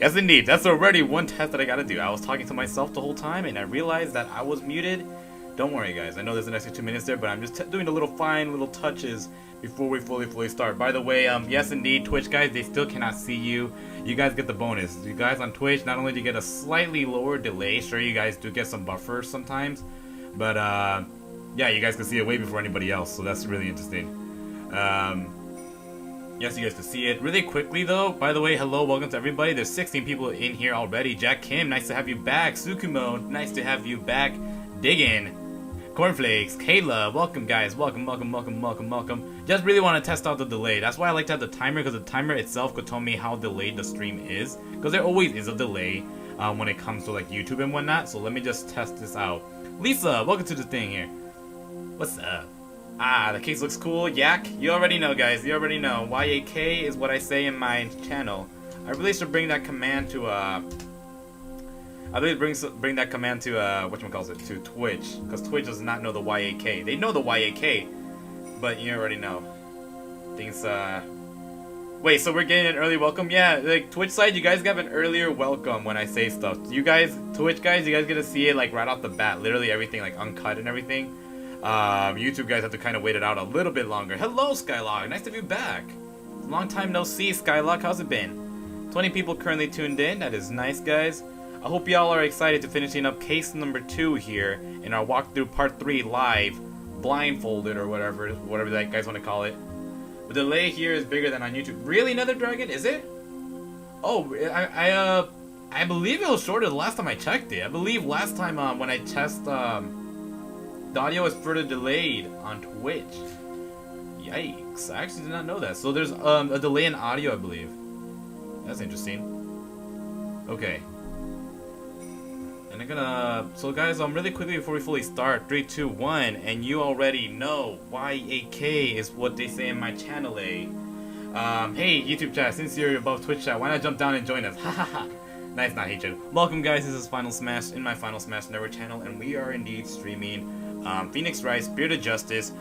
Yes, indeed. That's already one test that I gotta do. I was talking to myself the whole time, and I realized that I was muted. Don't worry, guys. I know there's an extra 2 minutes there, but I'm just doing the little fine little touches before we fully start. By the way, yes, indeed, Twitch guys, they still cannot see you. You guys get the bonus. You guys on Twitch, not only do you get a slightly lower delay, sure, you guys do get some buffers sometimes, but yeah, you guys can see it way before anybody else, so that's really interesting. Yes, you guys can see it. Really quickly, though, by the way, hello, welcome to everybody. There's 16 people in here already. Jack Kim, nice to have you back. Sukumo, nice to have you back. Diggin. Cornflakes, Kayla, welcome, guys. Welcome. Just really want to test out the delay. That's why I like to have the timer, because the timer itself could tell me how delayed the stream is. Because there always is a delay when it comes to, like, YouTube and whatnot. So let me just test this out. Lisa, welcome to the thing here. What's up? Ah, the case looks cool. Yak, you already know, guys. You already know. YAK is what I say in my channel. I really should bring that command to I really bring that command to whatchamacallit, to Twitch, because Twitch does not know the YAK. They know the YAK, but you already know. Things wait, so we're getting an early welcome? Yeah, like Twitch side, you guys have an earlier welcome when I say stuff. You guys, Twitch guys, you guys get to see it like right off the bat, literally everything like uncut and everything. YouTube guys have to kind of wait it out a little bit longer. Hello, Skylock. Nice to be back. Long time no see, Skylock. How's it been? 20 people currently tuned in. That is nice, guys. I hope y'all are excited to finishing up case number 2 here in our walkthrough part 3 live, blindfolded or whatever that guys want to call it. The delay here is bigger than on YouTube. Really, Nether Dragon? Is it? Oh, I believe it was shorter the last time I checked it. I believe last time when I test the audio is further delayed on Twitch. Yikes, I actually did not know that. So there's a delay in audio, I believe. That's interesting. Okay. And I'm gonna... So guys, really quickly before we fully start, 3, 2, 1, and you already know YAK is what they say in my channel, eh? Hey, YouTube chat, since you're above Twitch chat, why not jump down and join us? Hahaha. Nice, not hate you. Welcome guys, this is Final Smash in my Final Smash Network channel, and we are indeed streaming Phoenix Wright, Spirit of Justice,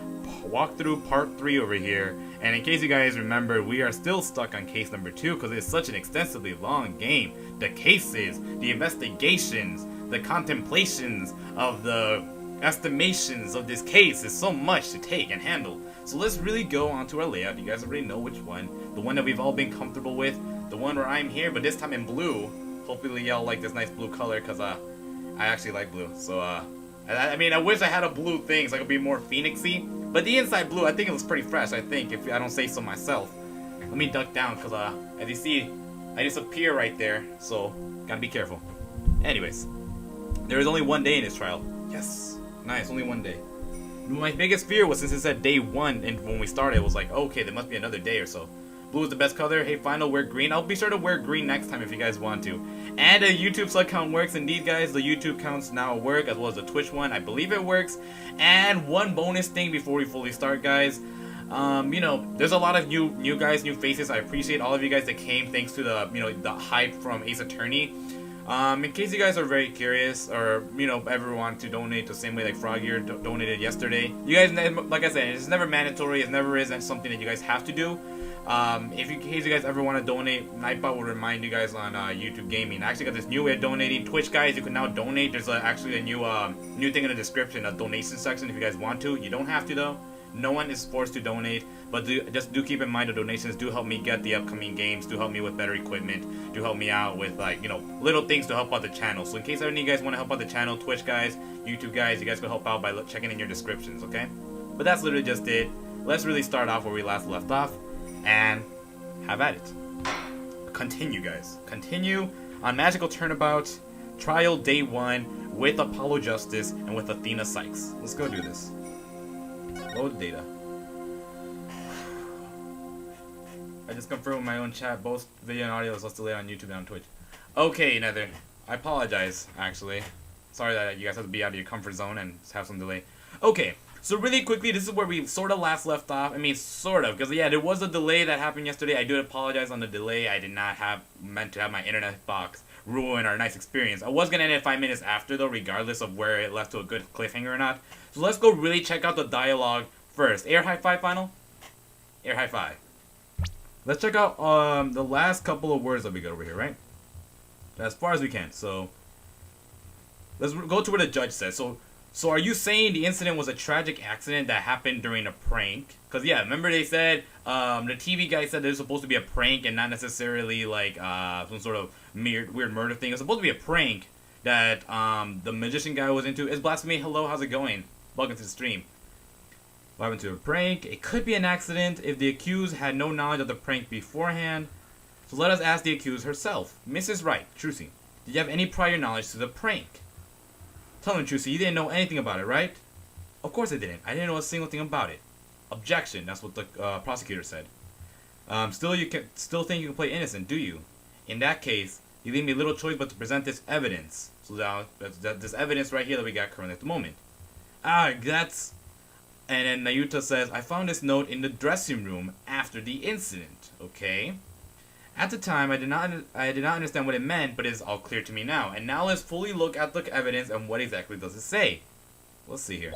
walkthrough part 3 over here. And in case you guys remember, we are still stuck on case number 2 because it's such an extensively long game. The cases, the investigations, the contemplations of the estimations of this case is so much to take and handle. So let's really go on to our layout. You guys already know which one. The one that we've all been comfortable with. The one where I'm here, but this time in blue. Hopefully y'all like this nice blue color because I actually like blue. So I mean, I wish I had a blue thing so I could be more phoenixy. But the inside blue, I think it looks pretty fresh, I think, if I don't say so myself. Let me duck down, because, as you see, I disappear right there, so gotta be careful. Anyways, there is only one day in this trial. Yes, nice, only one day. My biggest fear was, since it said day 1, and when we started, it was like, okay, there must be another day or so. Blue is the best color. Hey, Final, wear green. I'll be sure to wear green next time if you guys want to. And a YouTube sub count works. Indeed, guys, the YouTube counts now work, as well as the Twitch one. I believe it works. And one bonus thing before we fully start, guys. You know, there's a lot of new guys, new faces. I appreciate all of you guys that came thanks to the, you know, the hype from Ace Attorney. In case you guys are very curious, or, you know, ever want to donate the same way like Froggier donated yesterday. You guys, like I said, it's never mandatory. It never is something that you guys have to do. In case you guys ever want to donate, Nightbot will remind you guys on YouTube Gaming. I actually got this new way of donating. Twitch guys, you can now donate. There's actually a new thing in the description, a donation section if you guys want to. You don't have to though. No one is forced to donate, but just do keep in mind the donations do help me get the upcoming games, do help me with better equipment, do help me out with, like, you know, little things to help out the channel. So in case any of you guys want to help out the channel, Twitch guys, YouTube guys, you guys can help out by checking in your descriptions, okay? But that's literally just it. Let's really start off where we last left off and have at it. Continue, guys. Continue on Magical Turnabout, Trial Day 1 with Apollo Justice and with Athena Cykes. Let's go do this. Load data. I just confirmed with my own chat. Both video and audio is less delayed on YouTube and on Twitch. Okay, Nether. I apologize, actually. Sorry that you guys have to be out of your comfort zone and have some delay. Okay, so really quickly, this is where we sort of last left off. I mean, sort of, because yeah, there was a delay that happened yesterday. I do apologize on the delay. I did not meant to have my internet box ruin our nice experience. I was gonna end it 5 minutes after though, regardless of where it left to a good cliffhanger or not. So let's go really check out the dialogue first. Air high five, Final. Air high five. Let's check out the last couple of words that we got over here, right? as far as we can. So let's go to what the judge says. So are you saying the incident was a tragic accident that happened during a prank? Because, yeah, remember they said, the TV guy said it was supposed to be a prank and not necessarily, like, some sort of weird murder thing. It was supposed to be a prank that, the magician guy was into. It's Blasphemy. Hello, how's it going? Welcome to the stream. What happened to a prank? It could be an accident if the accused had no knowledge of the prank beforehand. So let us ask the accused herself. Mrs. Wright, Trucy, did you have any prior knowledge to the prank? Tell me, Trucy, you didn't know anything about it, right? Of course I didn't. I didn't know a single thing about it. Objection. That's what the prosecutor said. Still think you can play innocent, do you? In that case, you leave me little choice but to present this evidence. So now, this evidence right here that we got currently at the moment. That's... And then Nayuta says, I found this note in the dressing room after the incident. Okay. At the time, I did not understand what it meant, but it is all clear to me now. And now let's fully look at the evidence and what exactly does it say. Let's see here.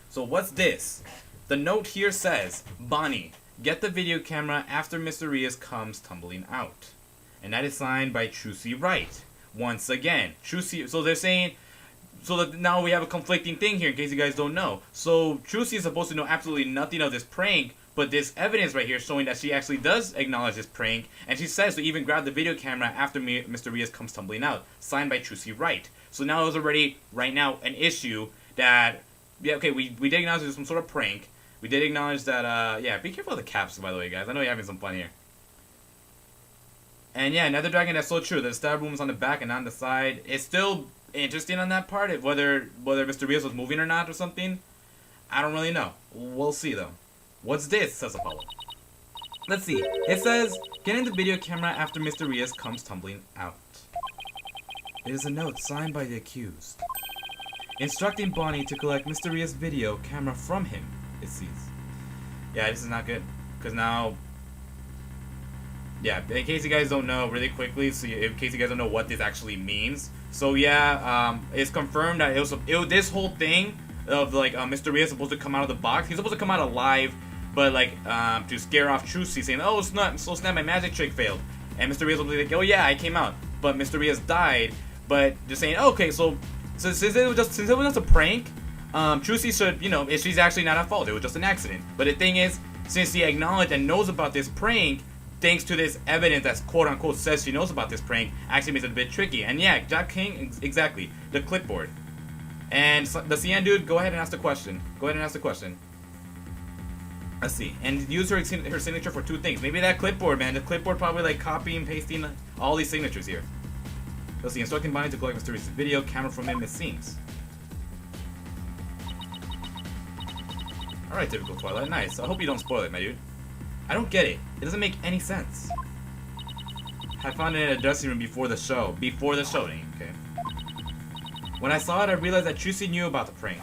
So what's this? The note here says, Bonnie, get the video camera after Mr. Reus comes tumbling out. And that is signed by Trucy Wright. Once again, Trucy. So they're saying, so that now we have a conflicting thing here in case you guys don't know. So Trucy is supposed to know absolutely nothing of this prank. But this evidence right here showing that she actually does acknowledge this prank. And she says to even grab the video camera after Mr. Reus comes tumbling out. Signed by Trucy Wright. So now there's already, right now, an issue that... Yeah, okay, we did acknowledge there's some sort of prank. We did acknowledge that, yeah, be careful of the caps, by the way, guys. I know you're having some fun here. And yeah, Nether Dragon, that's so true. The stab wound was on the back and on the side. It's still interesting on that part, whether Mr. Reus was moving or not or something. I don't really know. We'll see, though. What's this? Says Apollo. Let's see. It says, getting the video camera after Mr. Reus comes tumbling out. It is a note signed by the accused, instructing Bonnie to collect Mr. Reus' video camera from him, it sees. Yeah, this is not good. Because now... Yeah, in case you guys don't know, really quickly, so in case you guys don't know what this actually means. So yeah, it's confirmed that this whole thing of, like, Mr. Reus supposed to come out of the box. He's supposed to come out alive, but, like, to scare off Trucy, saying, oh, snap, my magic trick failed. And Mr. Reus will be like, oh yeah, I came out. But Mr. Reus died, but just saying, oh, okay, so since it was just a prank, Trucy should, you know, she's actually not at fault. It was just an accident. But the thing is, since she acknowledged and knows about this prank, thanks to this evidence that quote-unquote says she knows about this prank, actually makes it a bit tricky. And yeah, Jack King, exactly, the clipboard. And the CN dude, go ahead and ask the question. Let's see. And use her signature for two things. Maybe that clipboard, man. The clipboard probably like copying and pasting all these signatures here. Let's see. Instructing Bonnie to collect Mr. Reus' video camera from him, it seems. Alright, typical Twilight. Nice. I hope you don't spoil it, my dude. I don't get it. It doesn't make any sense. I found it in a dressing room before the show. Okay. When I saw it, I realized that Trucy knew about the prank.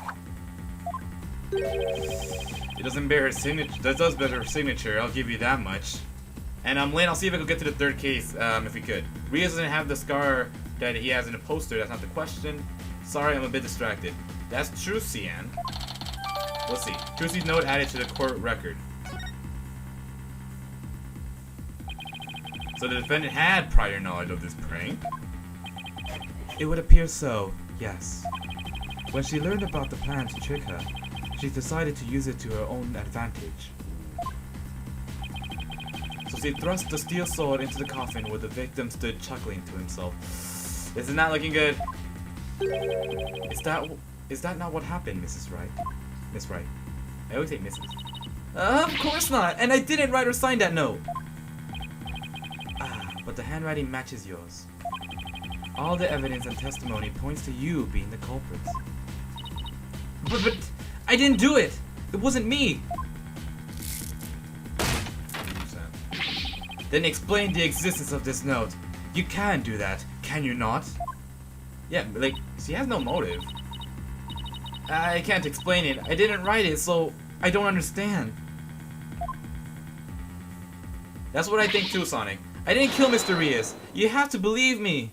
It doesn't bear her signature. That does bear her signature. I'll give you that much. And Lynn, I'll see if I can get to the third case, if we could. Reus doesn't have the scar that he has in the poster. That's not the question. Sorry, I'm a bit distracted. That's Trucy, Ann. Let's see. Trucy's note added to the court record. So the defendant had prior knowledge of this prank? It would appear so, yes. When she learned about the plan to trick her, she decided to use it to her own advantage. So she thrust the steel sword into the coffin where the victim stood chuckling to himself. This is not looking good. Is that not what happened, Mrs. Wright? Miss Wright. I always say Mrs. Of course not! And I didn't write or sign that note! But the handwriting matches yours. All the evidence and testimony points to you being the culprit. But I didn't do it! It wasn't me! Then explain the existence of this note. You can do that, can you not? Yeah, like, she has no motive. I can't explain it. I didn't write it, so I don't understand. That's what I think too, Sonic. I didn't kill Mr. Reus. You have to believe me.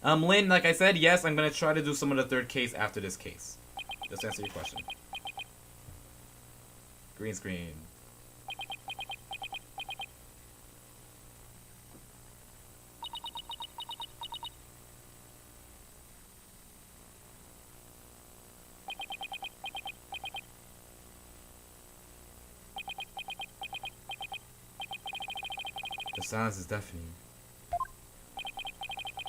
Lynn, like I said, yes, I'm gonna try to do some of the third case after this case. Just answer your question. Green screen. silence is deafening.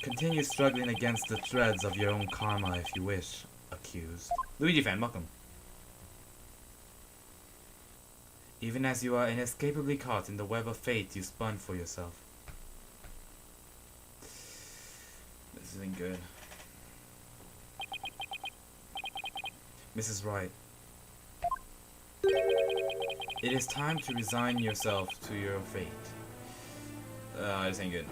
Continue struggling against the threads of your own karma if you wish, accused. Luigi fan, welcome. Even as you are inescapably caught in the web of fate you spun for yourself. This isn't good. Mrs. Wright. It is time to resign yourself to your fate. This ain't good.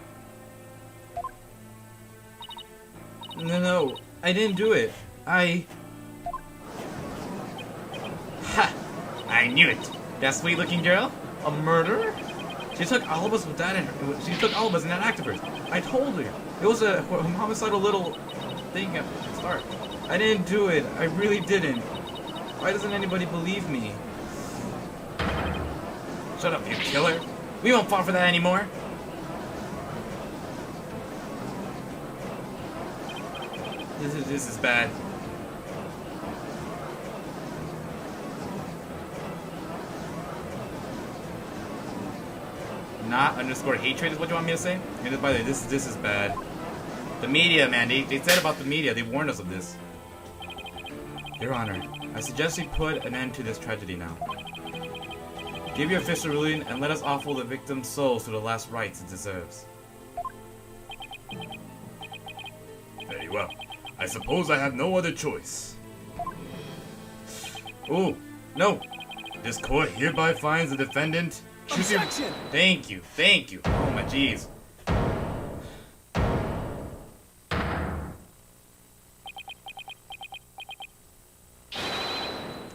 No, I didn't do it. Ha! I knew it. That sweet-looking girl? A murderer? She took all of us with that. She took all of us in that act of hers. I told her. It was a homicidal little thing at the start. I didn't do it. I really didn't. Why doesn't anybody believe me? Shut up, you killer. We won't fall for that anymore. This is bad. Not underscore hatred is what you want me to say? And by the way, this is bad. The media, man, they said about the media, they warned us of this. Your Honor, I suggest we put an end to this tragedy now. Give your official ruling and let us offer the victim's soul to the last rites it deserves. Very well. I suppose I have no other choice. Oh, no. This court hereby finds the defendant... Objection! Thank you. Oh my jeez.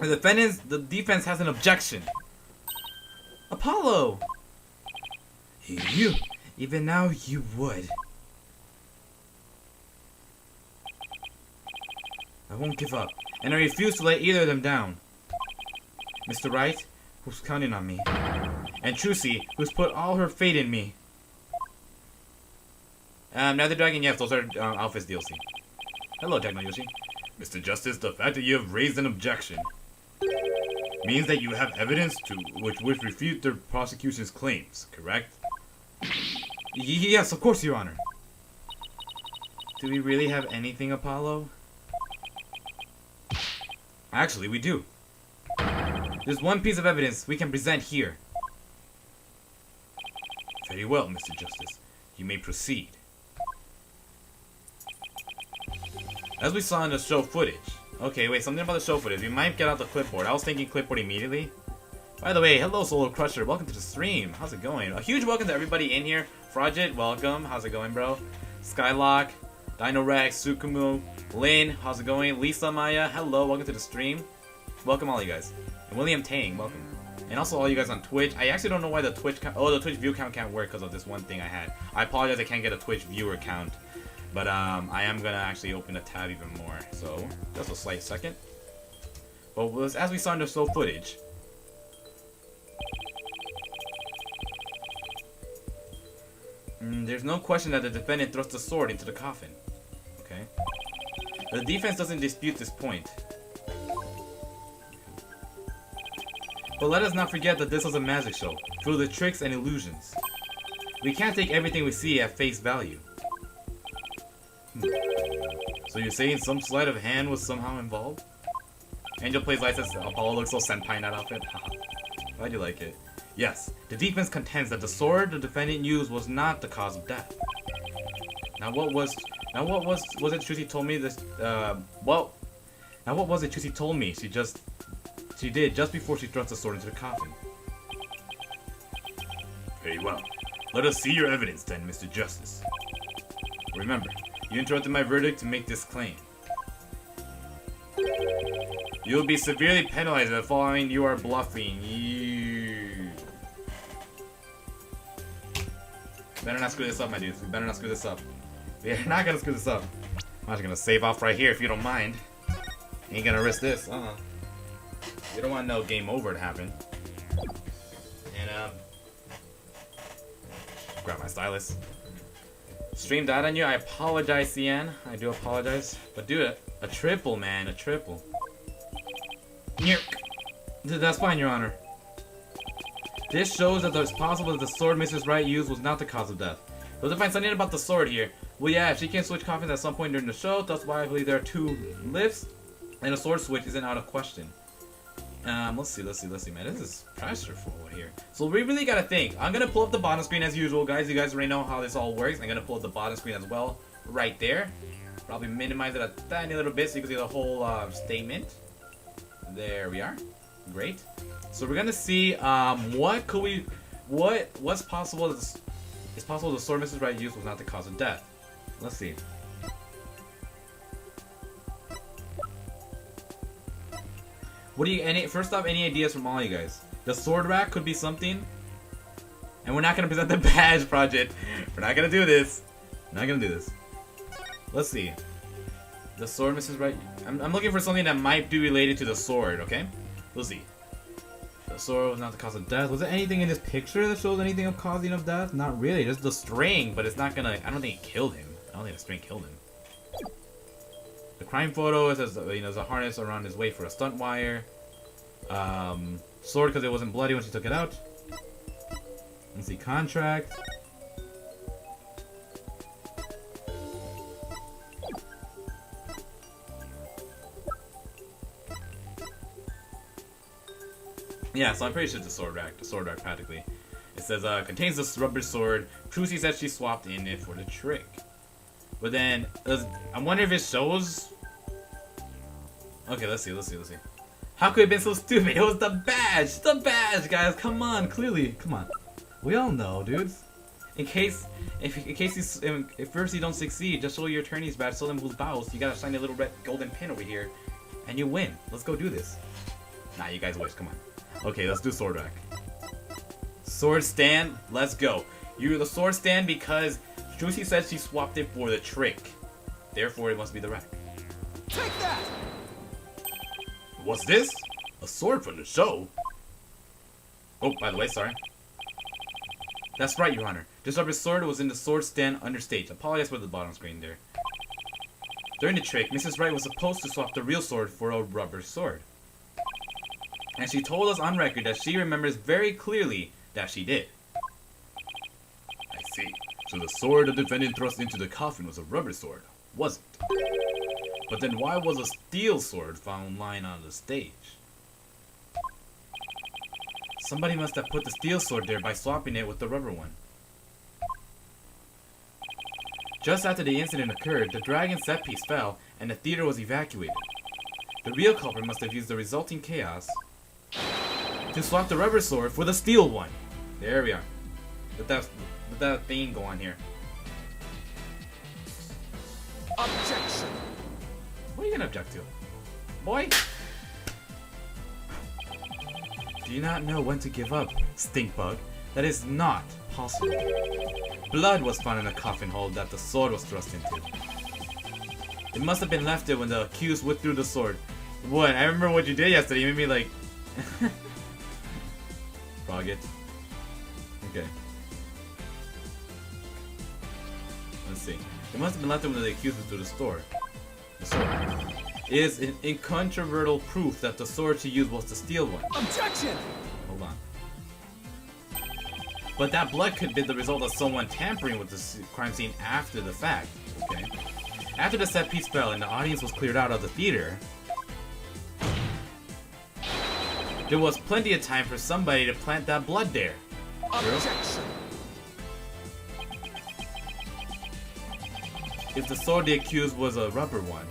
The defense has an objection. Apollo! You, even now you would. I won't give up, and I refuse to let either of them down. Mr. Wright, who's counting on me, and Trucy, who's put all her fate in me. Nether Dragon, yes, those are Alpha's DLC. Hello, Techno Yoshi. Mr. Justice, the fact that you have raised an objection means that you have evidence to which would refute the prosecution's claims, correct? Yes, of course, Your Honor. Do we really have anything, Apollo? Actually, we do. There's one piece of evidence we can present here. Very well, Mr. Justice. You may proceed. As we saw in the show footage. Okay, wait, something about the show footage. We might get out the clipboard. I was thinking clipboard immediately. By the way, hello Solo Crusher. Welcome to the stream. How's it going? A huge welcome to everybody in here. Frogit, welcome. How's it going, bro? Skylock, Dino Rex, Sukumu, Lynn, how's it going? Lisa Maya, hello, welcome to the stream. Welcome all you guys. And William Tang, welcome. And also all you guys on Twitch. I actually don't know why the Twitch the Twitch view count can't work because of this one thing I had. I apologize I can't get a Twitch viewer count. But I am gonna actually open the tab even more. So just a slight second. But as we saw in the show footage. There's no question that the defendant thrust the sword into the coffin. Okay. The defense doesn't dispute this point. But let us not forget that this was a magic show, filled with tricks and illusions. We can't take everything we see at face value. So you're saying some sleight of hand was somehow involved? Angel plays license. Apollo looks so senpai in that outfit. Why'd you like it? Yes, the defense contends that the sword the defendant used was not the cause of death. Now what was it Trucy told me this now what was it Trucy told me she did just before she thrust the sword into the coffin? Very well. Let us see your evidence then, Mr. Justice. Remember, you interrupted my verdict to make this claim. You'll be severely penalized for following you are bluffing. Better not screw this up, my dudes. We better not screw this up. We are not gonna screw this up. I'm just gonna save off right here if you don't mind. Ain't gonna risk this. You don't want no game over to happen. And grab my stylus. Stream died on you. I apologize, Cian. I do apologize. But dude, a triple, man, a triple. That's fine, Your Honor. This shows that it's possible that the sword Mrs. Wright used was not the cause of death. Let's find something about the sword here. Well, yeah, she can switch coffins at some point during the show. That's why I believe there are 2 lifts, and a sword switch isn't out of question. Let's see, man. This is pressureful here. So we really gotta think. I'm gonna pull up the bottom screen as usual, guys. You guys already know how this all works. I'm gonna pull up the bottom screen as well, right there. Probably minimize it a tiny little bit so you can see the whole statement. There we are. Great. So we're gonna see what's possible. It's possible the sword Mrs. Wright used was not the cause of death. Let's see. What do you first off, any ideas from all you guys? The sword rack could be something. And we're not gonna present the badge project. We're not gonna do this. Not gonna do this. Let's see. The sword Mrs. Wright. I'm looking for something that might be related to the sword, okay? We'll see. The sword was not the cause of death. Was there anything in this picture that shows anything of causing of death? Not really. Just the string, but it's not gonna. I don't think it killed him. I don't think the string killed him. The crime photo says, there's a harness around his waist for a stunt wire. Sword because it wasn't bloody when she took it out. Let's see, contract. Yeah, so I'm pretty sure it's the sword rack practically. It says, contains this rubber sword. Trucy said she swapped in it for the trick. But then, I wonder if it shows... Okay, let's see. How could it have been so stupid? It was the badge! The badge, guys! Come on, clearly. Come on. We all know, dudes. If first you don't succeed, just show your attorney's badge, show them who's boss. You gotta shine a little red golden pin over here, and you win. Let's go do this. Nah, you guys wish. Come on. Okay, let's do sword rack. Sword stand, let's go. You're the sword stand because Trucy said she swapped it for the trick. Therefore, it must be the rack. Take that! What's this? A sword from the show? Oh, by the way, sorry. That's right, Your Honor. This rubber sword was in the sword stand understage. Apologize for the bottom screen there. During the trick, Mrs. Wright was supposed to swap the real sword for a rubber sword. And she told us on record that she remembers very clearly that she did. I see. So the sword the defendant thrust into the coffin was a rubber sword, wasn't it? But then why was a steel sword found lying on the stage? Somebody must have put the steel sword there by swapping it with the rubber one. Just after the incident occurred, the dragon set piece fell and the theater was evacuated. The real culprit must have used the resulting chaos to swap the rubber sword for the steel one. There we are. Let that thing go on here. Objection! What are you gonna object to? Boy? Do you not know when to give up, stinkbug? That is not possible. Blood was found in the coffin hole that the sword was thrust into. It must have been left there when the accused withdrew the sword. What? I remember what you did yesterday. You made me like... Frog it. Okay. Let's see. It must have been left there when the accused withdrew the sword. It is an incontrovertible proof that the sword she used was the steel one. Objection! Hold on. But that blood could be the result of someone tampering with the crime scene after the fact. Okay. After the set piece fell and the audience was cleared out of the theater, there was plenty of time for somebody to plant that blood there. Objection! If the sword they accused was a rubber one,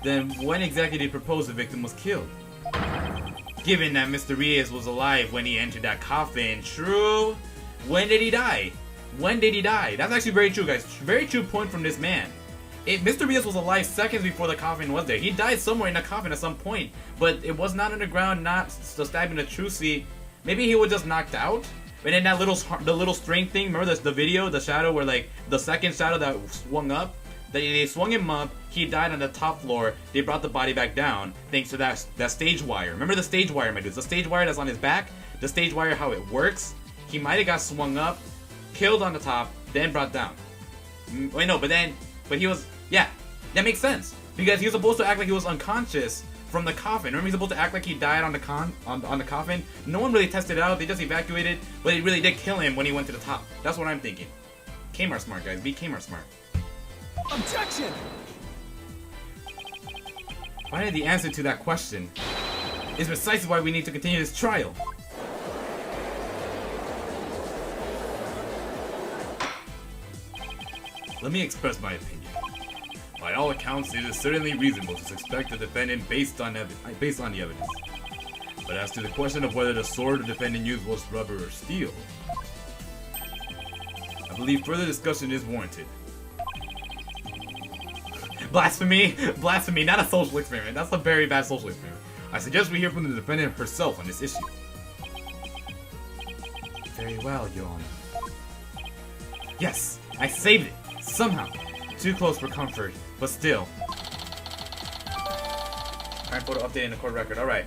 then when exactly did he propose the victim was killed? Given that Mr. Reus was alive when he entered that coffin, true? When did he die? When did he die? That's actually very true, guys. Very true point from this man. Mr. Reus was alive seconds before the coffin was there. He died somewhere in the coffin at some point, but it was not underground, not stabbing a Trucy. Maybe he was just knocked out. And then that little string thing, remember the video, the shadow where like the second shadow that swung up? They swung him up, he died on the top floor, they brought the body back down thanks to that stage wire. Remember the stage wire, my dudes? The stage wire that's on his back? The stage wire, how it works? He might have got swung up, killed on the top, then brought down. Wait, no, but he was, yeah, that makes sense. Because he was supposed to act like he was unconscious from the coffin. Remember, he's supposed to act like he died on the on the coffin. No one really tested it out. They just evacuated, but it really did kill him when he went to the top. That's what I'm thinking. Kmart smart, guys. Be Kmart smart. Objection! Finally, the answer to that question is precisely why we need to continue this trial. Let me express my opinion. By all accounts, it is certainly reasonable to suspect the defendant based on the evidence. But as to the question of whether the sword the defendant used was rubber or steel, I believe further discussion is warranted. Blasphemy! Blasphemy, not a social experiment. That's a very bad social experiment. I suggest we hear from the defendant herself on this issue. Very well, Your Honor. Yes, I saved it! Somehow. Too close for comfort, but still. Alright, photo update in the court record. Alright.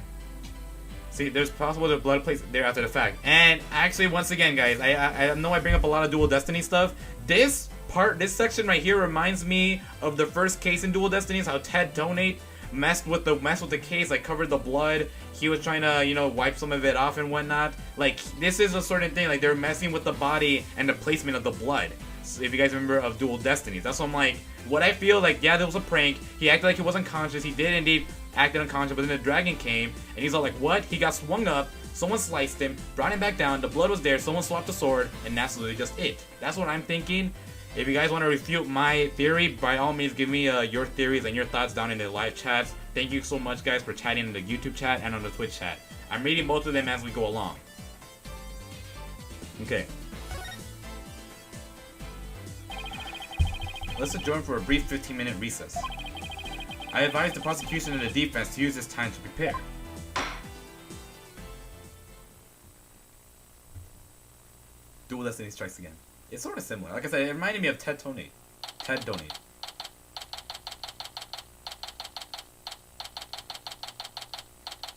See, there's possible that blood placed there after the fact. And actually, once again, guys, I know I bring up a lot of Dual Destiny stuff. This section right here reminds me of the first case in Dual Destinies, how Ted Donate messed with the case, like covered the blood. He was trying to, you know, wipe some of it off and whatnot. Like, this is a certain thing, like they're messing with the body and the placement of the blood. So if you guys remember of Dual Destinies, that's what I'm like. What I feel like, yeah, there was a prank. He acted like he wasn't conscious. He did indeed act unconscious, but then the dragon came and he's all like, what? He got swung up. Someone sliced him, brought him back down. The blood was there. Someone swapped the sword, and that's literally just it. That's what I'm thinking. If you guys want to refute my theory, by all means, give me your theories and your thoughts down in the live chats. Thank you so much, guys, for chatting in the YouTube chat and on the Twitch chat. I'm reading both of them as we go along. Okay. Let's adjourn for a brief 15-minute recess. I advise the prosecution and the defense to use this time to prepare. Dual Destiny strikes again. It's sort of similar. Like I said, it reminded me of Ted Donate. Ted Donate.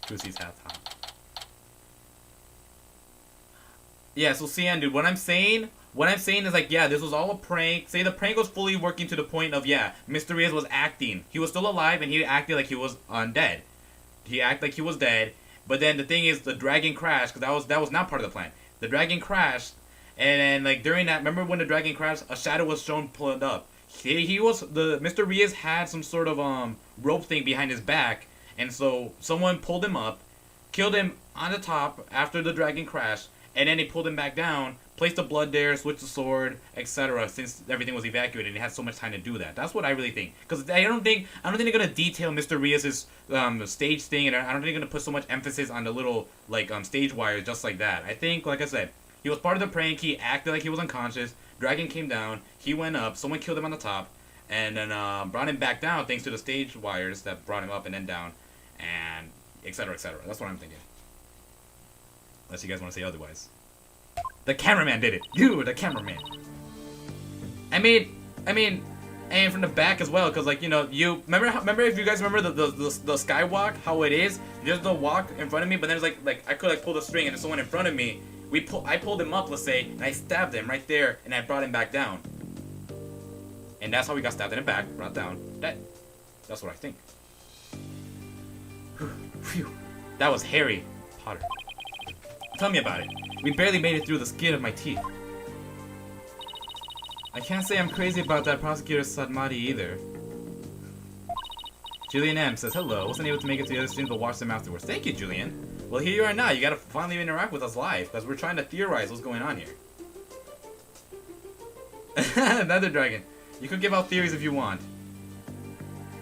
Trucy's half time. Yeah, so CN, dude, what I'm saying is like, yeah, this was all a prank. Say the prank was fully working to the point of, yeah, Mr. Reus was acting. He was still alive and he acted like he was undead. He acted like he was dead. But then the thing is, the dragon crashed, because that was not part of the plan. The dragon crashed, and then like during that, remember when the dragon crashed, a shadow was shown pulled up. Mr. Reus had some sort of rope thing behind his back, and so someone pulled him up, killed him on the top after the dragon crashed, and then they pulled him back down, placed the blood there, switched the sword, etc. Since everything was evacuated, and they had so much time to do that. That's what I really think. Because I don't think they're gonna detail Mr. Reus's stage thing, and I don't think they're gonna put so much emphasis on the little like stage wires just like that. I think, like I said, he was part of the prank. He acted like he was unconscious. Dragon came down. He went up. Someone killed him on the top, and then brought him back down thanks to the stage wires that brought him up and then down, and etc. etc. That's what I'm thinking. Unless you guys want to say otherwise. The cameraman did it. You, the cameraman. I mean, and from the back as well, because like, you know, you remember if you guys remember the skywalk, how it is. There's the walk in front of me, but then there's like I could like pull the string and there's someone in front of me. I pulled him up, let's say, and I stabbed him right there, and I brought him back down. And that's how we got stabbed in the back, brought down, dead. That's what I think. Phew. That was Harry Potter. Tell me about it. We barely made it through the skin of my teeth. I can't say I'm crazy about that prosecutor Sadmati either. Julian M says, hello, wasn't able to make it to the other streams, but watched them afterwards. Thank you, Julian. Well, here you are now. You gotta finally interact with us live, because we're trying to theorize what's going on here. Another dragon. You could give out theories if you want.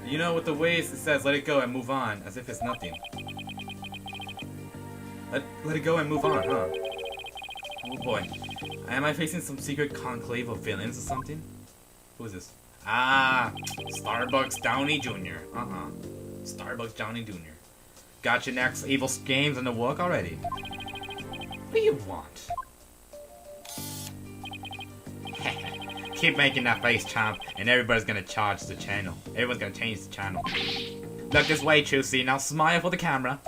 You know, with the ways it says, let it go and move on, as if it's nothing. Let it go and move on, huh? Oh boy. Am I facing some secret conclave of villains or something? Who is this? Ah, Starbucks Downey Jr. Starbucks Downey Jr. Got your next evil schemes in the work already. What do you want? Keep making that face, Chomp, and everybody's gonna charge the channel. Everyone's gonna change the channel. Look this way, Trucy. Now smile for the camera.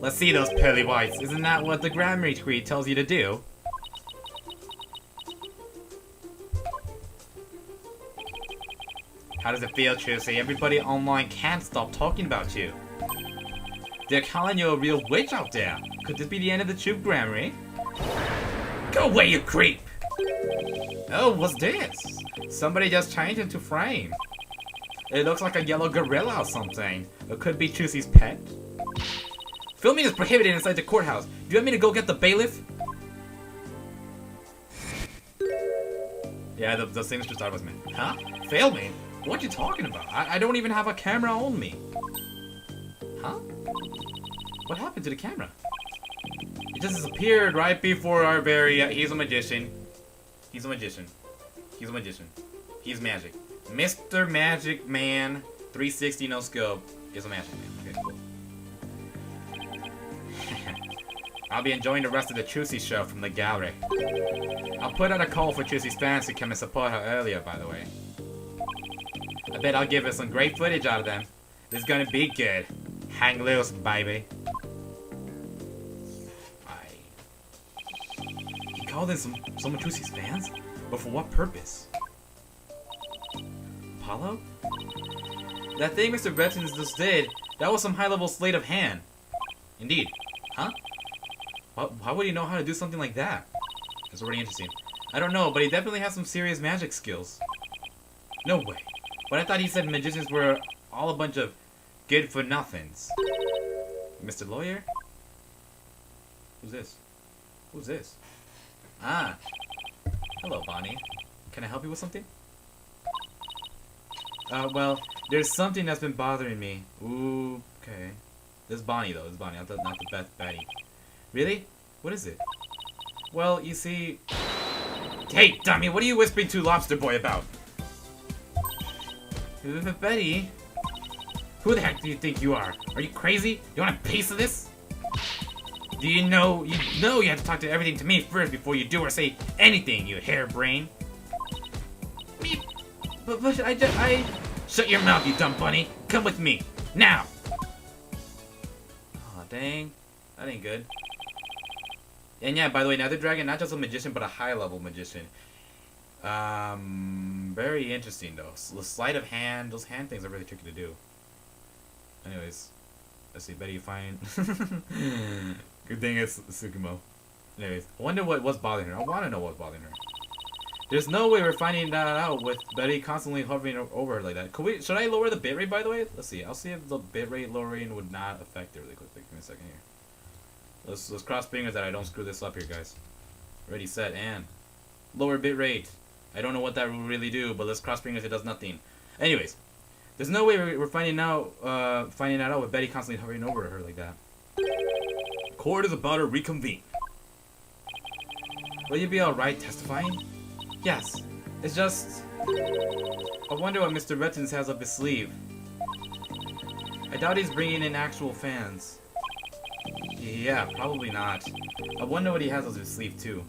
Let's see those pearly whites. Isn't that what the grammar decree tells you to do? How does it feel, Trucy? Everybody online can't stop talking about you. They're calling you a real witch out there. Could this be the end of the Troop Grammar? Go away, you creep! Oh, what's this? Somebody just changed into frame. It looks like a yellow gorilla or something. It could be Trucy's pet. Filming is prohibited inside the courthouse. Do you want me to go get the bailiff? Yeah, the signature star was me. Huh? Filming? What you talking about? I don't even have a camera on me. Huh? What happened to the camera? It just disappeared right before our very... he's a magician. He's a magician. He's a magician. He's magic. Mr. Magic Man 360 no scope is a magic man. Okay, cool. I'll be enjoying the rest of the Trucy show from the gallery. I'll put out a call for Trucy's fans to come and support her earlier, by the way. I bet I'll give her some great footage out of them. This is gonna be good. Hang loose, baby. He called in some of Trucy's fans? But for what purpose? Apollo? That thing Mr. Retinz just did, that was some high-level sleight of hand. Indeed. Huh? Why would he know how to do something like that? That's already interesting. I don't know, but he definitely has some serious magic skills. No way. But I thought he said magicians were all a bunch of good-for-nothings. Mr. Lawyer? Who's this? Who's this? Ah. Hello, Bonnie. Can I help you with something? Well, there's something that's been bothering me. Ooh, okay. This is Bonnie, though. This is Bonnie, not the Beth Betty. Really? What is it? Well, you see... Hey, dummy! What are you whispering to Lobster Boy about? Betty? Who the heck do you think you are? Are you crazy? You want a piece of this? Do you know you have to talk to everything to me first before you do or say anything, you harebrain? Me? But I... Shut your mouth, you dumb bunny! Come with me! Now! Aw, dang. That ain't good. And yeah, by the way, Nether Dragon, not just a magician, but a high-level magician. Very interesting, though. The sleight of hand, those hand things are really tricky to do. Anyways, let's see, Betty, you find... Good thing it's Tsukumo. Anyways, I wonder what's bothering her. I want to know what's bothering her. There's no way we're finding that out with Betty constantly hovering over her like that. Should I lower the bitrate, by the way? Let's see. I'll see if the bitrate lowering would not affect it really quickly. Give me a second here. Let's cross fingers that I don't screw this up here, guys. Ready, set, and lower bitrate. I don't know what that will really do, but let's cross fingers it does nothing. Anyways, there's no way we're finding that out with Betty constantly hovering over her like that. Court is about to reconvene. Will you be alright testifying? Yes. It's just... I wonder what Mr. Retinz has up his sleeve. I doubt he's bringing in actual fans. Yeah, probably not. I wonder what he has up his sleeve too.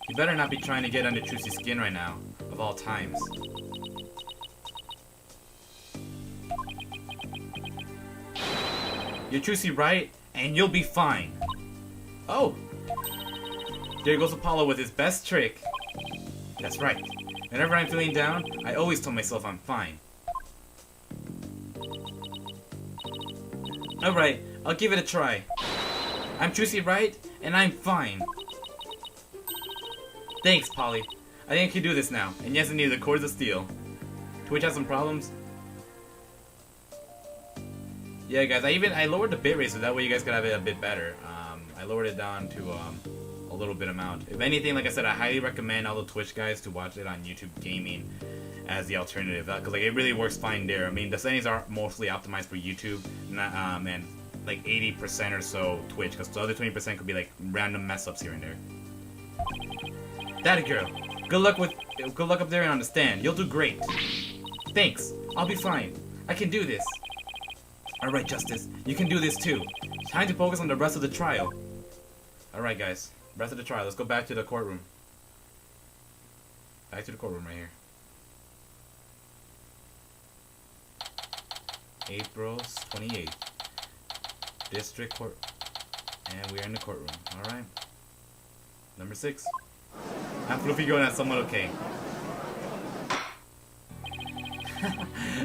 He better not be trying to get under Trucy's skin right now, of all times. You're Trucy, right? And you'll be fine. Oh! There goes Apollo with his best trick. That's right. Whenever I'm feeling down, I always tell myself I'm fine. Alright, I'll give it a try. I'm Trucy, right? And I'm fine. Thanks, Polly. I think I can do this now. And yes, indeed, the cords of steel. Twitch has some problems. Yeah, guys, I lowered the bitrate so that way you guys could have it a bit better. I lowered it down to a little bit amount. If anything, like I said, I highly recommend all the Twitch guys to watch it on YouTube Gaming as the alternative, because like it really works fine there. I mean, the settings are mostly optimized for YouTube, and like 80% or so Twitch, because the other 20% could be like random mess ups here and there. That girl, good luck up there and on the stand. You'll do great. Thanks. I'll be fine. I can do this. Alright, Justice, you can do this too. Time to focus on the rest of the trial. Alright, guys, rest of the trial. Let's go back to the courtroom. Back to the courtroom right here. April 28th. District Court. And we're in the courtroom. Alright. Number 6. I'm Fluffy going at someone okay.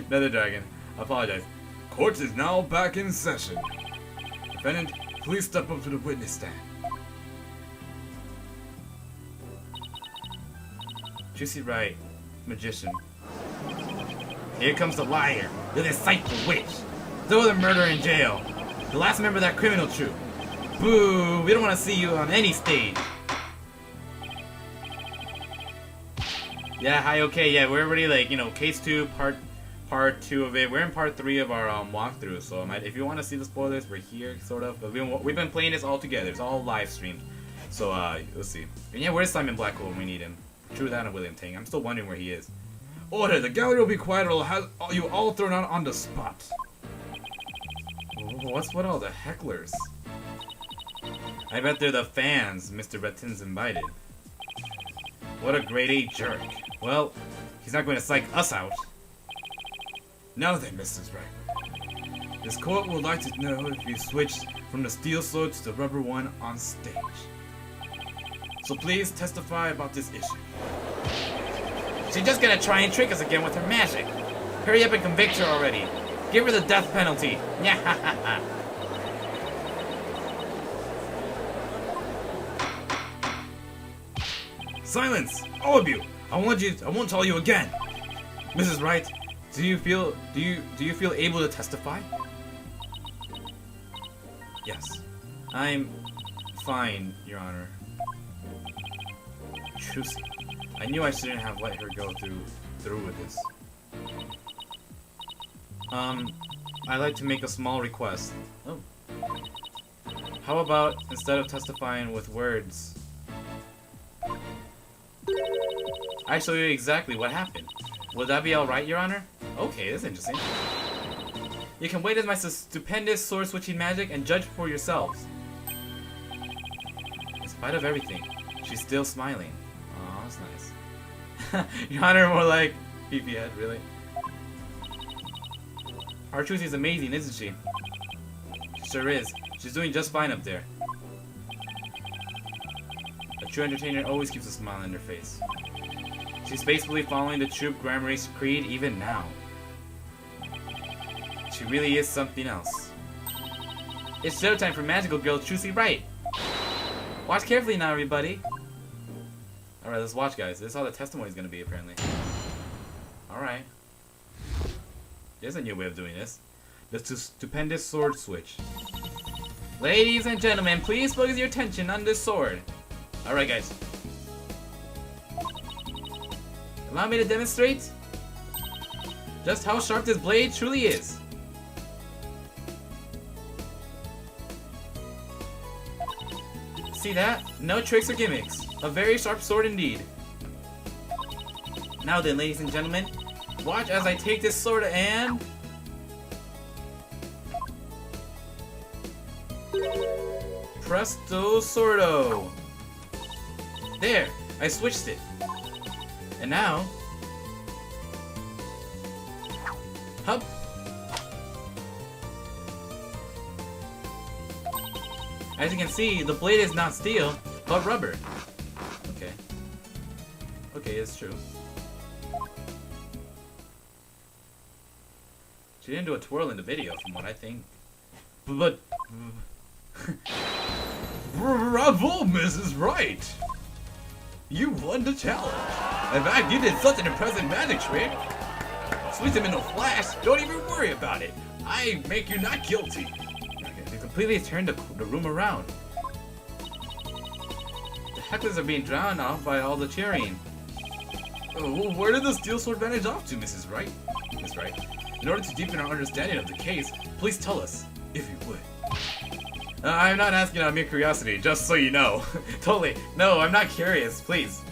Nether Dragon. I apologize. Court is now back in session. Defendant, please step up to the witness stand. Trucy Wright, magician. Here comes the liar, the deceitful witch. Throw the murderer in jail. The last member of that criminal troupe. Boo! We don't want to see you on any stage. Yeah, hi, okay, yeah, we're already like, you know, case 2, part 2 of it. We're in part 3 of our walkthrough, so if you want to see the spoilers, we're here, sort of. But we've been playing this all together. It's all live streamed. So, let's see. And yeah, where's Simon Blackwell when we need him? True that and William Ting. I'm still wondering where he is. Order! The gallery will be quiet or I'll have you all thrown out on the spot. Oh, what's with all the hecklers? I bet they're the fans Mr. Retinz invited. What a grade A jerk. Well, he's not going to psych us out. Now then, Mrs. Wright. This court would like to know if you switched from the steel sword to the rubber one on stage. So please testify about this issue. She's just gonna try and trick us again with her magic. Hurry up and convict her already. Give her the death penalty. Silence, all of you. I won't tell you again. Mrs. Wright, do you feel able to testify? Yes. I'm fine, Your Honor. Trucy. I knew I shouldn't have let her go through with this. I'd like to make a small request. Oh. How about instead of testifying with words, I show you exactly what happened. Would that be alright, Your Honor? Okay, that's interesting. You can witness my stupendous sword switching magic and judge for yourselves. In spite of everything, she's still smiling. Aw, that's nice. Your Honor, more like peepee head, really. Our Trucy is amazing, isn't she? She sure is. She's doing just fine up there. A true entertainer always keeps a smile on her face. She's faithfully following the troop Grand Race creed even now. She really is something else. It's showtime for magical girl Trucy Wright. Watch carefully now, everybody. Alright, let's watch, guys. This is how the testimony is going to be, apparently. Alright. There's a new way of doing this. The stupendous sword switch. Ladies and gentlemen, please focus your attention on this sword. Alright, guys. Allow me to demonstrate just how sharp this blade truly is. See that? No tricks or gimmicks. A very sharp sword indeed. Now then, ladies and gentlemen, watch as I take this sword and... Presto sordo! There! I switched it. And now... Hup! As you can see, the blade is not steel, but rubber. Okay. Okay, it's true. She didn't do a twirl in the video, from what I think. But... Bravo, Mrs. Wright! You won the challenge! In fact, you did such an impressive magic trick! Switch him in a flash, don't even worry about it! I make you not guilty! Okay, they completely turned the room around. The hecklers are being drowned off by all the cheering. Oh, where did the steel sword vanish off to, Mrs. Wright? Miss Wright. In order to deepen our understanding of the case, please tell us, if you would. I'm not asking out of mere curiosity, just so you know. Totally. No, I'm not curious, please.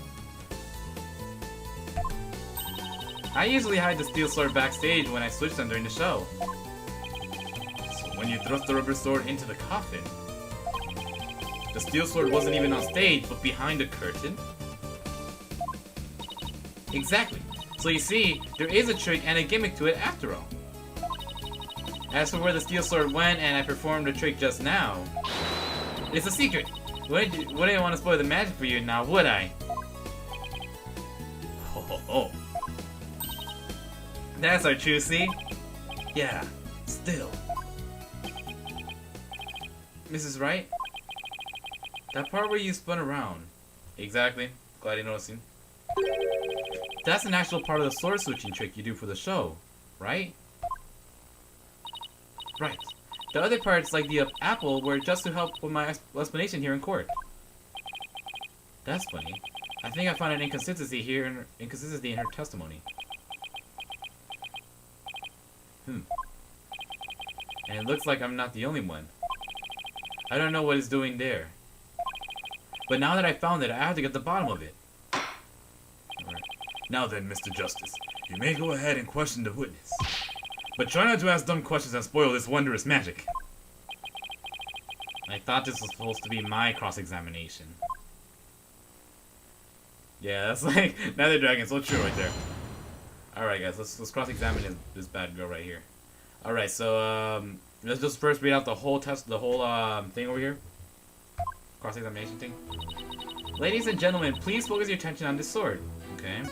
I usually hide the steel sword backstage when I switch them during the show. So when you thrust the rubber sword into the coffin, the steel sword wasn't even on stage, but behind the curtain? Exactly. So you see, there is a trick and a gimmick to it after all. As for where the steel sword went and I performed the trick just now, it's a secret. Wouldn't want to spoil the magic for you now, would I? Ho ho ho. That's our Trucy. Yeah, still. Mrs. Wright? That part where you spun around. Exactly. Glad you're noticing. That's an actual part of the sword switching trick you do for the show, right? Right. The other parts, like the apple, were just to help with my explanation here in court. That's funny. I think I found an inconsistency in her testimony. And it looks like I'm not the only one. I don't know what it's doing there. But now that I found it, I have to get to the bottom of it. Alright. Now then, Mr. Justice, you may go ahead and question the witness. But try not to ask dumb questions and spoil this wondrous magic. I thought this was supposed to be my cross-examination. Yeah, that's like Nether Dragon, so true right there. Alright guys, let's cross-examine this bad girl right here. Alright, so let's just first read out the whole thing over here. Cross-examination thing. Ladies and gentlemen, please focus your attention on this sword. Okay.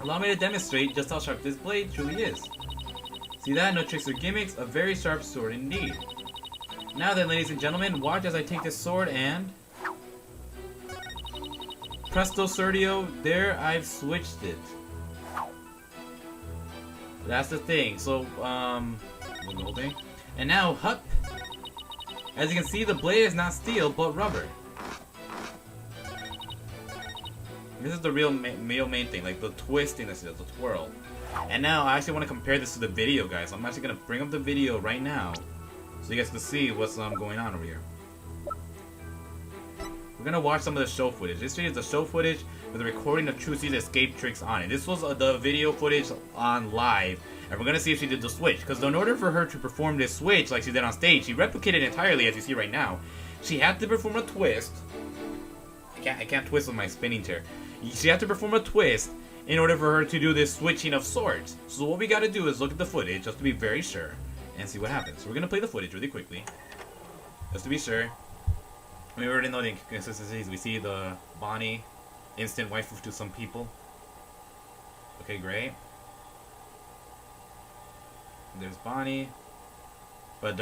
Allow me to demonstrate just how sharp this blade truly is. See that? No tricks or gimmicks. A very sharp sword indeed. Now then, ladies and gentlemen, watch as I take this sword and... Presto Serdio, there I've switched it. That's the thing. So, the whole thing. And now, hup! As you can see, the blade is not steel, but rubber. This is the real main thing, like the twisting, this is the twirl. And now, I actually want to compare this to the video, guys. So I'm actually going to bring up the video right now, so you guys can see what's going on over here. We're going to watch some of the show footage. This is the show footage with a recording of Trucy's escape tricks on it. This was the video footage on live, and we're going to see if she did the switch. Because in order for her to perform this switch like she did on stage, she replicated it entirely, as you see right now. She had to perform a twist. I can't twist with my spinning chair. She had to perform a twist in order for her to do this switching of swords. So what we got to do is look at the footage, just to be very sure, and see what happens. So we're going to play the footage really quickly, just to be sure. We already know the inconsistencies. We see the Bonnie instant waifu to some people. Okay, great. There's Bonnie. But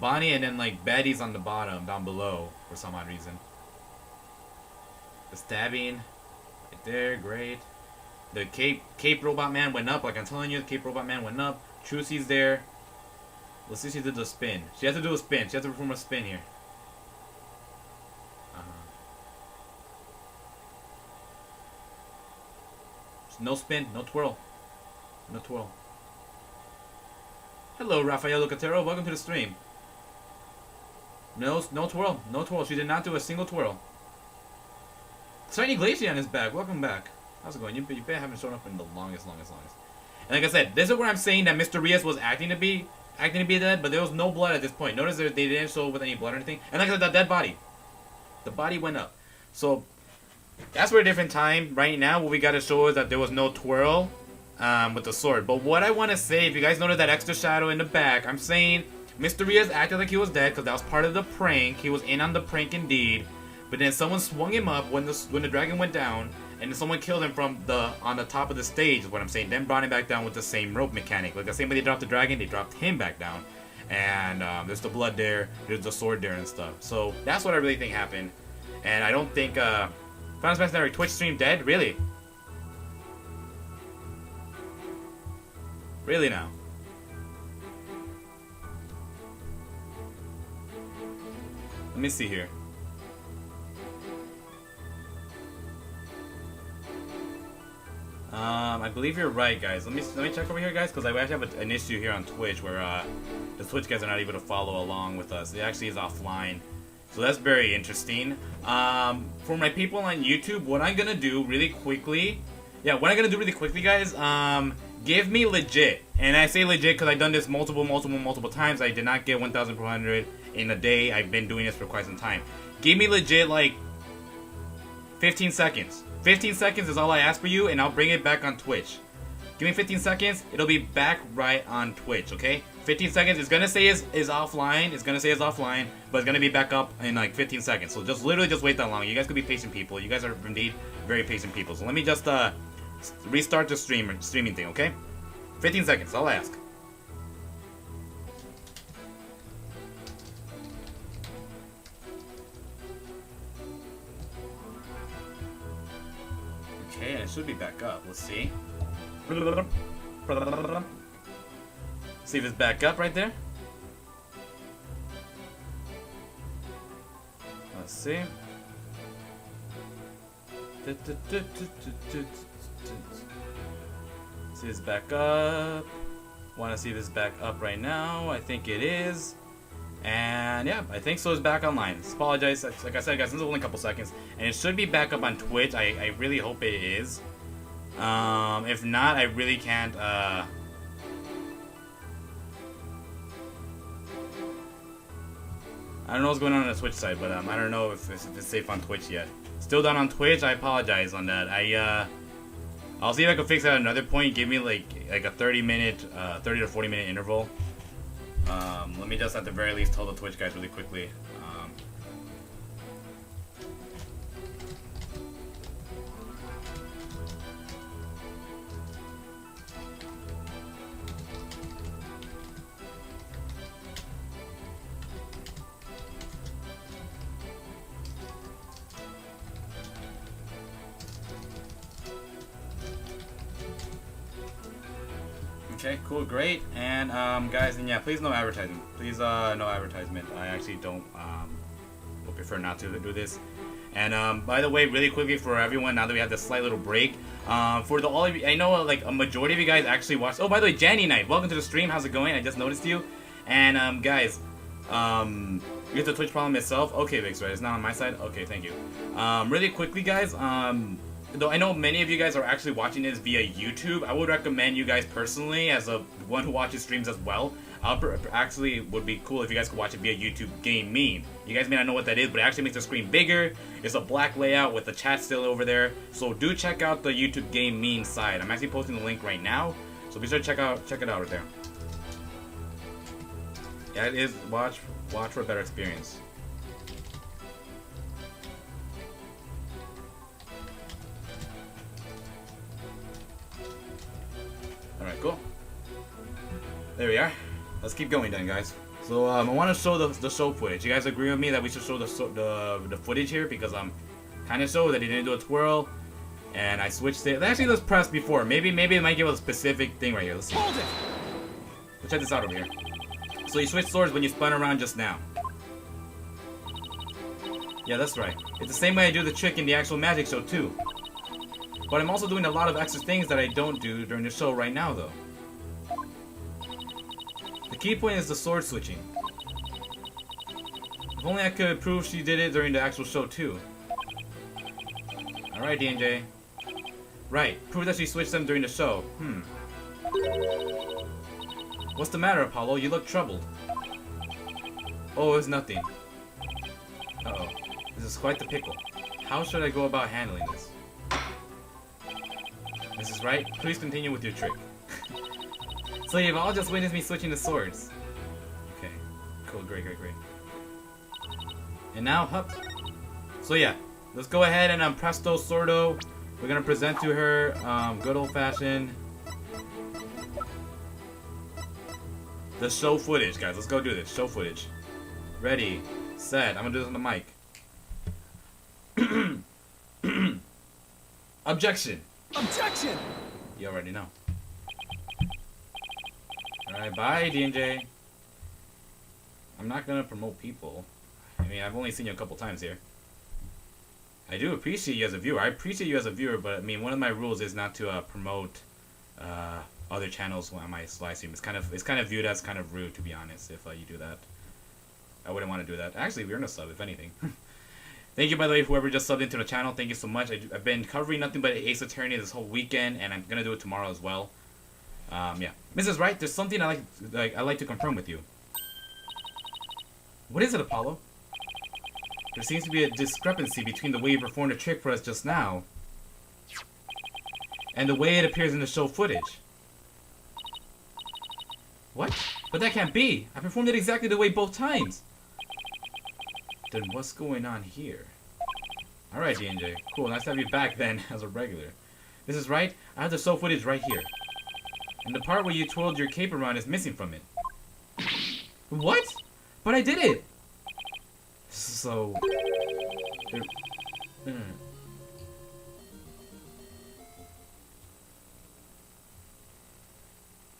Bonnie and then like Betty's on the bottom, down below, for some odd reason. The stabbing, right there, great. The Cape Robot Man went up, like I'm telling you, the Cape Robot Man went up. Trucy's there. Let's see if she did the spin. She has to do a spin. She has to perform a spin here. No spin, no twirl. No twirl. Hello, Rafael Lucatero. Welcome to the stream. No twirl. No twirl. She did not do a single twirl. Tiny Glacier on his back. Welcome back. How's it going? You haven't shown up in the longest. And like I said, this is where I'm saying that Mr. Reus was acting to be dead, but there was no blood at this point. Notice they didn't show with any blood or anything. And like I said, that dead body. The body went up. So that's for a different time. Right now, what we got to show is that there was no twirl with the sword. But what I want to say, if you guys noticed that extra shadow in the back, I'm saying Mr. Reus acted like he was dead because that was part of the prank. He was in on the prank indeed. But then someone swung him up when the dragon went down, and then someone killed him on the top of the stage, is what I'm saying. Then brought him back down with the same rope mechanic. Like the same way they dropped the dragon, they dropped him back down. And there's the blood there, there's the sword there and stuff. So that's what I really think happened. And I don't think Final Fantasy Twitch stream dead? Really? Really now? Let me see here. I believe you're right, guys. Let me check over here, guys, because I actually have an issue here on Twitch where the Twitch guys are not able to follow along with us. It actually is offline. So that's very interesting. For my people on YouTube, what I'm gonna do really quickly, guys, give me legit. And I say legit because I've done this multiple times. I did not get 1,400 in a day. I've been doing this for quite some time. Give me legit like 15 seconds. 15 seconds is all I ask for you, and I'll bring it back on Twitch. Give me 15 seconds, it'll be back right on Twitch, okay? 15 seconds, it's gonna say is offline, but it's gonna be back up in like 15 seconds. So literally just wait that long. You guys could be patient people. You guys are indeed very patient people. So let me just restart the streaming thing, okay? 15 seconds, all I ask. Okay, and it should be back up. Let's see. See if it's back up right there. Let's see. See if it's back up. Want to see if it's back up right now. I think it is. And yeah, I think so. It's back online. Apologize. Like I said, guys, this is only a couple seconds. And it should be back up on Twitch. I really hope it is. If not, I really can't. I don't know what's going on the Twitch side, but I don't know if it's safe on Twitch yet. Still down on Twitch. I apologize on that. I'll see if I can fix that at another point. Give me like a 30 to 40 minute interval. Let me just at the very least tell the Twitch guys really quickly. Okay, cool, great. And guys, and yeah, please no advertisement. Please no advertisement. I actually don't would prefer not to do this. And by the way, really quickly for everyone, now that we have this slight little break, for all of you, I know like a majority of you guys actually watched. Oh, by the way, Janny Knight, welcome to the stream. How's it going? I just noticed you. And guys, you get the Twitch problem itself. Okay, Vix, right? It's not on my side. Okay, thank you. Really quickly, guys. Though I know many of you guys are actually watching this via YouTube, I would recommend you guys personally, as a one who watches streams as well, actually would be cool if you guys could watch it via YouTube Game Meme. You guys may not know what that is, but it actually makes the screen bigger. It's a black layout with the chat still over there. So do check out the YouTube Game Meme side. I'm actually posting the link right now, so be sure to check it out right there. Yeah, it is watch for a better experience. Alright, cool. There we are. Let's keep going then, guys. So I want to show the show footage. You guys agree with me that we should show the footage here, because I'm kind of sure that he didn't do a twirl, and I switched it. Actually, let's press before. Maybe it might give us a specific thing right here. Let's see. Hold it. Let's check this out over here. So you switched swords when you spun around just now. Yeah, that's right. It's the same way I do the trick in the actual magic show too. But I'm also doing a lot of extra things that I don't do during the show right now, though. The key point is the sword switching. If only I could prove she did it during the actual show, too. Alright, D&J. Right, prove that she switched them during the show. What's the matter, Apollo? You look troubled. Oh, it's nothing. Uh-oh. This is quite the pickle. How should I go about handling this? Mrs. Wright, please continue with your trick. So you've all just witnessed me switching the swords. Okay. Cool, great. And now, hup. So yeah, let's go ahead and presto sordo. We're gonna present to her good old-fashioned the show footage, guys. Let's go do this. Show footage. Ready, set. I'm gonna do this on the mic. Objection. Objection! You already know. Alright, bye, D&J. I'm not gonna promote people. I mean, I've only seen you a couple times here. I do appreciate you as a viewer. I appreciate you as a viewer, but I mean, one of my rules is not to promote other channels on my live stream. It's kind of viewed as kind of rude, to be honest, if you do that. I wouldn't want to do that. Actually, we're in a sub, if anything. Thank you, by the way, whoever just subbed into the channel. Thank you so much. I've been covering nothing but Ace Attorney this whole weekend, and I'm gonna do it tomorrow as well. Yeah, Mrs. Wright, there's something I like to confirm with you. What is it, Apollo? There seems to be a discrepancy between the way you performed the trick for us just now and the way it appears in the show footage. What? But that can't be. I performed it exactly the way both times. Then what's going on here? Alright, D&J. Cool, nice to have you back then, as a regular. Mrs. Wright, I have the show footage right here. And the part where you twirled your cape around is missing from it. What? But I did it! So...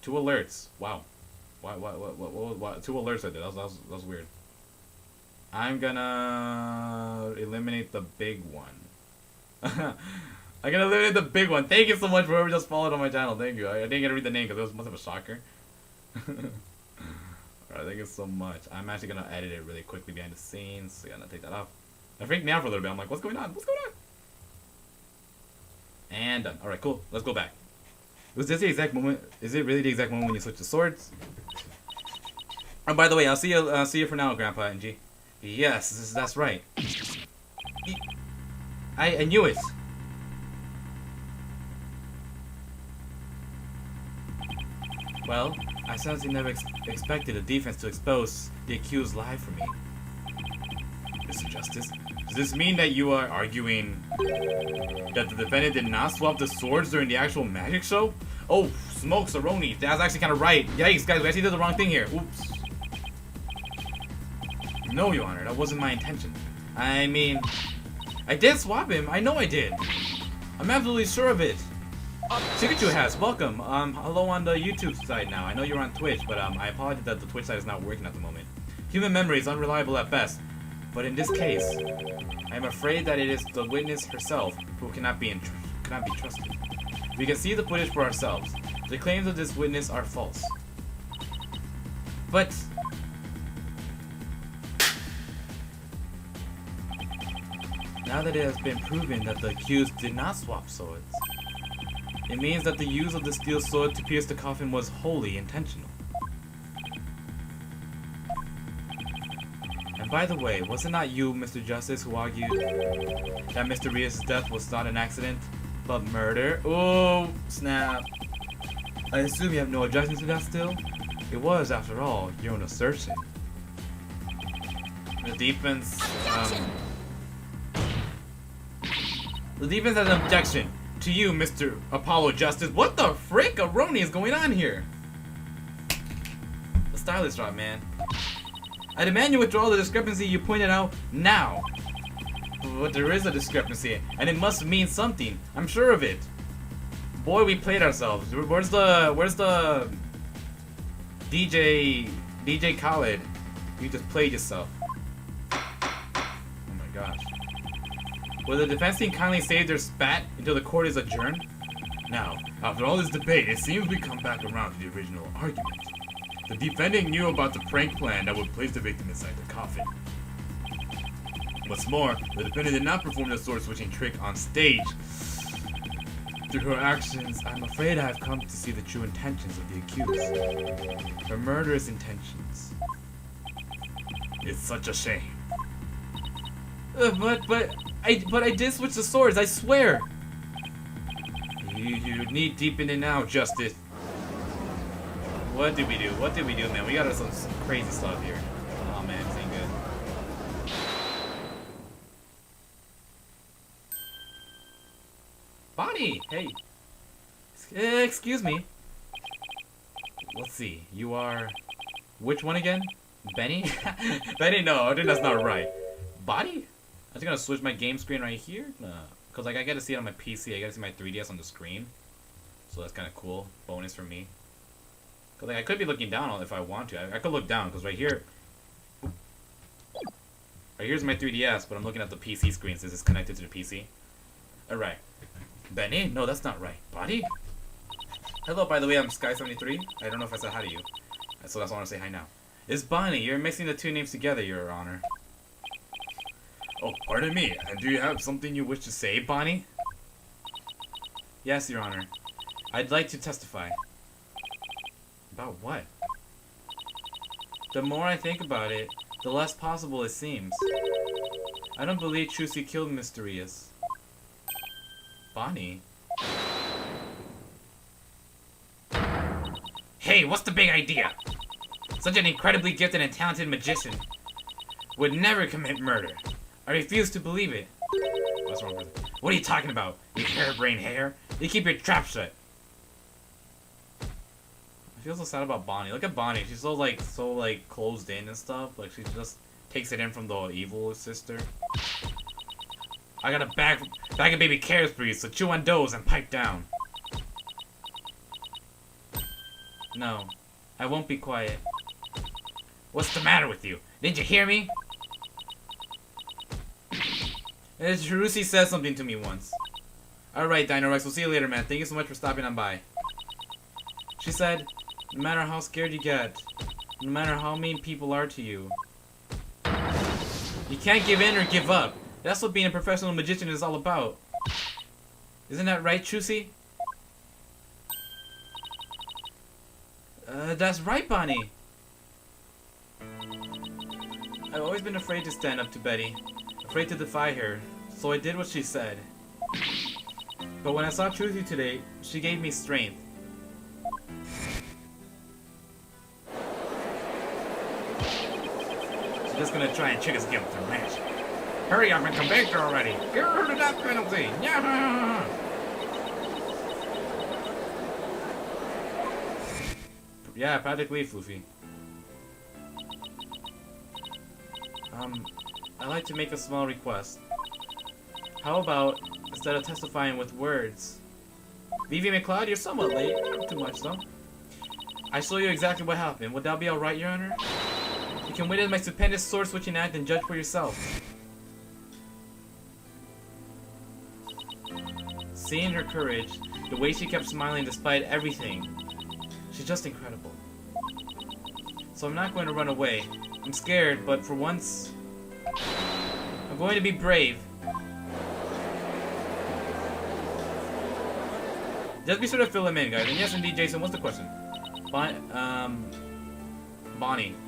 2 alerts. Wow. What? 2 alerts I did. That was weird. I'm gonna eliminate the big one. I'm gonna eliminate the big one. Thank you so much for whoever just followed on my channel. Thank you. I didn't get to read the name because it was much of a shocker. Alright, thank you so much. I'm actually gonna edit it really quickly behind the scenes. So yeah, I'm gonna take that off. That freaked me out for a little bit. I'm like, what's going on? What's going on? And done. Alright, cool. Let's go back. Was this the exact moment? Is it really the exact moment when you switch the swords? Oh, by the way, I'll see you for now, Grandpa and G. Yes, that's right. I knew it. Well, I certainly never expected the defense to expose the accused lie for me. Mr. Justice, does this mean that you are arguing that the defendant did not swap the swords during the actual magic show? Oh, smokes, Aroni. That's actually kind of right. Yikes, guys, we actually did the wrong thing here. Oops. No, Your Honor, that wasn't my intention. I mean, I did swap him. I know I did. I'm absolutely sure of it. Pikachu has, welcome. Hello on the YouTube side now. I know you're on Twitch, but I apologize that the Twitch side is not working at the moment. Human memory is unreliable at best, but in this case, I am afraid that it is the witness herself who cannot be trusted. We can see the footage for ourselves. The claims of this witness are false. But now that it has been proven that the accused did not swap swords, it means that the use of the steel sword to pierce the coffin was wholly intentional. And by the way, was it not you, Mr. Justice, who argued that Mr. Reus' death was not an accident, but murder? Oh, snap. I assume you have no objection to that still? It was, after all, your own assertion. The defense, The defense has an objection. To you, Mr. Apollo Justice. What the frick, Aroni, is going on here? The stylist drop, man. I demand you withdraw the discrepancy you pointed out now. But there is a discrepancy, and it must mean something. I'm sure of it. Boy, we played ourselves. Where's the DJ Khaled? You just played yourself. Oh my gosh. Will the defense team kindly save their spat until the court is adjourned? Now, after all this debate, it seems we come back around to the original argument. The defendant knew about the prank plan that would place the victim inside the coffin. What's more, the defendant did not perform the sword-switching trick on stage. Through her actions, I'm afraid I have come to see the true intentions of the accused. Her murderous intentions. It's such a shame. But I did switch the swords, I swear! You need deep in it now, Justice. What did we do? What did we do, man? We got some crazy stuff here. Oh man, this ain't good. Bonnie! Hey! Excuse me. Let's see. You are... Which one again? Benny? Benny, no, I think that's not right. Bonnie? I'm just gonna switch my game screen right here. Cause like I get to see it on my PC. I get to see my 3DS on the screen. So that's kind of cool. Bonus for me. Cause like I could be looking down on it if I want to. I could look down because right here. Right here's my 3DS, but I'm looking at the PC screen since it's connected to the PC. Alright. Benny? No, that's not right. Buddy? Hello, by the way, I'm Sky73. I don't know if I said hi to you. So that's why I want to say hi now. It's Bonnie. You're mixing the two names together, Your Honor. Oh, pardon me. And do you have something you wish to say, Bonnie? Yes, Your Honor. I'd like to testify. About what? The more I think about it, the less possible it seems. I don't believe Trucy killed Mr. Reus. Bonnie? Hey, what's the big idea? Such an incredibly gifted and talented magician would never commit murder. I refuse to believe it. What's wrong with it? What are you talking about, you harebrained hair? You keep your trap shut. I feel so sad about Bonnie. Look at Bonnie. She's so closed in and stuff. Like she just takes it in from the evil sister. I got a bag of baby carrots for you, so chew on those and pipe down. No, I won't be quiet. What's the matter with you? Didn't you hear me? Trucy said something to me once. Alright, Dino Rex, we'll see you later, man. Thank you so much for stopping on by. She said, no matter how scared you get, no matter how mean people are to you, you can't give in or give up. That's what being a professional magician is all about. Isn't that right, Trucy? That's right, Bonnie. I've always been afraid to stand up to Betty. Afraid to defy her. So I did what she said. But when I saw Trucy today, she gave me strength. She's just gonna try and trick us again with her magic. Hurry up and convict her already! Give her the death penalty! Yeah! Yeah, practically, Floofy. I'd like to make a small request. How about, instead of testifying with words... Vivi McLeod, you're somewhat late. Not too much, though. I show you exactly what happened. Would that be alright, Your Honor? You can witness my stupendous sword-switching act and judge for yourself. Seeing her courage, the way she kept smiling despite everything, she's just incredible. So I'm not going to run away. I'm scared, but for once, I'm going to be brave. Just be sure to fill them in, guys. And yes, indeed, Jason, what's the question? Bonnie.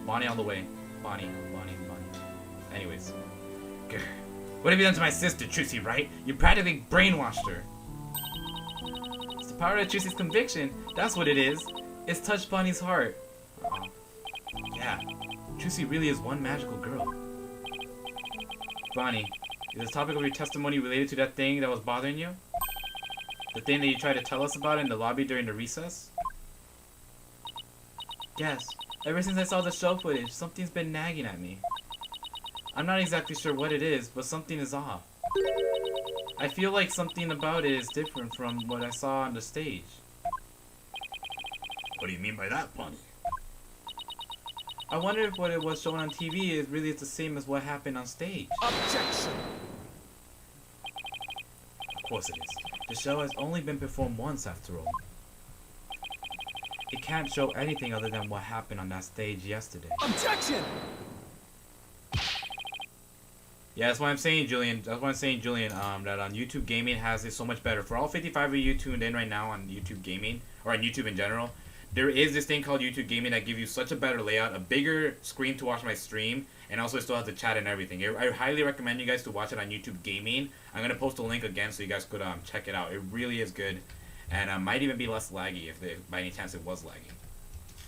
Bonnie all the way. Bonnie. Anyways. Grr. What have you done to my sister, Trucy Wright? You practically brainwashed her. It's the power of Trucy's conviction. That's what it is. It's touched Bonnie's heart. Yeah. Trucy really is one magical girl. Bonnie, is the topic of your testimony related to that thing that was bothering you? The thing that you tried to tell us about in the lobby during the recess? Yes. Ever since I saw the show footage, something's been nagging at me. I'm not exactly sure what it is, but something is off. I feel like something about it is different from what I saw on the stage. What do you mean by that, Bonnie? I wonder if what it was shown on TV is really the same as what happened on stage. Objection! Of course it is. The show has only been performed once, after all. It can't show anything other than what happened on that stage yesterday. Objection! Yeah, that's why I'm saying, Julian. That on YouTube Gaming has it so much better. For all 55 of you tuned in right now on YouTube Gaming, or on YouTube in general, there is this thing called YouTube Gaming that gives you such a better layout, a bigger screen to watch my stream, and also still has the chat and everything. I highly recommend you guys to watch it on YouTube Gaming. I'm going to post a link again so you guys could check it out. It really is good, and might even be less laggy if by any chance it was laggy.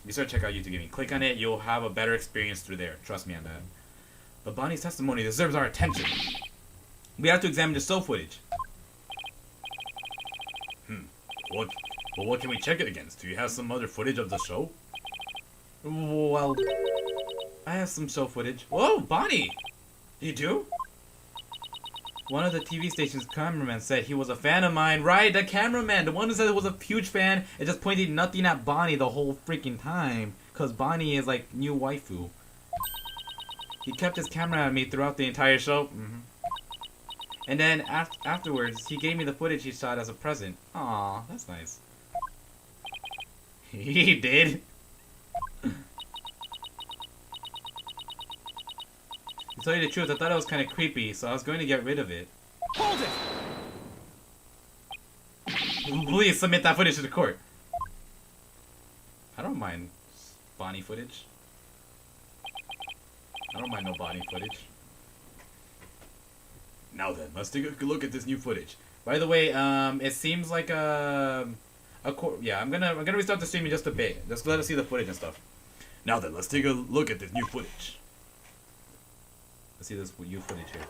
Be sure to check out YouTube Gaming. Click on it, you'll have a better experience through there. Trust me on that. But Bonnie's testimony deserves our attention. We have to examine the show footage. What can we check it against? Do you have some other footage of the show? Well, I have some show footage. Whoa, Bonnie! You do? One of the TV station's cameramen said he was a fan of mine. Right, the cameraman! The one who said he was a huge fan and just pointed nothing at Bonnie the whole freaking time. Because Bonnie is like new waifu. He kept his camera at me throughout the entire show. And then afterwards, he gave me the footage he shot as a present. Aw, that's nice. He did. To tell you the truth, I thought it was kind of creepy, so I was going to get rid of it. Hold it! Please submit that footage to the court. I don't mind Bonnie footage. I don't mind no Bonnie footage. Now then, let's take a look at this new footage. By the way, it seems like yeah, I'm gonna restart the stream in just a bit. Just let us see the footage and stuff. Now then, let's take a look at this new footage. Let's see this new footage here.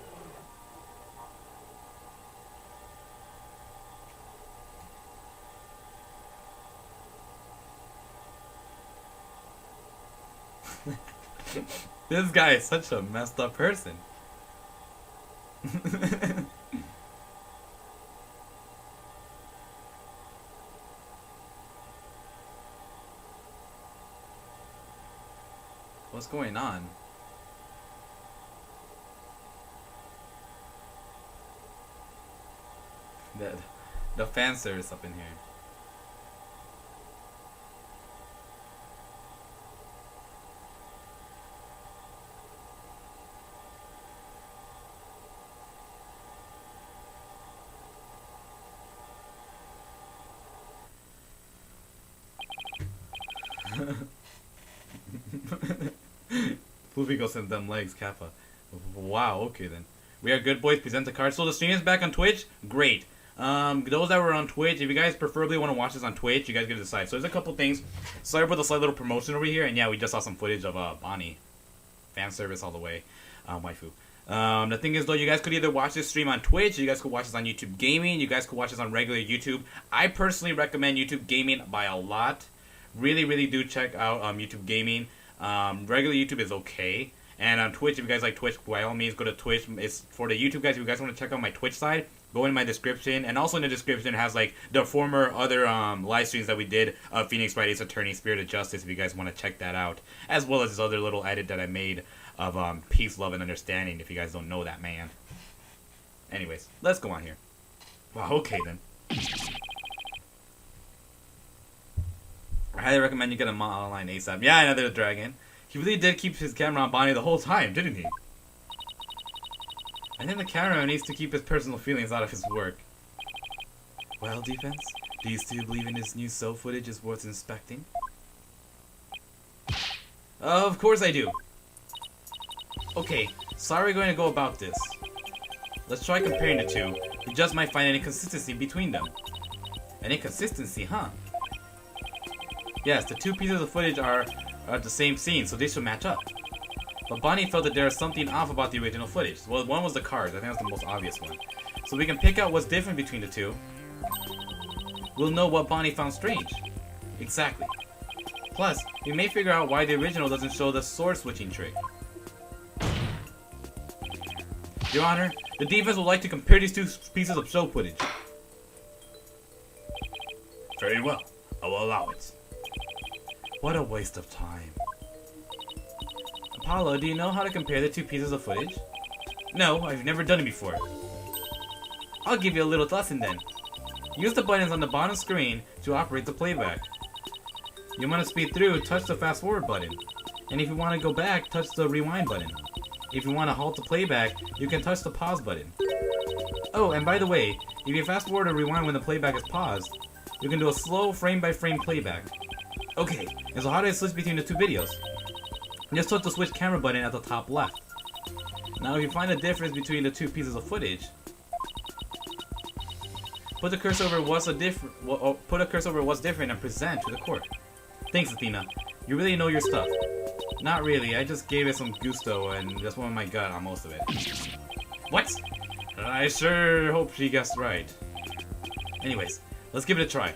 This guy is such a messed up person. What's going on? The fan service up in here. Fluvigo sent them legs, Kappa. Wow, okay then. We are good boys, present the card. So the stream is back on Twitch? Great. Those that were on Twitch, if you guys preferably want to watch this on Twitch, you guys get to decide. So there's a couple things. Sorry for the slight little promotion over here, and yeah, we just saw some footage of Bonnie. Fan service all the way. Waifu. The thing is though, you guys could either watch this stream on Twitch, you guys could watch this on YouTube Gaming, you guys could watch this on regular YouTube. I personally recommend YouTube Gaming by a lot. Really, really do check out YouTube Gaming. Regular YouTube is okay. And on Twitch, if you guys like Twitch, by all means, go to Twitch. It's for the YouTube guys. If you guys want to check out my Twitch side, go in my description. And also in the description has like the former other live streams that we did of Phoenix Wright, Attorney, Spirit of Justice, if you guys want to check that out. As well as this other little edit that I made of Peace, Love, and Understanding, if you guys don't know that man. Anyways, let's go on here. Wow, okay then. I highly recommend you get a mod online ASAP. Yeah, another dragon. He really did keep his camera on Bonnie the whole time, didn't he? I think the cameraman needs to keep his personal feelings out of his work. Well, Defense, do you still believe in this new cell footage is worth inspecting? Of course I do. Okay, so how are we going to go about this? Let's try comparing the two. You just might find an inconsistency between them. An inconsistency, huh? Yes, the two pieces of footage are the same scene, so they should match up. But Bonnie felt that there was something off about the original footage. Well, one was the cars. I think that's the most obvious one. So we can pick out what's different between the two. We'll know what Bonnie found strange. Exactly. Plus, we may figure out why the original doesn't show the sword switching trick. Your Honor, the defense would like to compare these two pieces of show footage. Very well. I will allow it. What a waste of time. Apollo, do you know how to compare the two pieces of footage? No, I've never done it before. I'll give you a little lesson then. Use the buttons on the bottom screen to operate the playback. You want to speed through, touch the fast forward button. And if you want to go back, touch the rewind button. If you want to halt the playback, you can touch the pause button. Oh, and by the way, if you fast forward or rewind when the playback is paused, you can do a slow frame-by-frame playback. Okay, and so how do I switch between the two videos? Just touch the switch camera button at the top left. Now if you find a difference between the two pieces of footage, put the cursor over what's different and present to the court. Thanks, Athena. You really know your stuff. Not really, I just gave it some gusto and just went with my gut on most of it. What? I sure hope she guessed right. Anyways, let's give it a try.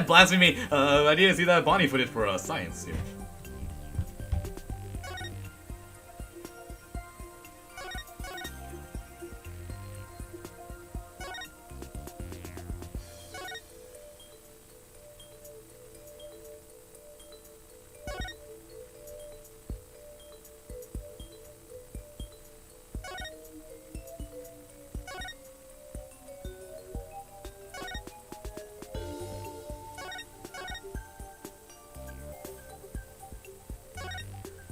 Blasphemy! I need to see that Bonnie footage for science here.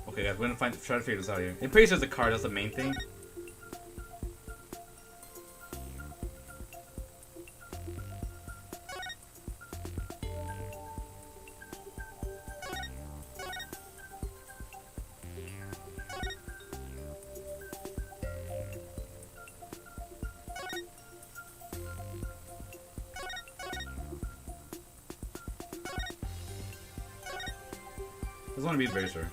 Okay guys, we're gonna try to figure this out here. I'm pretty sure it's a card, that's the main thing. I just want to be very sure.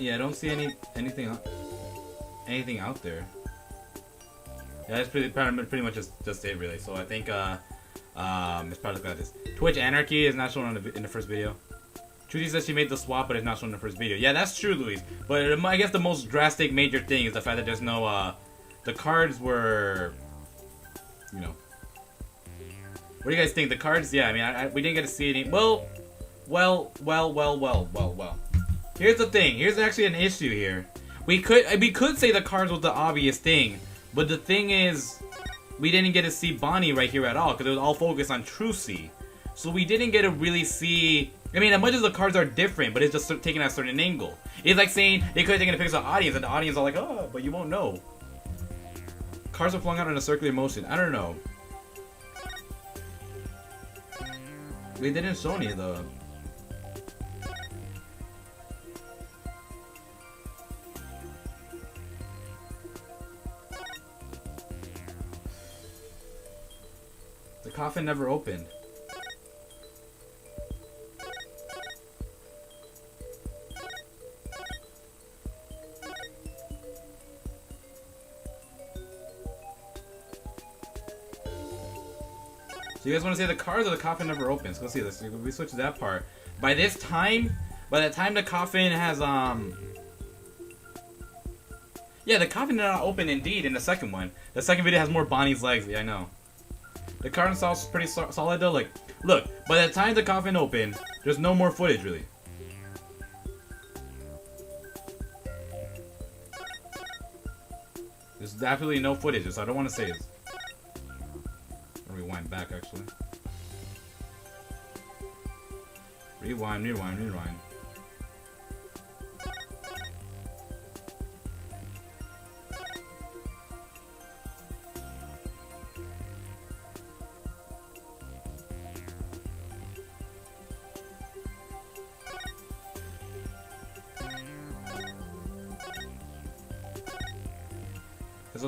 Yeah, I don't see anything out there. Yeah, that's pretty much just it really. So I think it's probably like this. Twitch Anarchy is not shown in the first video. Trucy says she made the swap, but it's not shown in the first video. Yeah, that's true, Luis. But I guess the most drastic major thing is the fact that there's no the cards were, you know. What do you guys think? The cards? Yeah, I mean, we didn't get to see any. Well. Here's the thing. Here's actually an issue here. We could say the cards was the obvious thing, but the thing is, we didn't get to see Bonnie right here at all because it was all focused on Trucy. So we didn't get to really see. I mean, as much as the cards are different, but it's just taken at a certain angle. It's like saying they could have taken a picture of the audience, and the audience are like, oh, but you won't know. Cards are flung out in a circular motion. I don't know. We didn't show any of the. The coffin never opened. So you guys want to say the cards or the coffin never opens? Let's see this. We switch to that part. By the time the coffin has yeah, the coffin did not open indeed in the second one. The second video has more Bonnie's legs. Yeah, I know. The card itself is pretty solid though. Like, look, by the time the coffin opened, there's no more footage really. There's absolutely no footage, so I don't want to say it. Rewind back actually. Rewind.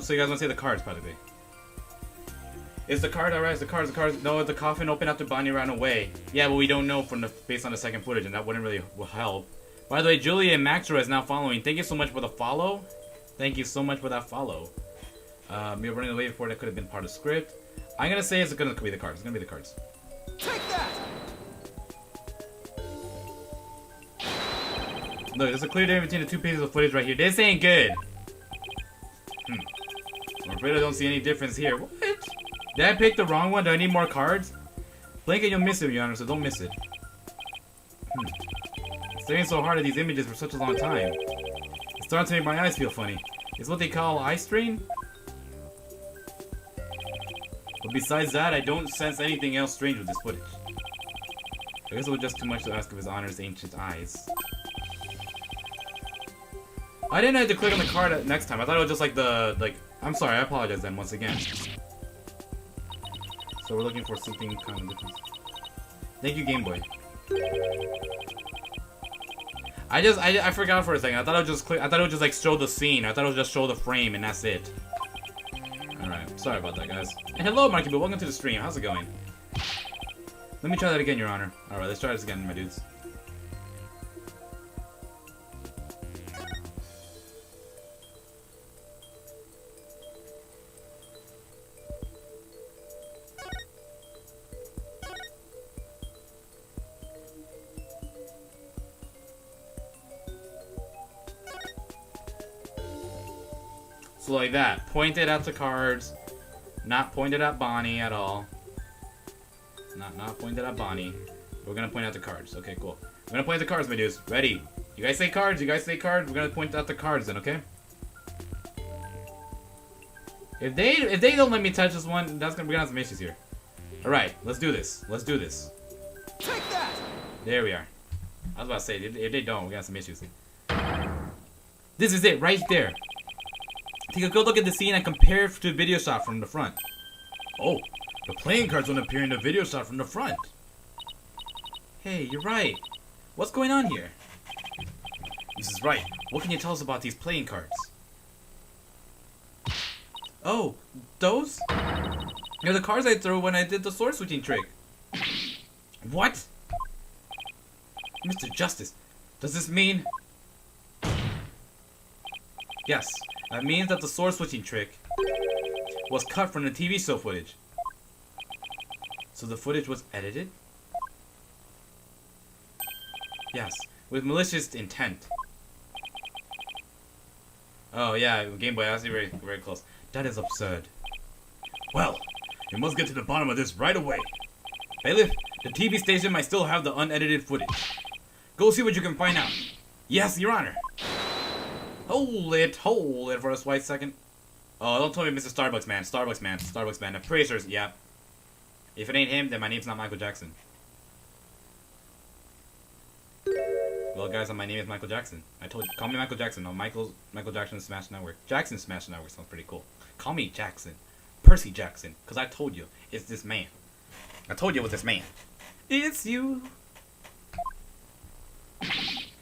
So you guys want to say the cards, probably. Is the card alright? Is the cards? No, the coffin opened after Bonnie ran away. Yeah, but we don't know based on the second footage, and that wouldn't really help. By the way, Julia and Maxra is now following. Thank you so much for the follow. Thank you so much for that follow. We're running away before that could have been part of the script. I'm gonna say it's gonna be the cards. It's gonna be the cards. Take that! Look, there's a clear difference between the two pieces of footage right here. This ain't good. I'm afraid I don't see any difference here. What? Did I pick the wrong one? Do I need more cards? Blink and you'll miss it, Your Honor, so don't miss it. Staring so hard at these images for such a long time. It's starting to make my eyes feel funny. It's what they call eye strain? But besides that, I don't sense anything else strange with this footage. I guess it was just too much to ask of His Honor's ancient eyes. I didn't have to click on the card next time. I thought it was just like I'm sorry, I apologize then once again. So we're looking for something kind of different. Thank you, Game Boy. I forgot for a second. I thought it would just click. I thought it would just like show the scene. I thought it would just show the frame and that's it. All right, sorry about that, guys. And hello, Marky Boo. Welcome to the stream. How's it going? Let me try that again, Your Honor. All right, let's try this again, my dudes. So like that, pointed at the cards, not pointed at Bonnie at all. Not pointed at Bonnie. We're gonna point at the cards. Okay, cool. We're gonna point at the cards, my dudes. Ready? You guys say cards. You guys say cards. We're gonna point at the cards then, okay? If they don't let me touch this one, we're gonna have some issues here. All right, let's do this. Let's do this. Take that! There we are. I was about to say, if they don't, we're gonna have some issues. This is it, right there. Take a good look at the scene and compare it to the video shot from the front. Oh, the playing cards don't appear in the video shot from the front. Hey, you're right. What's going on here? Mrs. Wright, what can you tell us about these playing cards? Oh, those? They're the cards I threw when I did the sword switching trick. What? Mr. Justice, does this mean... Yes, that means that the sword switching trick was cut from the TV show footage. So the footage was edited? Yes, with malicious intent. Oh yeah, Game Boy, I see very, very close. That is absurd. Well, you must get to the bottom of this right away. Bailiff, the TV station might still have the unedited footage. Go see what you can find out. Yes, Your Honor. Hold it for a slight second. Oh, don't tell me Mr. Starbucks man, Starbucks man. I'm pretty sure, yeah. If it ain't him, then my name's not Michael Jackson. Well, guys, my name is Michael Jackson. I told you, call me Michael Jackson. No, Michael Jackson Smash Network. Jackson Smash Network sounds pretty cool. Call me Jackson. Percy Jackson. Because I told you, it's this man. I told you it was this man. It's you.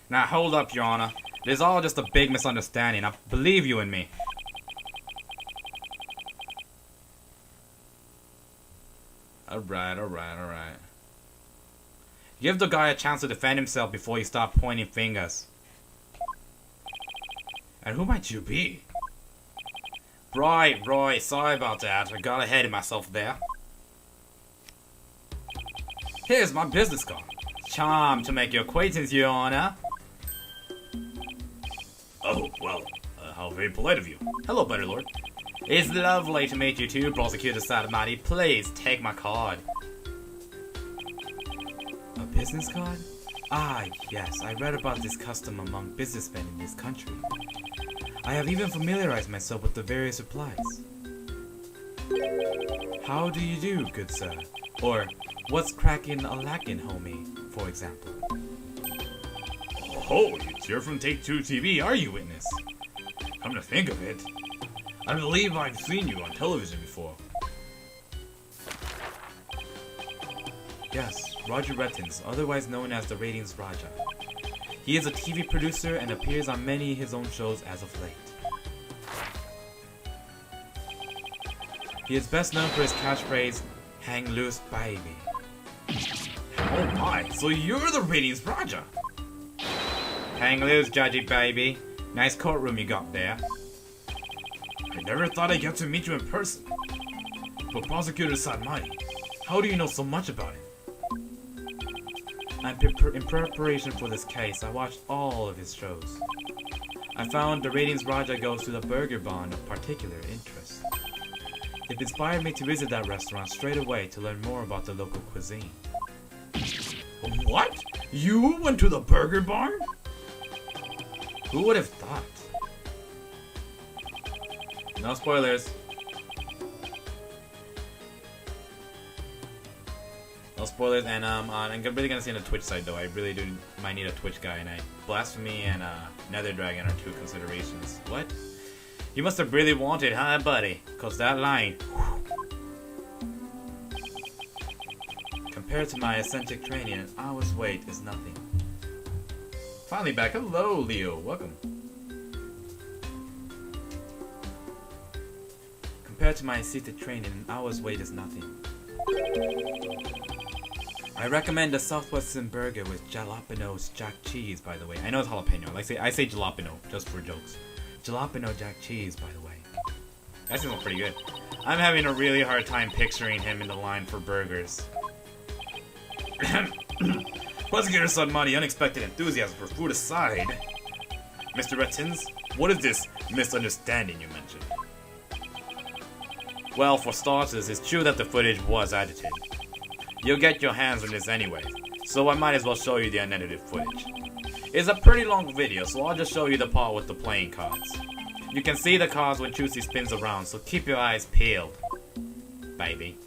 Now, hold up, Your Honor. This is all just a big misunderstanding. I believe you in me. Alright. Give the guy a chance to defend himself before you start pointing fingers. And who might you be? Right, sorry about that. I got ahead of myself there. Here's my business card. Charmed to make your acquaintance, Your Honor. Oh, well, how very polite of you. Hello, Better Lord. It's lovely to meet you too, Prosecutor Satamati. Please, take my card. A business card? Ah, yes, I read about this custom among businessmen in this country. I have even familiarized myself with the various replies. How do you do, good sir? Or, what's crackin' a lackin', homie, for example. Oh, you're from Take-Two TV, are you, witness? Come to think of it, I believe I've seen you on television before. Yes, Roger Retinz, otherwise known as the Ratings Raja. He is a TV producer and appears on many of his own shows as of late. He is best known for his catchphrase, "Hang loose, baby." Oh my, so you're the Ratings Raja! Hang loose, judgy baby. Nice courtroom you got there. I never thought I'd get to meet you in person. But Prosecutor Satamati, how do you know so much about him? In preparation for this case, I watched all of his shows. I found the Ratings Raja goes to the burger barn of particular interest. It inspired me to visit that restaurant straight away to learn more about the local cuisine. What? You went to the burger barn? Who would have thought? No spoilers. No spoilers, and I'm really gonna see on the Twitch side though. I really do might need a Twitch guy, and Blasphemy and Nether Dragon are two considerations. What? You must have really wanted, huh, buddy? Cause that line. Compared to my eccentric training, an hour's wait is nothing. Finally back. Hello, Leo. Welcome. Compared to my eccentric training, an hour's wait is nothing. I recommend a Southwestern burger with jalapeno's jack cheese, by the way. I know it's jalapeno. I say jalapeno, just for jokes. Jalapeno jack cheese, by the way. That sounds pretty good. I'm having a really hard time picturing him in the line for burgers. Prosecutor Satamati, unexpected enthusiasm for food aside. Mr. Retinz, what is this misunderstanding you mentioned? Well, for starters, it's true that the footage was edited. You'll get your hands on this anyway, so I might as well show you the unedited footage. It's a pretty long video, so I'll just show you the part with the playing cards. You can see the cards when Trucy spins around, so keep your eyes peeled, baby.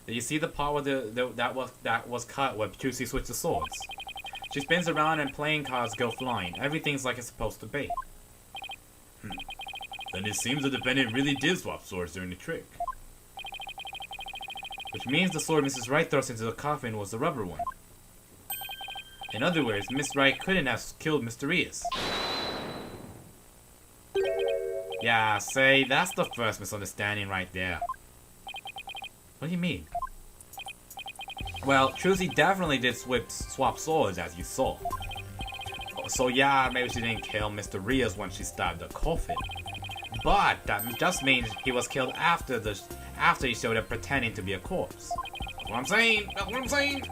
Did you see the part where that was cut where Trucy switched the swords? She spins around and playing cards go flying. Everything's like it's supposed to be. Then it seems the defendant really did swap swords during the trick. which means the sword Mrs. Wright thrust into the coffin was the rubber one. In other words, Miss Wright couldn't have killed Mr. Reus. Yeah, say, that's the first misunderstanding right there. What do you mean? Well, Trucy definitely did swap swords, as you saw. So yeah, maybe she didn't kill Mr. Reus when she stabbed the coffin. But that just means he was killed after he showed up pretending to be a corpse. That's what I'm saying. That's what I'm saying.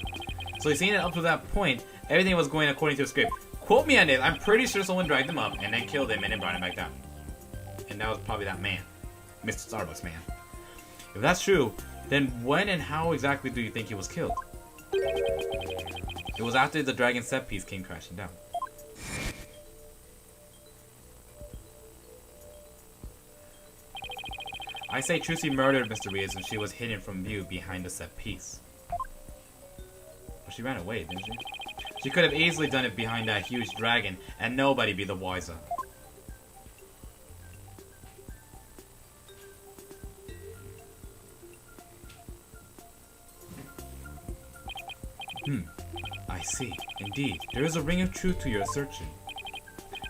So you seen it up to that point, everything was going according to the script. Quote me on this. I'm pretty sure someone dragged him up and then killed him and then brought him back down. And that was probably that man, Mr. Starbucks man. If that's true, then when and how exactly do you think he was killed? It was after the dragon set piece came crashing down. I say Trucy murdered Mr. Reus when she was hidden from view behind the set piece. Well, she ran away, didn't she? She could have easily done it behind that huge dragon, and nobody be the wiser. I see. Indeed, there is a ring of truth to your assertion.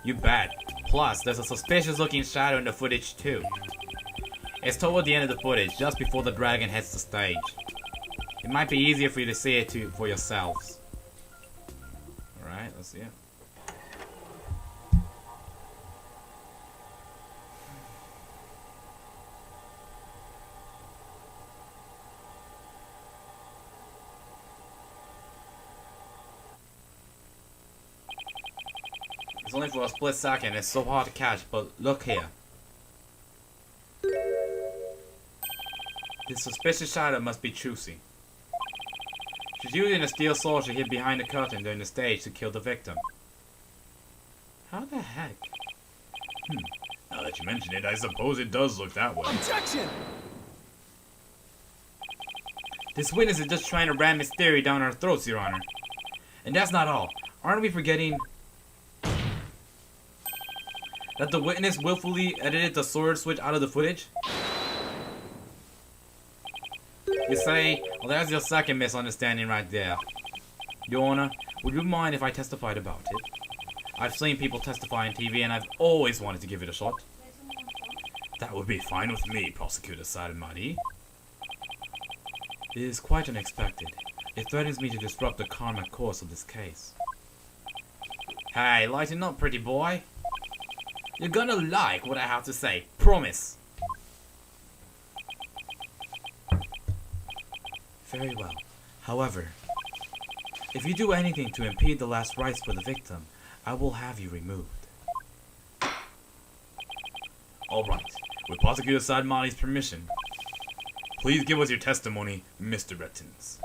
You bet. Plus, there's a suspicious looking shadow in the footage too. It's toward the end of the footage, just before the dragon hits the stage. It might be easier for you to see it for yourselves. Alright, let's see it. It's only for a split second, it's so hard to catch, but look here. This suspicious shadow must be Trucy. She's using a steel sword she hid behind the curtain during the stage to kill the victim. How the heck? Now that you mention it, I suppose it does look that way. Objection! This witness is just trying to ram his theory down our throats, Your Honor. And that's not all. Aren't we forgetting that the witness willfully edited the sword switch out of the footage? You say, well, there's your second misunderstanding right there. Your Honor, would you mind if I testified about it? I've seen people testify on TV and I've always wanted to give it a shot. That would be fine with me, Prosecutor Saramati. It is quite unexpected. It threatens me to disrupt the karmic course of this case. Hey, lighten up, pretty boy. You're gonna like what I have to say. Promise. Very well. However, if you do anything to impede the last rites for the victim, I will have you removed. Alright. With Prosecutor Saramati's permission, please give us your testimony, Mr. Retinz.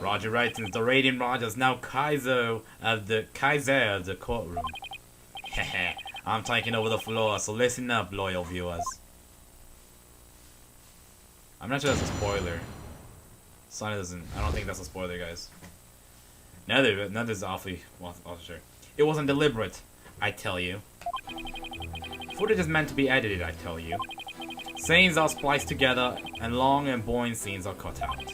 Roger Retinz, the Radiant Raja, is now Kaiser of the courtroom. Heh, I'm taking over the floor, so listen up, loyal viewers. I'm not sure that's a spoiler. Sonny doesn't. I don't think that's a spoiler, guys. Neither's awfully sure. It wasn't deliberate, I tell you. Footage is meant to be edited, I tell you. Scenes are spliced together, and long and boring scenes are cut out.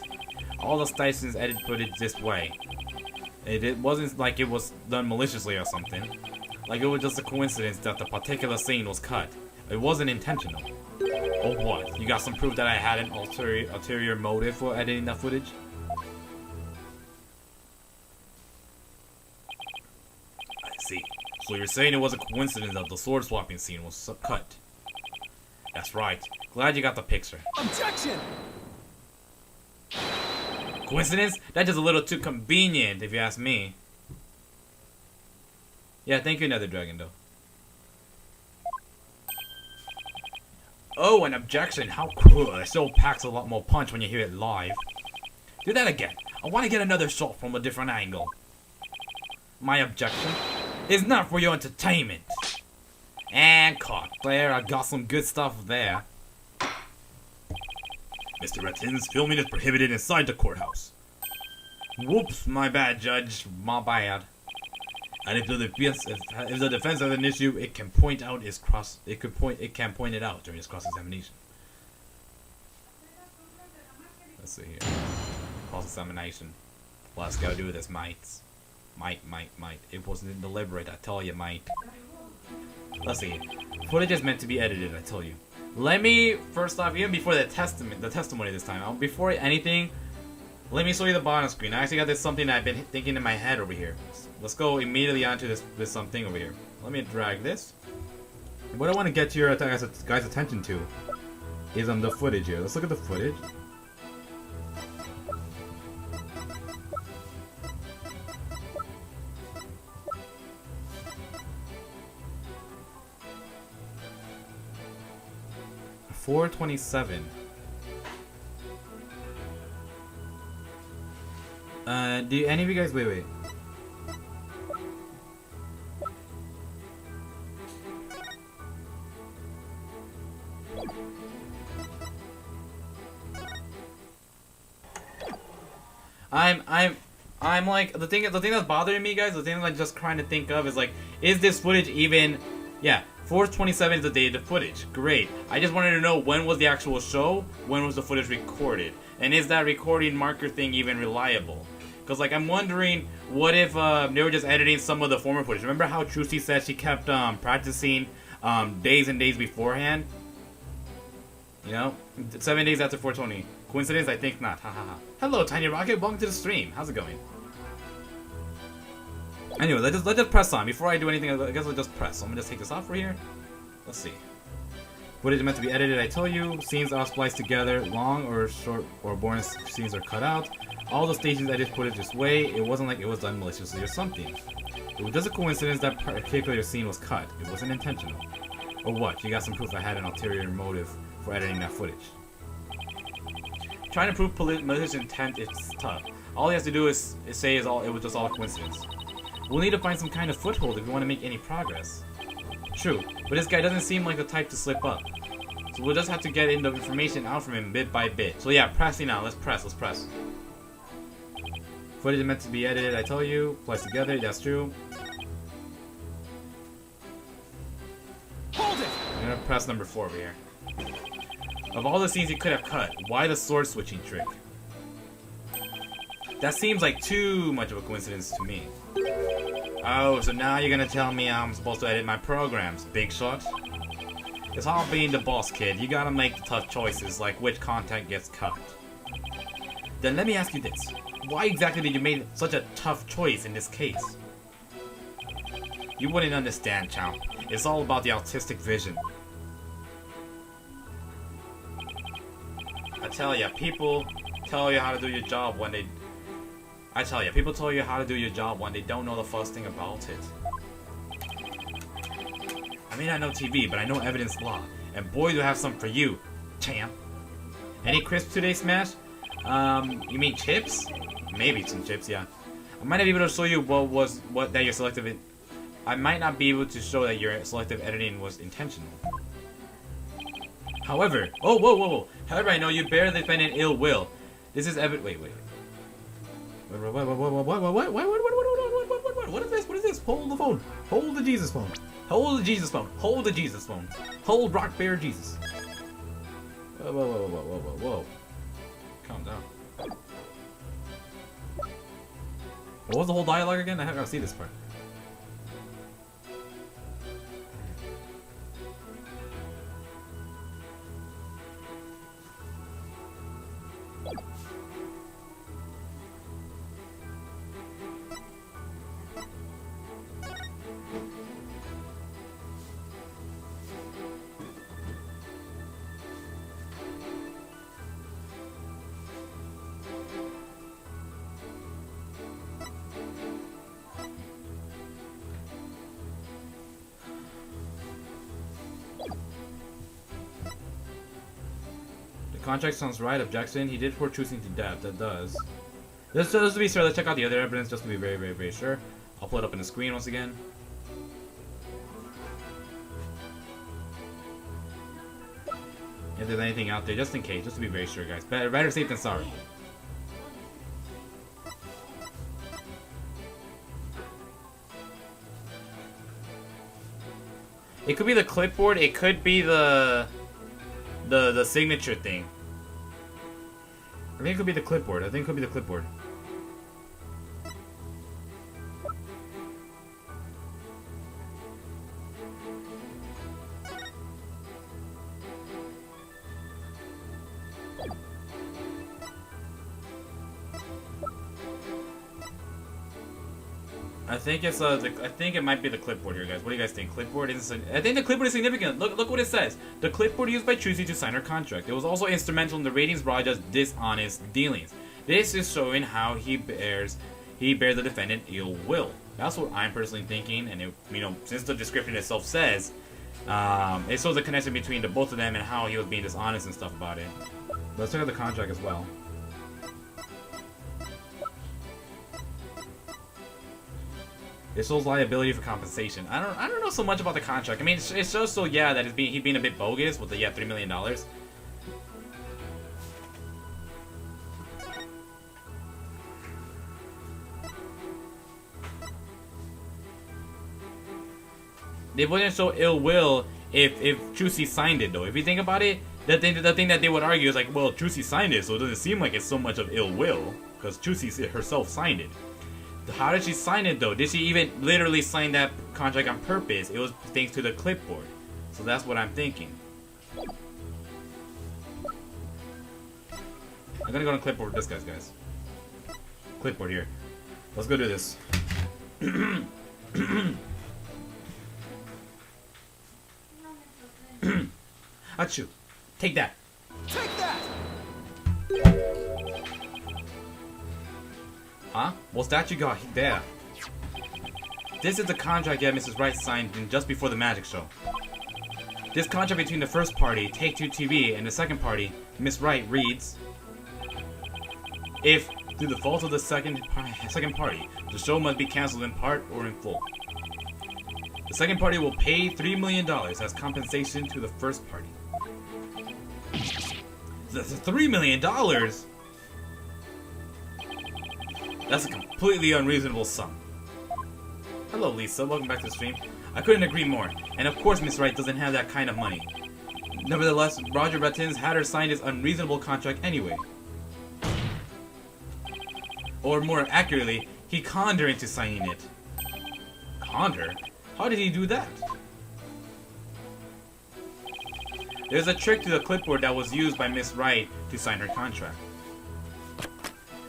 All the stations edit footage this way. It wasn't like it was done maliciously or something. Like it was just a coincidence that the particular scene was cut. It wasn't intentional. Or what? You got some proof that I had an ulterior motive for editing that footage? I see. So you're saying it was a coincidence that the sword swapping scene was cut? That's right. Glad you got the picture. Objection! Coincidence? That's just a little too convenient, if you ask me. Yeah, thank you, Nether Dragon, though. Oh, an objection. How cool. It still packs a lot more punch when you hear it live. Do that again. I want to get another shot from a different angle. My objection is not for your entertainment. And cut. There, I got some good stuff there. Mr. Retinz, filming is prohibited inside the courthouse. Whoops, my bad, Judge. My bad. And if the defense has an issue, it can point out its it can point it out during its cross-examination. Let's see here. Cross-examination. Let's go do this, mates. Might. It wasn't deliberate, I tell you, mate. Let's see. Footage is meant to be edited, I tell you. Let me, first off, even before the testimony this time, before anything, let me show you the bottom screen. I actually got this something that I've been thinking in my head over here. Let's go immediately onto this something over here. Let me drag this. What I want to get your guys' attention to is the footage here. Let's look at the footage. $427. Do any of you guys wait? I'm like the thing that's bothering me, guys. The thing I'm just trying to think of is like, is this footage even? Yeah, 4/27 is the date of the footage. Great. I just wanted to know when was the actual show, when was the footage recorded, and is that recording marker thing even reliable? Because like I'm wondering, what if they were just editing some of the former footage? Remember how Trucy said she kept practicing days and days beforehand? You know, 7 days after 420. Coincidence? I think not. Ha ha ha. Hello, Tiny Rocket. Welcome to the stream. How's it going? Anyway, let's just press on. Before I do anything, I guess I'll just press. So I'm gonna just take this off right here. Let's see. Footage is meant to be edited, I tell you. Scenes are spliced together. Long or short or boring scenes are cut out. All the stations edit footage this way. It wasn't like it was done maliciously or something. It was just a coincidence that particular scene was cut. It wasn't intentional. Or what? You got some proof I had an ulterior motive for editing that footage. Trying to prove malicious intent is tough. All he has to do is say it was just all a coincidence. We'll need to find some kind of foothold if we want to make any progress. True, but this guy doesn't seem like the type to slip up. So we'll just have to get the information out from him bit by bit. So yeah, pressing now. Let's press. Footage is meant to be edited, I tell you. Placed together, that's true. Hold it! I'm gonna press number 4 over here. Of all the scenes he could have cut, why the sword switching trick? That seems like too much of a coincidence to me. Oh, so now you're gonna tell me I'm supposed to edit my programs, big shot? It's all being the boss, kid. You gotta make the tough choices, like which content gets cut. Then let me ask you this. Why exactly did you make such a tough choice in this case? You wouldn't understand, champ. It's all about the artistic vision. I tell ya, people tell you how to do your job when they... people tell you how to do your job when they don't know the first thing about it. I may not know TV, but I know evidence law. And boy, do I have some for you, champ. Any crisps today, Smash? You mean chips? Maybe some chips, yeah. I might not be able to show you that your selective... I might not be able to show that your selective editing was intentional. However... Oh, whoa. However, I know you bear the defendant ill will. This is evident... Wait. What is this? What is this? Hold the phone. Hold the Jesus phone. Hold the Jesus phone. Hold the Jesus phone. Hold Rock Bear Jesus. Whoa. Calm down. What was the whole dialogue again? I haven't seen this part. Contract sounds right. Objection. He did report Trucy to death. That does. Just to be sure, let's check out the other evidence just to be very sure. I'll pull it up on the screen once again. If there's anything out there, just in case, just to be very sure, guys. Better safe than sorry. It could be the clipboard. It could be the signature thing. I think it could be the clipboard. I think it could be the clipboard. I think it's I think it might be the clipboard here, guys. What do you guys think? Clipboard isn't. I think the clipboard is significant. Look what it says. The clipboard used by Trucy to sign her contract. It was also instrumental in the ratings Raja's dishonest dealings. This is showing how he bears the defendant ill will. That's what I'm personally thinking. And it, you know, since the description itself says, it shows the connection between the both of them and how he was being dishonest and stuff about it. Let's check out the contract as well. It shows liability for compensation. I don't know so much about the contract. I mean, it shows so yeah that he's being a bit bogus with the $3 million. They wouldn't show ill will if Trucy signed it though. If you think about it, the thing that they would argue is like, well, Trucy signed it, so it doesn't seem like it's so much of ill will because Trucy herself signed it. How did she sign it though? Did she even literally sign that contract on purpose? It was thanks to the clipboard. So that's what I'm thinking. I'm gonna go on clipboard with this guys. Clipboard here. Let's go do this. Achoo. Take that. Take that! Huh? What's that you got there? This is the contract that Mrs. Wright signed just before the magic show. This contract between the first party, Take-Two TV, and the second party, Miss Wright, reads: if, through the fault of the second party, the show must be cancelled in part or in full, the second party will pay $3 million as compensation to the first party. That's $3 million? That's a completely unreasonable sum. Hello, Lisa. Welcome back to the stream. I couldn't agree more. And of course, Miss Wright doesn't have that kind of money. Nevertheless, Roger Retinz had her sign his unreasonable contract anyway. Or more accurately, he conned her into signing it. Conned her? How did he do that? There's a trick to the clipboard that was used by Miss Wright to sign her contract.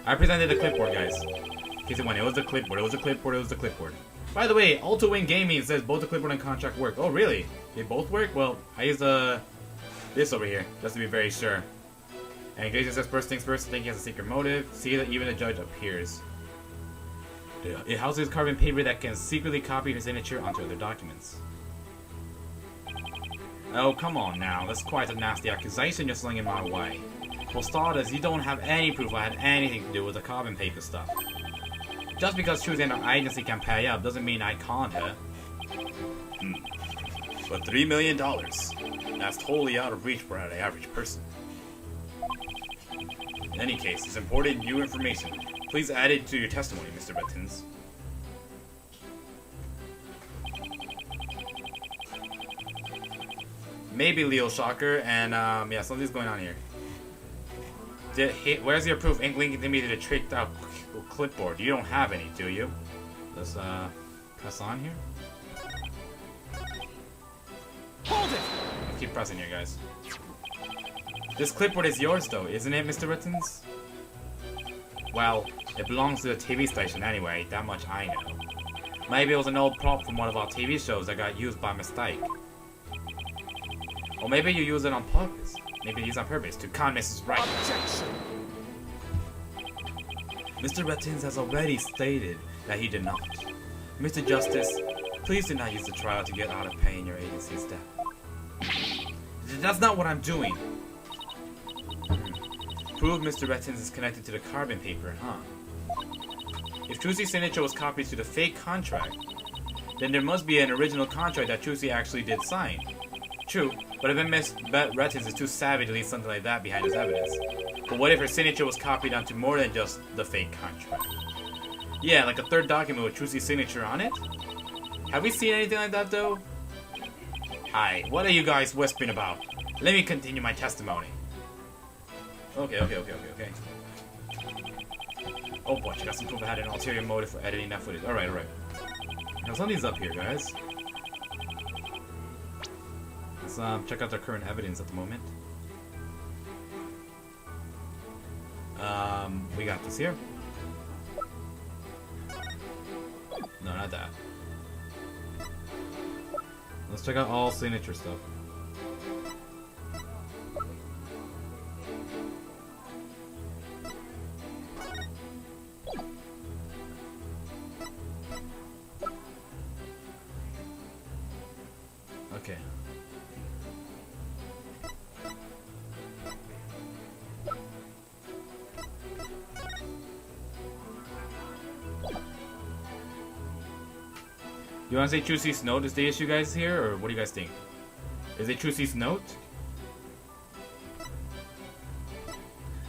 I presented the clipboard, guys. In case it went, it was the clipboard, it was the clipboard, it was the clipboard. By the way, Ultra Wing Gaming says both the clipboard and contract work. Oh, really? They both work? Well, I use this over here, just to be very sure. And engagement says first things first, I think he has a secret motive. See that even the judge appears. It houses carbon paper that can secretly copy his signature onto other documents. Oh, come on now. That's quite a nasty accusation you're slinging my way. For starters, you don't have any proof I had anything to do with the carbon paper stuff. Just because Trucy and our agency can pay up doesn't mean I conned her. But $3 million, that's totally out of reach for an average person. In any case, it's important new information. Please add it to your testimony, Mr. Retinz. Maybe Leo Shocker, and yeah, something's going on here. Where's your proof? Ink linking me to the tricked out clipboard. You don't have any, do you? Let's press on here. Hold it! Let's keep pressing here, guys. This clipboard is yours, though, isn't it, Mr. Retinz? Well, it belongs to the TV station anyway. That much I know. Maybe it was an old prop from one of our TV shows that got used by mistake. Or maybe you use it on purpose. Maybe you use it on purpose to con Mrs. Wright. Objection! Mr. Retinz has already stated that he did not. Mr. Justice, please do not use the trial to get out of paying your agency's debt. That's not what I'm doing. Prove Mr. Retinz is connected to the carbon paper, huh? If Trucy's signature was copied to the fake contract, then there must be an original contract that Trucy actually did sign. True, but I bet Miss Retinz is too savvy to leave something like that behind as evidence. But what if her signature was copied onto more than just the fake contract? Yeah, like a third document with Trucy's signature on it? Have we seen anything like that, though? Hi, what are you guys whispering about? Let me continue my testimony. Okay. Oh boy, she got some proof I had an ulterior motive for editing that footage. Alright. Now something's up here, guys. Let's check out their current evidence at the moment. We got this here. No, not that. Let's check out all signature stuff. Okay. You want to say Trucy's note is the issue, guys, here, or what do you guys think? Is it Trucy's note?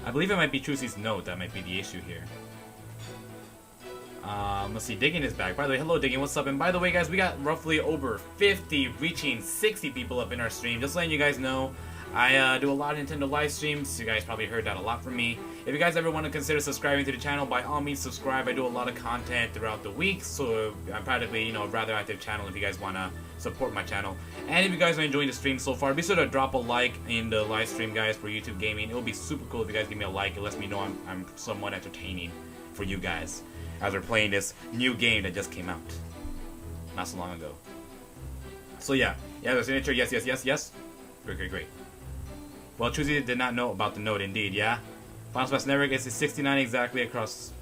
I believe it might be Trucy's note that might be the issue here. Let's see, Diggin is back. By the way, hello Diggin, what's up? And by the way, guys, we got roughly over 50, reaching 60 people up in our stream. Just letting you guys know, I do a lot of Nintendo live streams. You guys probably heard that a lot from me. If you guys ever want to consider subscribing to the channel, by all means subscribe. I do a lot of content throughout the week, so I'm practically, you know, a rather active channel if you guys want to support my channel. And if you guys are enjoying the stream so far, be sure to drop a like in the live stream, guys, for YouTube Gaming. It will be super cool if you guys give me a like. It lets me know I'm somewhat entertaining for you guys as we're playing this new game that just came out not so long ago. So yeah, the signature, yes. Great. Well, Trucy did not know about the note, indeed, yeah? Final Space Network is 69 exactly across.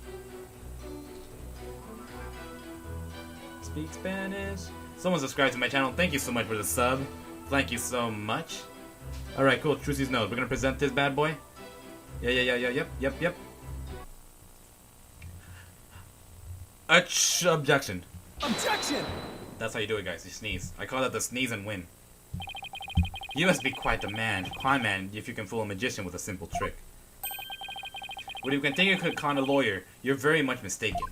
Speak Spanish. Someone subscribed to my channel. Thank you so much for the sub. Thank you so much. Alright, cool. Trucy's note. We're gonna present this bad boy. Yep. Objection. Objection! That's how you do it, guys. You sneeze. I call that the sneeze and win. You must be quite the con man, if you can fool a magician with a simple trick. Would you continue to con a lawyer? You're very much mistaken.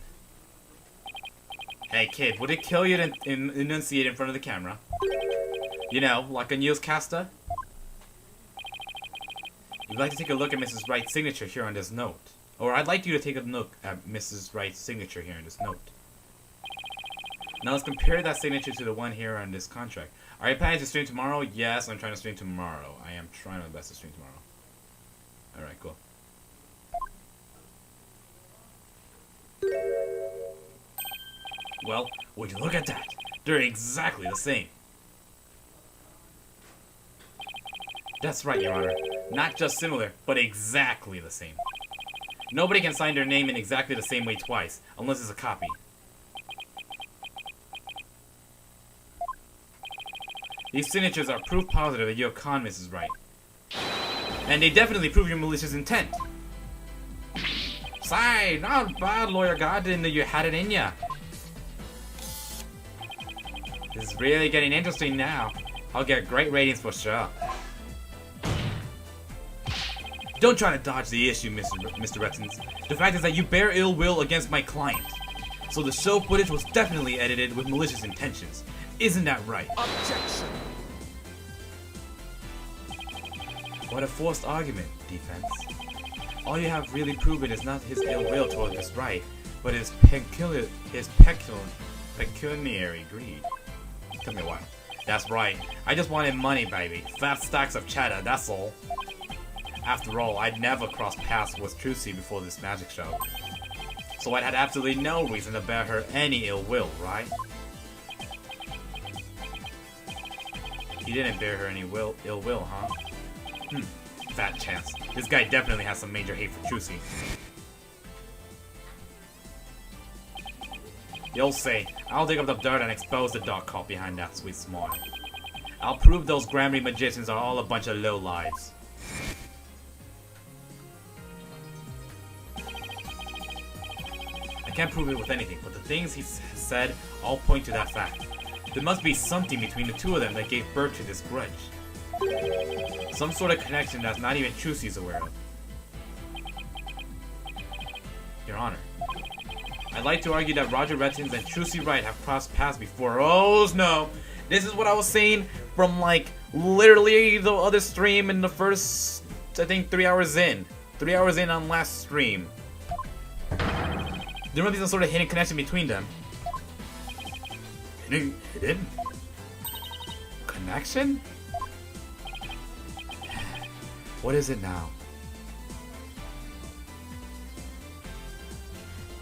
Hey kid, would it kill you to enunciate in front of the camera? You know, like a newscaster? You'd like to take a look at Mrs. Wright's signature here on this note. Or I'd like you to take a look at Mrs. Wright's signature here on this note. Now let's compare that signature to the one here on this contract. Are you planning to stream tomorrow? Yes, I'm trying to stream tomorrow. I am trying my best to stream tomorrow. Alright, cool. Well, would you look at that? They're exactly the same. That's right, Your Honor. Not just similar, but exactly the same. Nobody can sign their name in exactly the same way twice, unless it's a copy. These signatures are proof positive that you're con Mrs. Wright. And they definitely prove your malicious intent. Sigh, not bad, Lawyer God. Didn't know you had it in ya. This is really getting interesting now. I'll get great ratings for sure. Don't try to dodge the issue, Mr. Retinz. The fact is that you bear ill will against my client. So the show footage was definitely edited with malicious intentions. Isn't that right? Objection! What a forced argument, defense. All you have really proven is not his ill will toward Miss Wright, but his pecuniary greed. Tell me why. That's right. I just wanted money, baby. Fat stacks of cheddar, that's all. After all, I'd never crossed paths with Trucy before this magic show. So I had absolutely no reason to bear her any ill will, right? You didn't bear her any ill will, huh? Fat chance. This guy definitely has some major hate for Trucy. You'll say, I'll dig up the dirt and expose the dark cult behind that sweet smile. I'll prove those Grammy magicians are all a bunch of lowlives. I can't prove it with anything, but the things he said all point to that fact. There must be something between the two of them that gave birth to this grudge. Some sort of connection that not even Trucy's aware of. Your Honor, I'd like to argue that Roger Retinz and Trucy Wright have crossed paths before. Oh no! This is what I was saying from like literally the other stream in the first, I think, 3 hours in. 3 hours in on last stream. There might be some sort of hidden connection between them. Hidden? Connection? What is it now?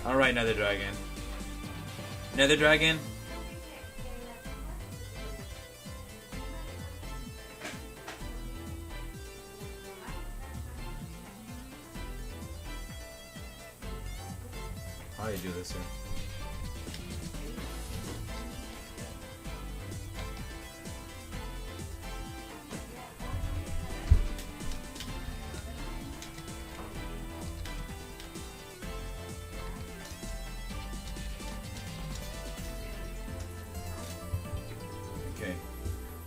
Alright, Nether Dragon. Nether Dragon? How do you do this here? Okay,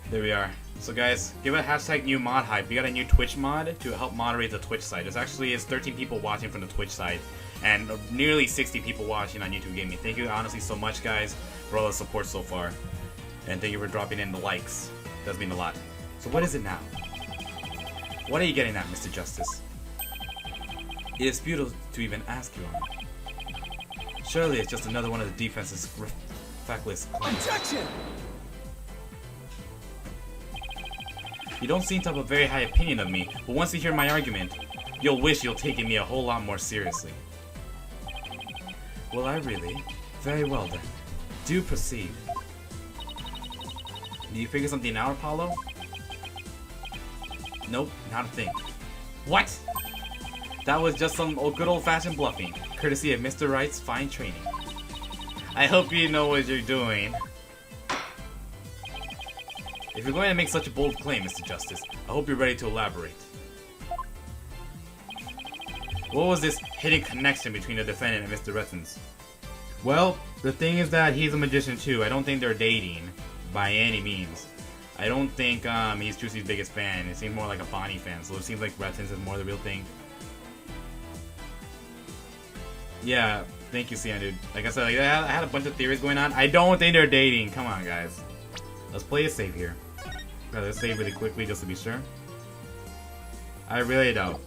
there we are. So guys, give it a hashtag new mod hype. We got a new Twitch mod to help moderate the Twitch side. There's actually 13 people watching from the Twitch side and nearly 60 people watching on YouTube Gaming. Thank you honestly so much guys for all the support so far. And thank you for dropping in the likes. It does mean a lot. So what is it now? What are you getting at, Mr. Justice? It is futile to even ask you on it. Surely it's just another one of the defense's feckless claims. Objection! You don't seem to have a very high opinion of me, but once you hear my argument, you'll wish you'll taken me a whole lot more seriously. Will I really? Very well then. Do proceed. Do you figure something out, Apollo? Nope, not a thing. What? That was just some good old-fashioned bluffing, courtesy of Mr. Wright's fine training. I hope you know what you're doing. If you're going to make such a bold claim, Mr. Justice, I hope you're ready to elaborate. What was this hidden connection between the defendant and Mr. Retinz? Well, the thing is that he's a magician too. I don't think they're dating, by any means. I don't think he's Trucy's biggest fan. It seems more like a Bonnie fan, so it seems like Retinz is more the real thing. Yeah, thank you, Cian, dude. Like I said, I had a bunch of theories going on. I don't think they're dating. Come on, guys. Let's play it safe here. Let's save really quickly just to be sure. I really don't.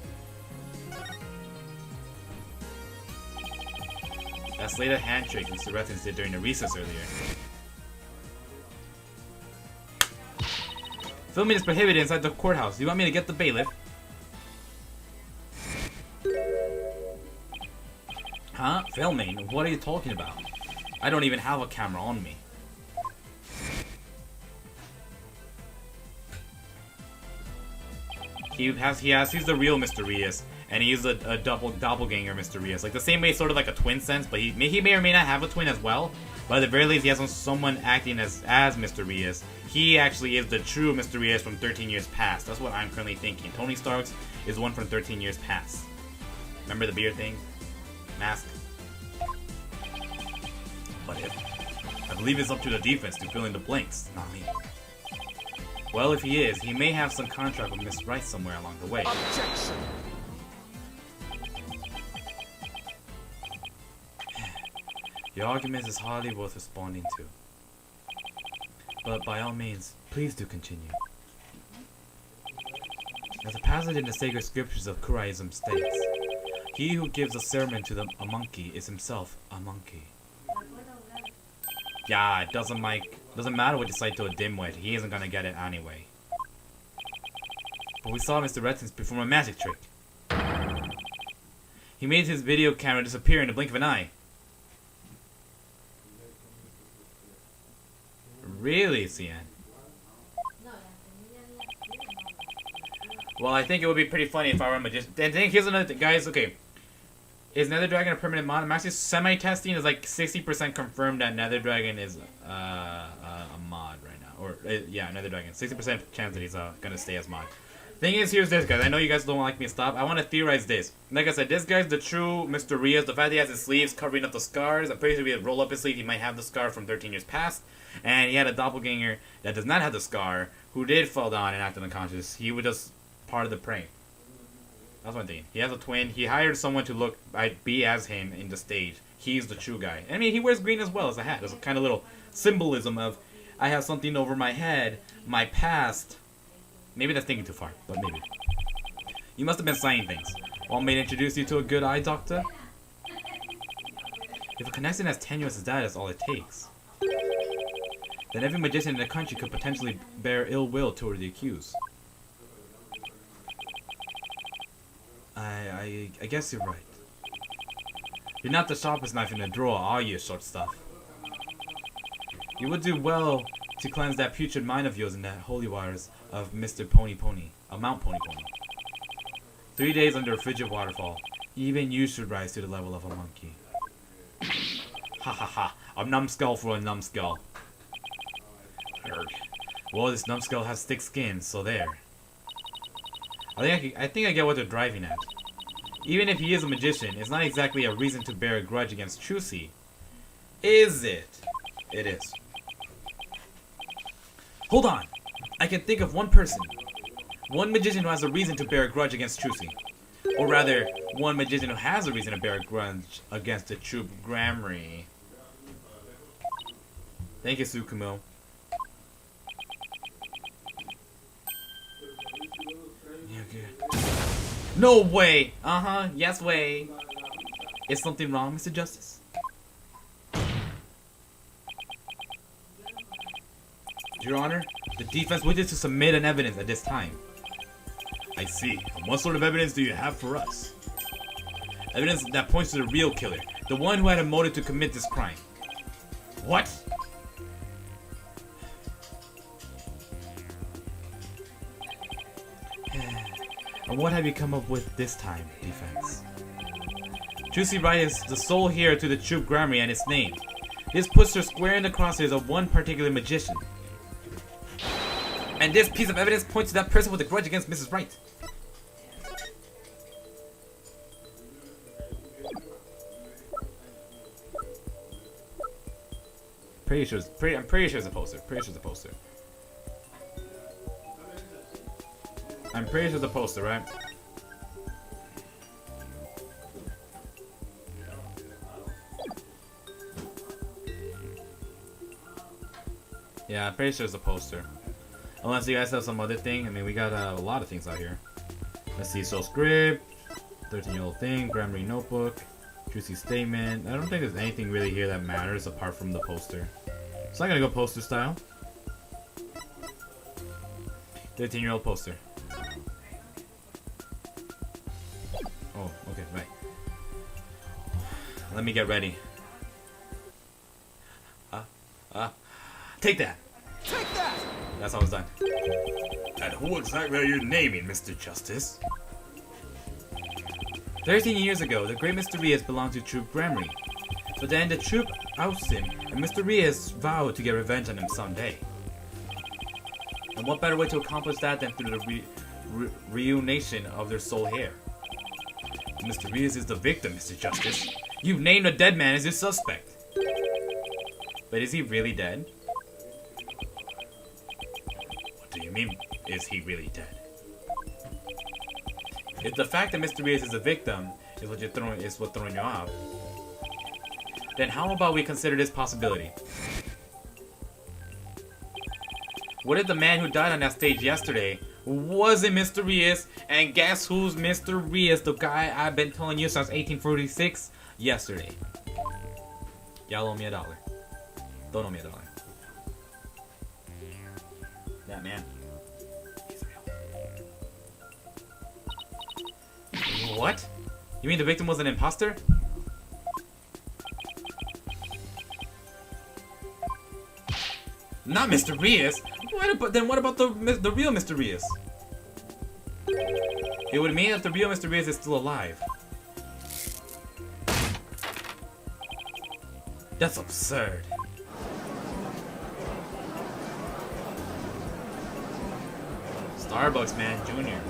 That slated handshake Mr. Retinz did during the recess earlier. Filming is prohibited inside the courthouse. You want me to get the bailiff? Huh? Filming? What are you talking about? I don't even have a camera on me. He's the real Mr. Reus, and he's a doppelganger Mr. Reus. Like the same way, sort of like a twin sense, but he may or may not have a twin as well. But at the very least, he has someone acting as Mr. Reus. He actually is the true Mr. Reus from 13 years past. That's what I'm currently thinking. Tony Stark's is one from 13 years past. Remember the beard thing? Mask. But I believe it's up to the defense to fill in the blanks, not me. Well, if he is, he may have some contract with Miss Wright somewhere along the way. Objection! Your argument is hardly worth responding to. But by all means, please do continue. As a passage in the sacred scriptures of Kuraism states, he who gives a sermon to a monkey is himself a monkey. Yeah, it doesn't matter what you say to a dimwit, he isn't gonna get it anyway. But we saw Mr. Retinz perform a magic trick. He made his video camera disappear in the blink of an eye. Really, Cian? Well, I think it would be pretty funny if I were a magician. And here's another thing, guys. Okay, is Nether Dragon a permanent mod? I'm actually semi-testing. Is like 60% confirmed that Nether Dragon is a mod right now, or yeah, Nether Dragon. 60% chance that he's gonna stay as mod. Thing is, here's this, guys. I know you guys don't like me to stop. I want to theorize this. Like I said, this guy's the true Mr. Reus. The fact that he has his sleeves covering up the scars. I'm pretty sure if he roll up his sleeve, he might have the scar from 13 years past. And he had a doppelganger that does not have the scar, who did fall down and act unconscious. He was just part of the prank. That's one thing. He has a twin. He hired someone to be as him in the stage. He's the true guy. I mean, he wears green as well as a hat. There's a kind of little symbolism of, I have something over my head, my past. Maybe that's thinking too far, but maybe. You must have been saying things. Want me to introduce you to a good eye doctor? If a connection as tenuous as that is all it takes, then every magician in the country could potentially bear ill will toward the accused. I guess you're right. You're not the sharpest knife in the drawer, are you, short stuff? You would do well to cleanse that putrid mind of yours in the holy waters of Mr. Pony Pony, of Mount Pony Pony. 3 days under a frigid waterfall, even you should rise to the level of a monkey. Ha ha ha, a numbskull for a numbskull. Well, this numbskull has thick skin, so there. I think I get what they're driving at. Even if he is a magician, it's not exactly a reason to bear a grudge against Trucy. Is it? It is. Hold on! I can think of one person. One magician who has a reason to bear a grudge against Trucy. Or rather, one magician who has a reason to bear a grudge against the troop Grammary. Thank you, Tsukumo. Yeah, good. No way! Yes way. Is something wrong, Mr. Justice? Your Honor, the defense wishes to submit an evidence at this time. I see. And what sort of evidence do you have for us? Evidence that points to the real killer, the one who had a motive to commit this crime. What? And what have you come up with this time, defense? Trucy Wright is the sole heir to the troop Grammary and its name. This puts her square in the crosshairs of one particular magician. And this piece of evidence points to that person with a grudge against Mrs. Wright. I'm pretty sure it's a poster. I'm pretty sure it's a poster, right? Yeah, I'm pretty sure it's a poster. Unless you guys have some other thing. I mean, we got a lot of things out here. Let's see. So script, 13-year-old thing, Grammary notebook, Trucy statement. I don't think there's anything really here that matters apart from the poster. So I'm gonna go poster style. 13-year-old poster. Oh, okay, right. Let me get ready. Take that! Take that! That's how it's done. And who exactly are you naming, Mr. Justice? 13 years ago, the great Mr. Reus belonged to Troop Grammary. But then the troop ousted him, and Mr. Reus vowed to get revenge on him someday. And what better way to accomplish that than through the reunition of their sole heir? Mr. Reus is the victim, Mr. Justice. You've named a dead man as your suspect. But is he really dead? What do you mean, is he really dead? If the fact that Mr. Reus is a victim is what throwing you off, then how about we consider this possibility? What if the man who died on that stage yesterday wasn't Mr. Reus, and guess who's Mr. Reus, the guy I've been telling you since 1846 yesterday? Y'all owe me $1. Don't owe me $1. That man. He's real. What? You mean the victim was an imposter? Not Mr. Reus. Then what about the real Mr. Reus? It would mean that the real Mr. Reus is still alive. That's absurd. Starbucks man, Junior.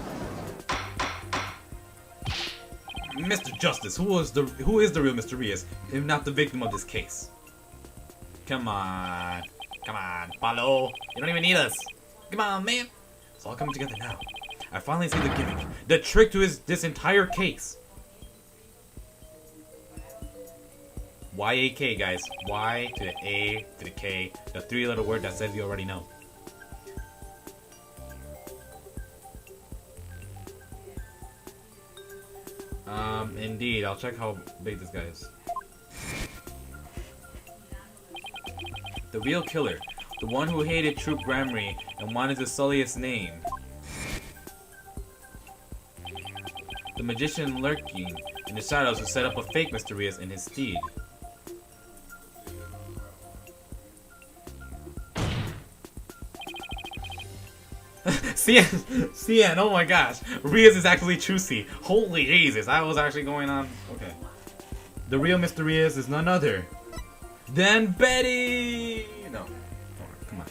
Mr. Justice, who is the real Mr. Reus, if not the victim of this case? Come on. Come on, Paulo. You don't even need us. Come on, man. It's all coming together now. I finally see the gimmick. The trick to this entire case. Y-A-K, guys. Y to the A to the K. The three-letter word that says you already know. Indeed. I'll check how big this guy is. The real killer. The one who hated True Grammary and wanted to sully its name. The magician lurking in the shadows who set up a fake Mr. Reus in his stead. CN, oh my gosh. Reus is actually Trucy. Holy Jesus, I was actually going on. Okay. The real Mr. Reus is none other than Betty! No. Come on.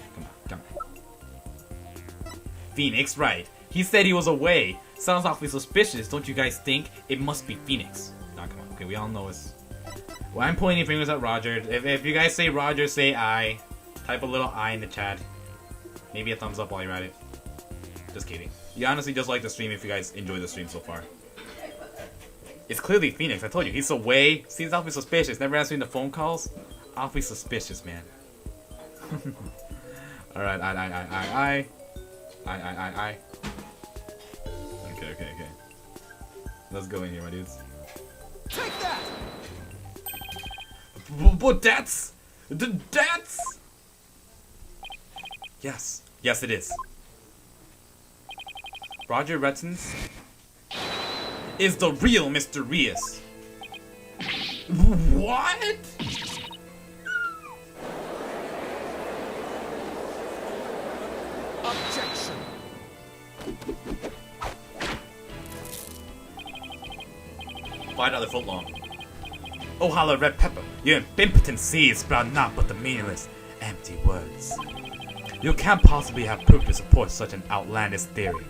Phoenix Wright. He said he was away. Sounds awfully suspicious, don't you guys think? It must be Phoenix. Nah, come on. Okay, we all know it's... Well, I'm pointing fingers at Roger. If you guys say Roger, say I. Type a little I in the chat. Maybe a thumbs up while you're at it. Just kidding. You honestly just like the stream if you guys enjoy the stream so far. It's clearly Phoenix. I told you. He's away. Seems awfully suspicious. Never answering the phone calls. Awfully suspicious, man. Alright, I. Okay. Let's go in here, my dudes. Take that! But that's... Yes. Yes, it is. Roger Retinz is the real Mr. Reus. What? Objection. $5 foot long. Oh, holla, red pepper, your impotent seeds sprout not but the meaningless, empty words. You can't possibly have proof to support such an outlandish theory.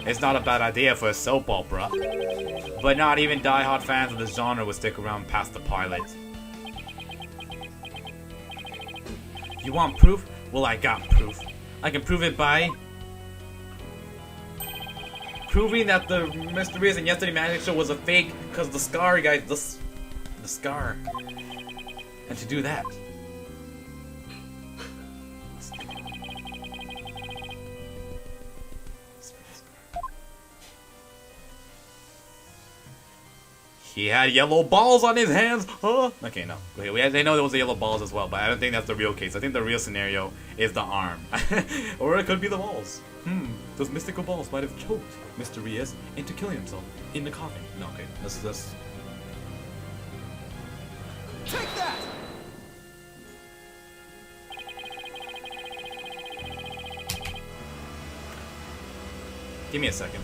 It's not a bad idea for a soap opera, but not even die-hard fans of the genre would stick around past the pilot. You want proof? Well, I got proof. I can prove it by proving that the Mr. Reus and Yesterday Magic Show was a fake, because the scar, guys, the scar. And to do that, he had yellow balls on his hands. Huh? Okay, no. Okay, they know there was the yellow balls as well, but I don't think that's the real case. I think the real scenario is the arm. Or it could be the balls. Those mystical balls might have choked Mr. Reus into killing himself in the coffin. No, okay. Let's... Take that! Give me a second.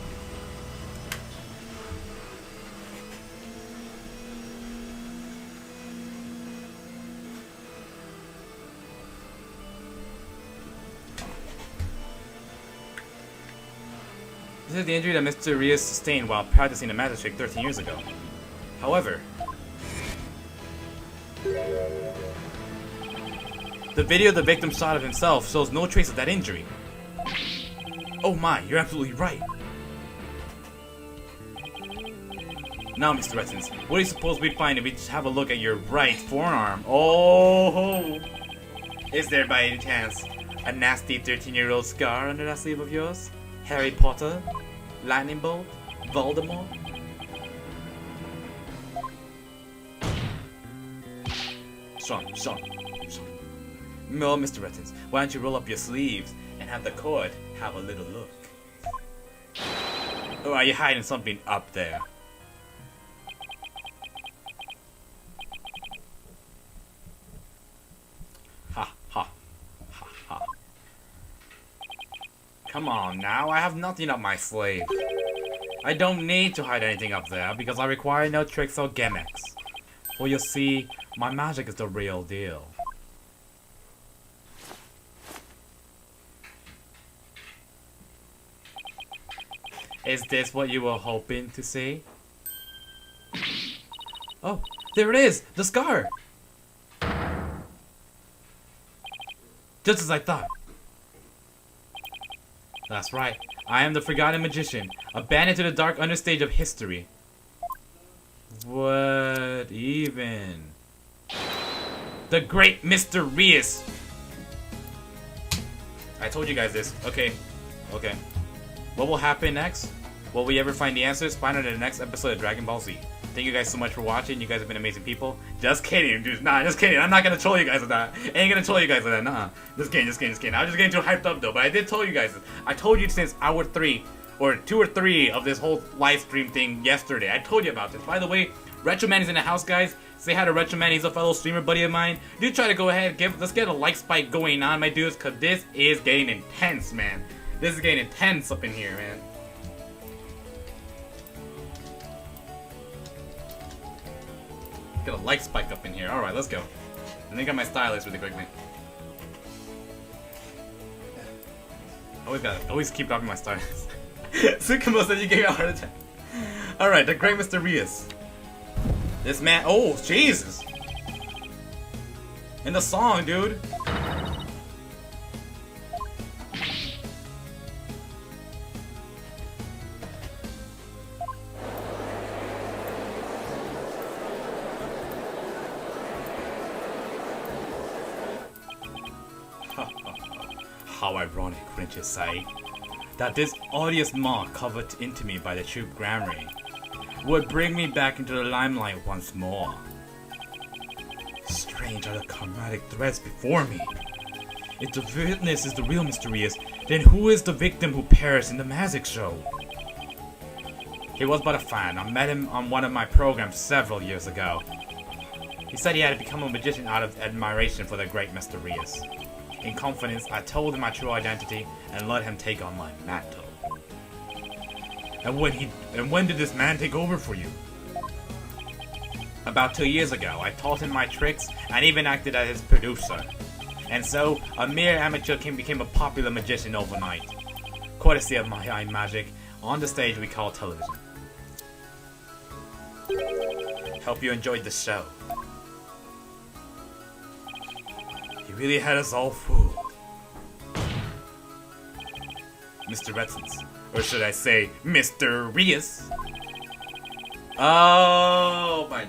This is the injury that Mr. Reus sustained while practicing a magic trick 13 years ago. However, the video the victim shot of himself shows no trace of that injury. Oh my, you're absolutely right. Now, Mr. Retinz, what do you suppose we'd find if we just have a look at your right forearm? Oh! Is there by any chance a nasty 13-year-old scar under that sleeve of yours? Harry Potter? Lightning Bolt? Voldemort? Sean. No, Mr. Retinz, why don't you roll up your sleeves and have the cord have a little look? Or are you hiding something up there? Ha. Come on now, I have nothing up my sleeve. I don't need to hide anything up there because I require no tricks or gimmicks. Well, you see, my magic is the real deal. Is this what you were hoping to see? Oh, there it is! The scar! Just as I thought. That's right. I am the Forgotten Magician, abandoned to the dark understage of history. What even? The great Mr. Reus! I told you guys this. Okay. What will happen next? Will we ever find the answers? Find out in the next episode of Dragon Ball Z. Thank you guys so much for watching. You guys have been amazing people. Just kidding, dude. Nah, just kidding. I'm not gonna troll you guys with that. I ain't gonna troll you guys with that. Nah. Just kidding. I was just getting too hyped up though. But I did tell you guys. I told you since hour 3 or 2 or 3 of this whole live stream thing yesterday. I told you about this. By the way, Retro Man is in the house, guys. Say hi to Retro Man. He's a fellow streamer buddy of mine. Do try to go ahead. Let's get a like spike going on, my dudes, cause this is getting intense, man. This is getting intense up in here, man. Get a like spike up in here. Alright, let's go. And then got my stylist really quickly. Always keep dropping my stylist. Tsukumo said you gave me a heart attack. Alright, the great Mr. Reus. This man, oh, Jesus. In the song, dude. How ironic, wouldn't you say, that this odious mark covered into me by the true Grammary would bring me back into the limelight once more. Strange are the chromatic threads before me. If the witness is the real Mr. Reus, then who is the victim who perished in the magic show? He was but a fan. I met him on one of my programs several years ago. He said he had to become a magician out of admiration for the great Mr. Reus. In confidence, I told him my true identity and let him take on my mantle. And when did this man take over for you? About 2 years ago, I taught him my tricks and even acted as his producer. And so, a mere amateur became a popular magician overnight. Courtesy of my eye magic on the stage we call television. Hope you enjoyed the show. He really had us all fooled. Mr. Retinz. Or should I say, Mr. Reus? Oh my...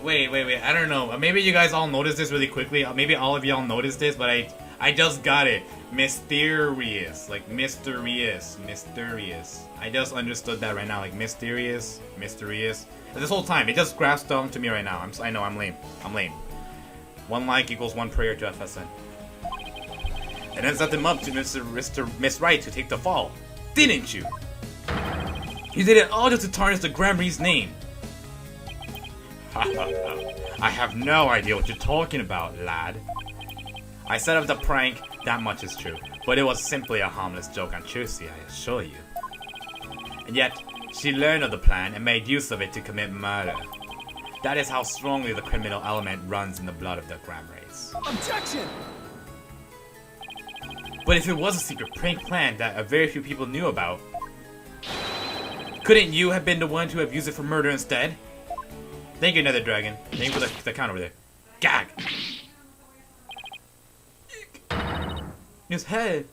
Wait. I don't know. Maybe you guys all noticed this really quickly. Maybe all of y'all noticed this, but I just got it. Mysterious. Like, mysterious. Mysterious. I just understood that right now. Like, mysterious. Mysterious. This whole time, it just grasped onto me right now. I know, I'm lame. I'm lame. 1 like equals 1 prayer to FSN. And then set them up to Miss Wright to take the fall. Didn't you? You did it all just to tarnish the Grammary's name. I have no idea what you're talking about, lad. I set up the prank, that much is true. But it was simply a harmless joke on Trucy, I assure you. And yet, she learned of the plan and made use of it to commit murder. That is how strongly the criminal element runs in the blood of the Grammaries. Objection! But if it was a secret prank plan that a very few people knew about, couldn't you have been the one to have used it for murder instead? Thank you, Nether Dragon. Thank you for the count over there. Gag! His head.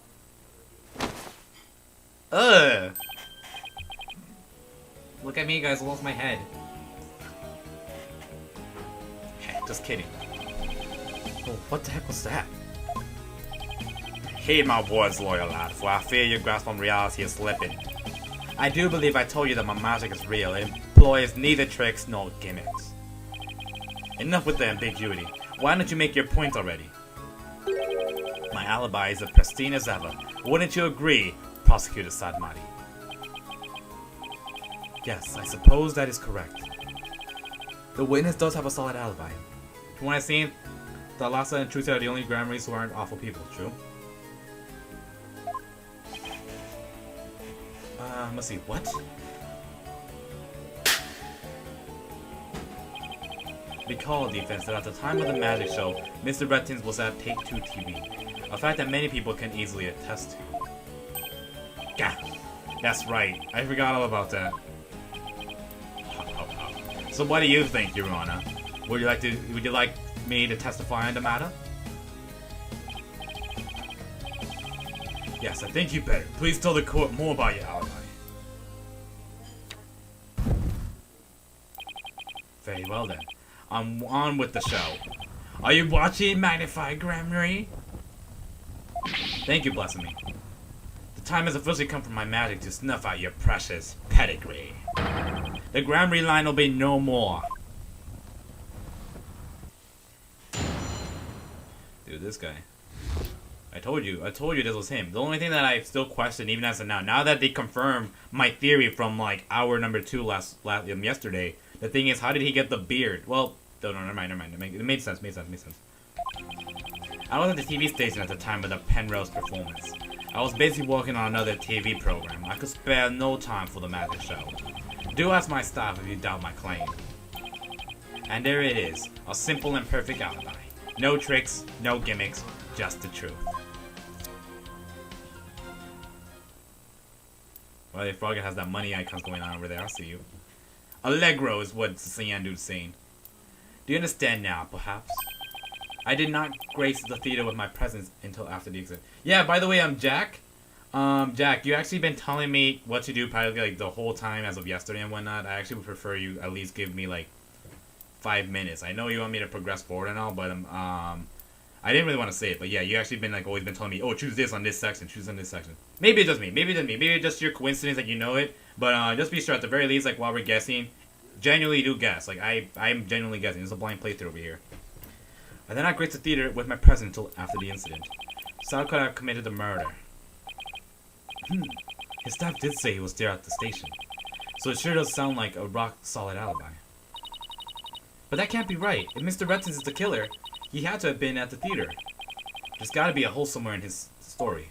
Ugh. Look at me, guys. I lost my head. Just kidding. Oh, what the heck was that? Heed my words, loyal lad, for I fear your grasp on reality is slipping. I do believe I told you that my magic is real. It employs neither tricks nor gimmicks. Enough with the ambiguity. Why don't you make your point already? My alibi is as pristine as ever. Wouldn't you agree, Prosecutor Sadmati? Yes, I suppose that is correct. The witness does have a solid alibi. From what I've seen, the Lhasa and Trucy are the only Grammaries who aren't awful people, true? Let's see, what? Recall, defense, that at the time of the magic show, Mr. Retinz was at Take 2 TV, a fact that many people can easily attest to. Gah! That's right, I forgot all about that. So what do you think, Your Honor? Would you like me to testify on the matter? Yes, I think you better. Please tell the court more about your alibi. Very well then. I'm on with the show. Are you watching, Magnified Grammary? Thank you, Blasphemy. The time has officially come for my magic to snuff out your precious pedigree. The Grand Reline will be no more. Dude, this guy. I told you this was him. The only thing that I still question, even as of now that they confirmed my theory from like hour number 2 yesterday, the thing is, how did he get the beard? Well, no, never mind. It made sense. I was at the TV station at the time of the Penrose performance. I was basically working on another TV program. I could spare no time for the magic show. Do ask my staff if you doubt my claim. And there it is, a simple and perfect alibi. No tricks, no gimmicks, just the truth. Well, the frog has that money icons going on over there. I see you. Allegro is what the Cyan dude's saying. Do you understand now, perhaps? I did not grace the theater with my presence until after the exit. Yeah, by the way, I'm Jack. Jack, you actually been telling me what to do probably like the whole time as of yesterday and whatnot. I actually would prefer you at least give me like 5 minutes. I know you want me to progress forward and all, but I didn't really want to say it, but yeah, you actually been like always been telling me, oh, choose this on this section, choose on this section. Maybe it's just me, maybe it's just your coincidence that you know it, but just be sure at the very least, like while we're guessing, genuinely do guess. Like I'm genuinely guessing. It's a blind playthrough over here. I did not grace the theater with my presence until after the incident. Sal could have committed the murder. His staff did say he was there at the station, so it sure does sound like a rock-solid alibi. But that can't be right. If Mr. Retinz is the killer, he had to have been at the theater. There's gotta be a hole somewhere in his story.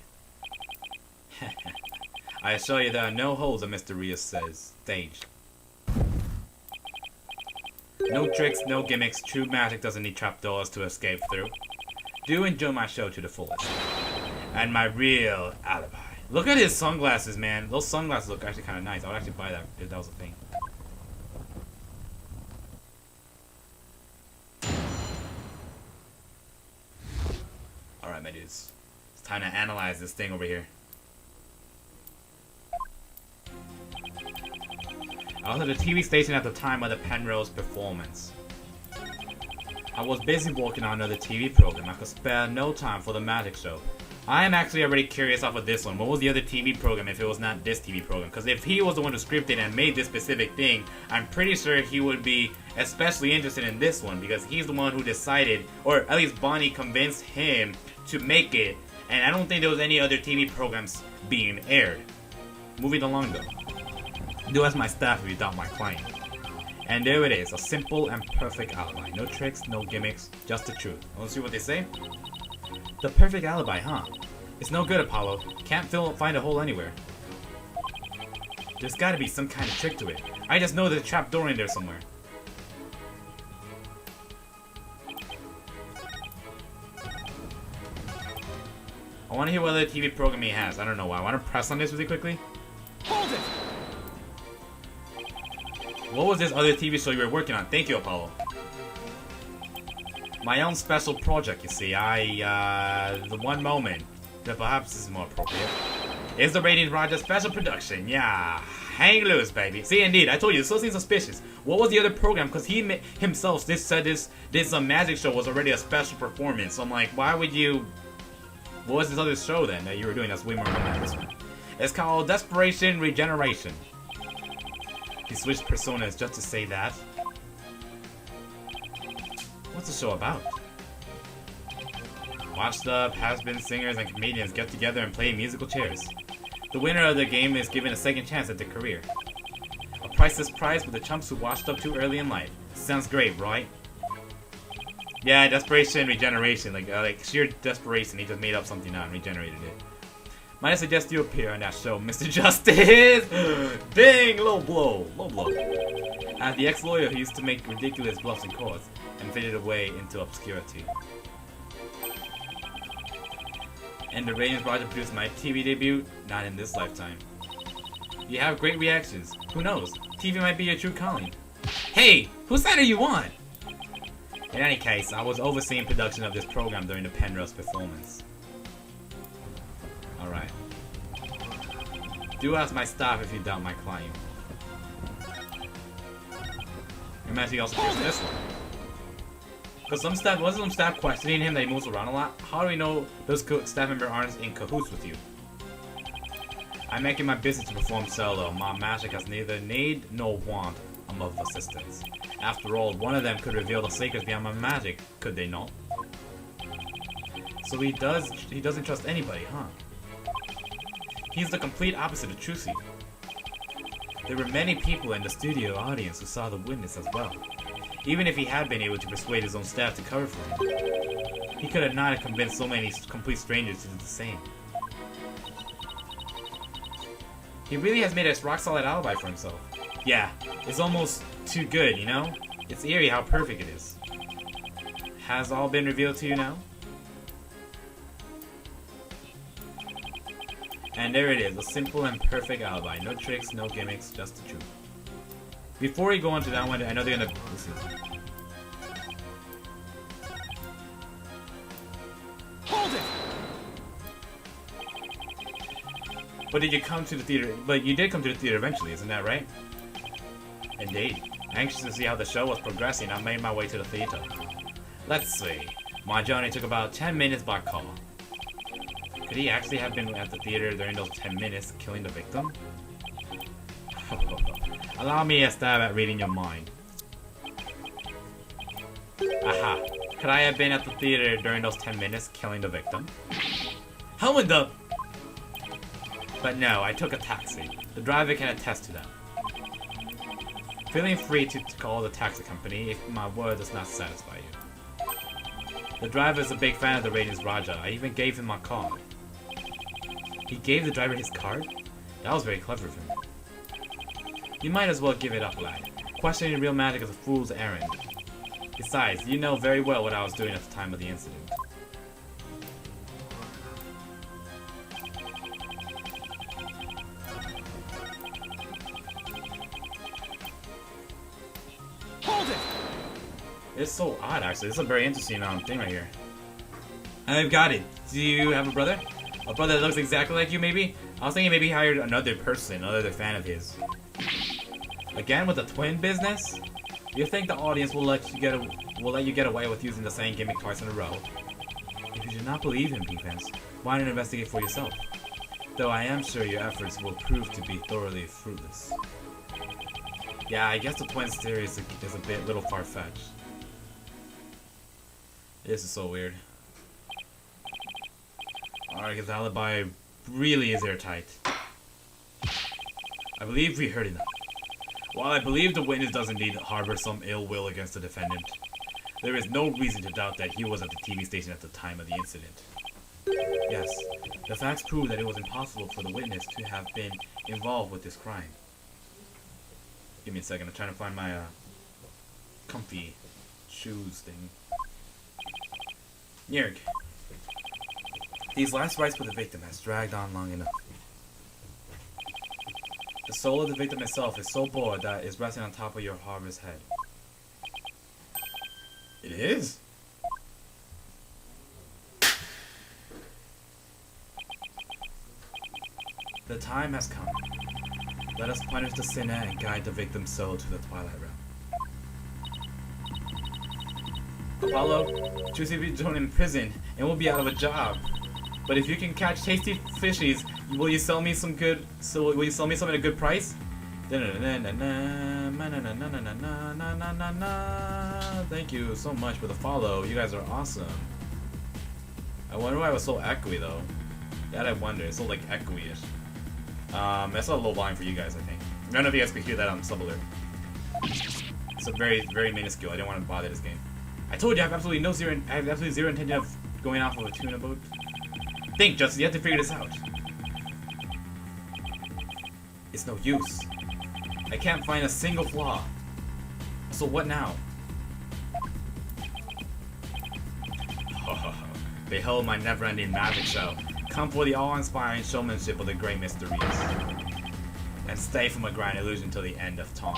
I assure you there are no holes, as Mr. Reus says. Staged. No tricks, no gimmicks. True magic doesn't need trapdoors to escape through. Do enjoy my show to the fullest. And my real alibi. Look at his sunglasses, man. Those sunglasses look actually kind of nice. I would actually buy that if that was a thing. Alright, my dudes. It's time to analyze this thing over here. I was at the TV station at the time of the Penrose performance. I was busy working on another TV program. I could spare no time for the magic show. I am actually already curious off of this one. What was the other TV program if it was not this TV program? Because if he was the one who scripted and made this specific thing, I'm pretty sure he would be especially interested in this one because he's the one who decided, or at least Bonnie convinced him to make it. And I don't think there was any other TV programs being aired. Moving along though. Do ask my staff if you doubt my claim. And there it is, a simple and perfect alibi. No tricks, no gimmicks, just the truth. Wanna see what they say? The perfect alibi, huh? It's no good, Apollo. Can't find a hole anywhere. There's gotta be some kind of trick to it. I just know there's a trap door in there somewhere. I wanna hear what other TV program he has. I don't know why. I wanna press on this really quickly. Hold it! What was this other TV show you were working on? Thank you, Apollo. My own special project, you see. The one moment that perhaps this is more appropriate is the Retinz Roger special production. Yeah, hang loose, baby. See, indeed, I told you, this still seems suspicious. What was the other program? Because he himself said this magic show was already a special performance. So I'm like, why would you? What was this other show then that you were doing? That's way more fun than this one. It's called Desperation Regeneration. He switched personas just to say that. What's the show about? Washed up, has-been singers and comedians get together and play musical chairs. The winner of the game is given a second chance at their career. A priceless prize for the chumps who washed up too early in life. Sounds great, right? Yeah, desperation, regeneration. Like sheer desperation. He just made up something now and regenerated it. Might I suggest you appear on that show, Mr. Justice? Dang, low blow. Low blow. As the ex-lawyer who used to make ridiculous bluffs in court and faded away into obscurity. And the Retinz Roger produced my TV debut? Not in this lifetime. You have great reactions. Who knows? TV might be your true calling. Hey! Whose side are you on? In any case, I was overseeing production of this program during the Penrose performance. Alright. Do ask my staff if you doubt my claim. Imagine he also hears this one. Because wasn't some staff questioning him that he moves around a lot? How do we know those staff members aren't in cahoots with you? I make it my business to perform solo. My magic has neither need nor want of assistance. After all, one of them could reveal the secrets behind my magic, could they not? So he doesn't trust anybody, huh? He's the complete opposite of Trucy. There were many people in the studio audience who saw the witness as well. Even if he had been able to persuade his own staff to cover for him, he could have not convinced so many complete strangers to do the same. He really has made a rock-solid alibi for himself. Yeah, it's almost too good, you know? It's eerie how perfect it is. Has all been revealed to you now? And there it is, a simple and perfect alibi. No tricks, no gimmicks, just the truth. Before we go on to that one, I know they're gonna... Listen. Hold it! But did you come to the theater? But you did come to the theater eventually, isn't that right? Indeed. Anxious to see how the show was progressing, I made my way to the theater. Let's see. My journey took about 10 minutes by car. Could he actually have been at the theater during those 10 minutes, killing the victim? Allow me a stab at reading your mind. Aha. Could I have been at the theater during those 10 minutes, killing the victim? How in the... But no, I took a taxi. The driver can attest to that. Feeling free to call the taxi company if my word does not satisfy you. The driver is a big fan of the Retinz Raja. I even gave him my card. He gave the driver his card? That was very clever of him. You might as well give it up, lad. Questioning real magic is a fool's errand. Besides, you know very well what I was doing at the time of the incident. Hold it! It's so odd, actually. This is a very interesting thing right here. I've got it. Do you have a brother? A brother that looks exactly like you, maybe? I was thinking maybe he hired another person, another fan of his. Again with the twin business? You think the audience will let you get away with using the same gimmick twice in a row? If you do not believe him, defense, why not investigate for yourself? Though I am sure your efforts will prove to be thoroughly fruitless. Yeah, I guess the twins theory is a little far-fetched. This is so weird. Alright, his alibi really is airtight. I believe we heard enough. While I believe the witness does indeed harbor some ill will against the defendant, there is no reason to doubt that he was at the TV station at the time of the incident. Yes, the facts prove that it was impossible for the witness to have been involved with this crime. Give me a second, I'm trying to find my comfy shoes thing. Yerg. These last rites for the victim has dragged on long enough. The soul of the victim itself is so bored that it's resting on top of your harbor's head. It is? The time has come. Let us punish the sinner and guide the victim's soul to the Twilight Realm. Apollo, Trucy will be thrown in prison and will be out of a job. But if you can catch tasty fishies, will you sell me some good? So will you sell me some at a good price? Thank you so much for the follow. You guys are awesome. I wonder why it was so echoey though. That I wonder. It's so like echoey-ish. That's a low volume for you guys, I think. None of you guys could hear that on sub alert. It's a very, very minuscule. I didn't want to bother this game. I told you I have absolutely zero intention of going off of a tuna boat. Think, Justin, you have to figure this out. It's no use. I can't find a single flaw. So what now? Behold my never-ending magic show. Come for the awe-inspiring showmanship of the great Mr Reus. And stay from a grand illusion till the end of time.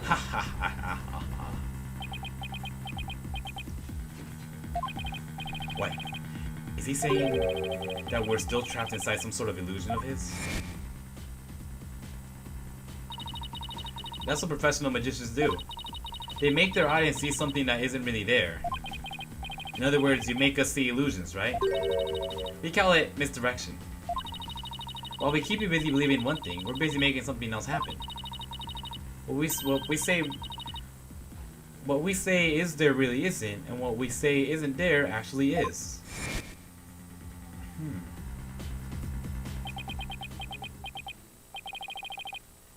Ha ha ha ha ha. What? Is he saying that we're still trapped inside some sort of illusion of his? That's what professional magicians do. They make their audience see something that isn't really there. In other words, you make us see illusions, right? We call it misdirection. While we keep you busy believing one thing, we're busy making something else happen. What we say is there really isn't, and what we say isn't there actually is.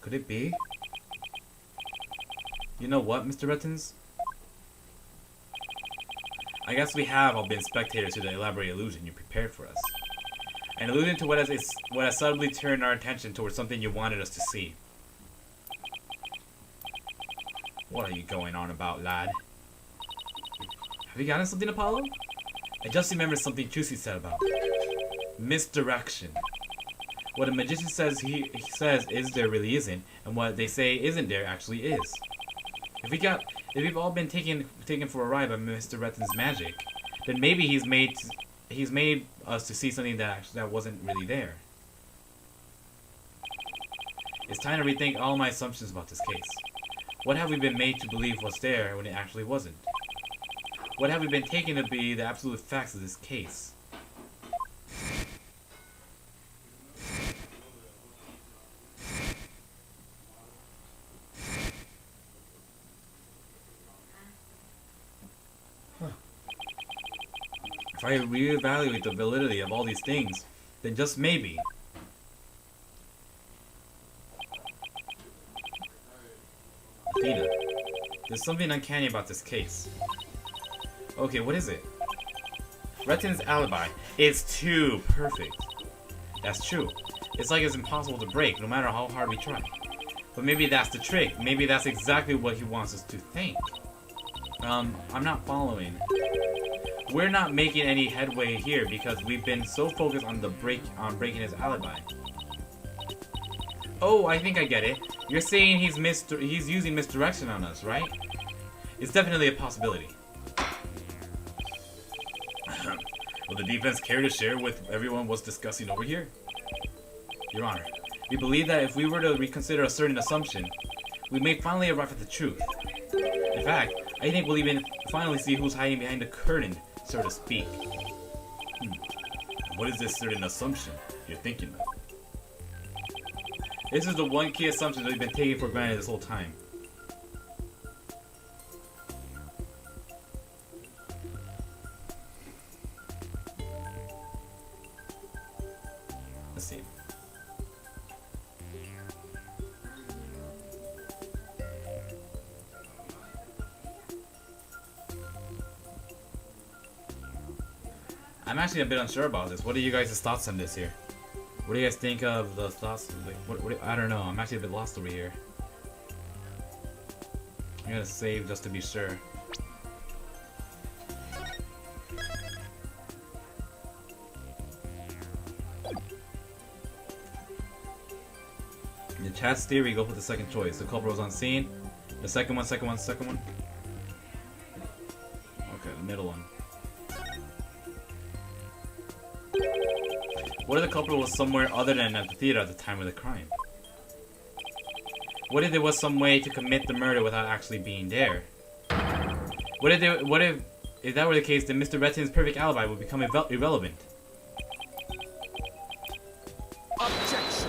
Could it be? You know what, Mr. Retinz? I guess we have all been spectators to the elaborate illusion you prepared for us. An illusion to what has subtly turned our attention towards something you wanted us to see. What are you going on about, lad? Have you gotten something, Apollo? I just remembered something Trucy said about misdirection. What a magician says he says is there really isn't, and what they say isn't there actually is. If we've all been taken for a ride by Mr. Retin's magic, then maybe he's made us to see something that wasn't really there. It's time to rethink all my assumptions about this case. What have we been made to believe was there when it actually wasn't? What have we been taken to be the absolute facts of this case? If I reevaluate the validity of all these things, then just maybe Athena, there's something uncanny about this case. Okay, what is it? Retin's alibi is too perfect. That's true. It's like it's impossible to break, no matter how hard we try. But maybe that's the trick. Maybe that's exactly what he wants us to think. I'm not following. We're not making any headway here because we've been so focused on breaking his alibi. Oh, I think I get it. You're saying he's using misdirection on us, right? It's definitely a possibility. Will the defense care to share with everyone what's discussing over here? Your Honor, we believe that if we were to reconsider a certain assumption, we may finally arrive at the truth. In fact, I think we'll even finally see who's hiding behind the curtain, so to speak. What is this certain assumption you're thinking of? This is the one key assumption that we've been taking for granted this whole time. Let's see. I'm actually a bit unsure about this. What are you guys' thoughts on this here? What do you guys think of the thoughts? Like, I don't know. I'm actually a bit lost over here. I'm gonna save just to be sure. In the chat's theory, go for the second choice. The culprit was on scene. The second one. Okay, the middle one. What if the culprit was somewhere other than at the theater at the time of the crime? What if there was some way to commit the murder without actually being there? What if that were the case, then Mr. Retin's perfect alibi would become irrelevant? Objection.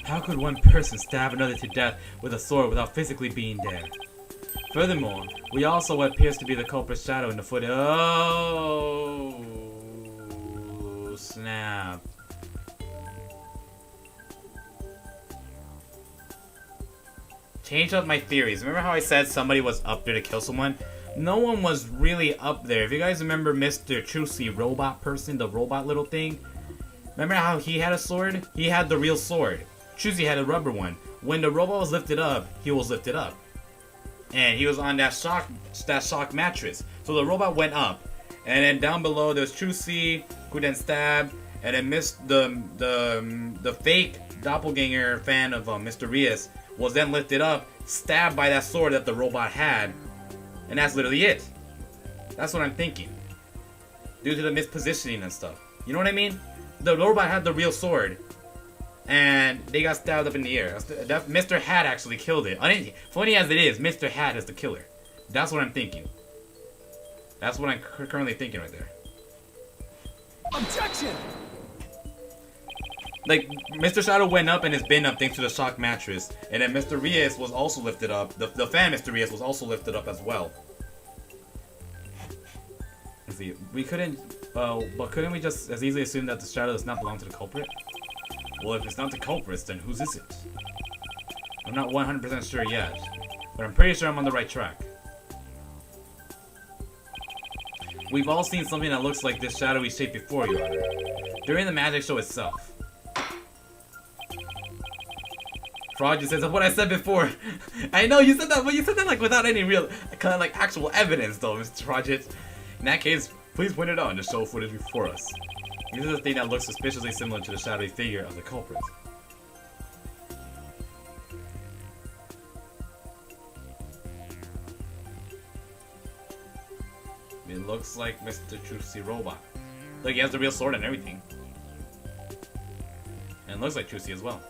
How could one person stab another to death with a sword without physically being there? Furthermore, we also what appears to be the culprit's shadow in the footage. Oh, snap. Change up my theories. Remember how I said somebody was up there to kill someone? No one was really up there. If you guys remember Mr. Trucy, robot person, the robot little thing. Remember how he had a sword? He had the real sword. Trucy had a rubber one. When the robot was lifted up, he was lifted up. And he was on that shock mattress. So the robot went up. And then down below there's Trucy, who then stabbed. And then missed the fake doppelganger fan of Mr. Reus was then lifted up, stabbed by that sword that the robot had. And that's literally it. That's what I'm thinking. Due to the mispositioning and stuff. You know what I mean? The robot had the real sword. And they got stabbed up in the air. Mr. Hat actually killed it. Funny as it is, Mr. Hat is the killer. That's what I'm thinking. That's what I'm currently thinking right there. Objection! Like, Mr. Shadow went up and has been up thanks to the shock mattress. And then Mr. Reus was also lifted up. The fan Mr. Reus was also lifted up as well. Let's see. We couldn't... but couldn't we just as easily assume that the shadow does not belong to the culprit? Well, if it's not the culprit, then whose is it? I'm not 100% sure yet. But I'm pretty sure I'm on the right track. We've all seen something that looks like this shadowy shape before, Your Honor. During the magic show itself. Fraud just says, that's what I said before. I know, you said that, but you said that like without any real, kind of like actual evidence though, Mr. Project. In that case, please point it out and just show footage before us. This is a thing that looks suspiciously similar to the shadowy figure of the culprit. It looks like Mr. Trucy robot. Look, he has the real sword and everything. And it looks like Trucy as well.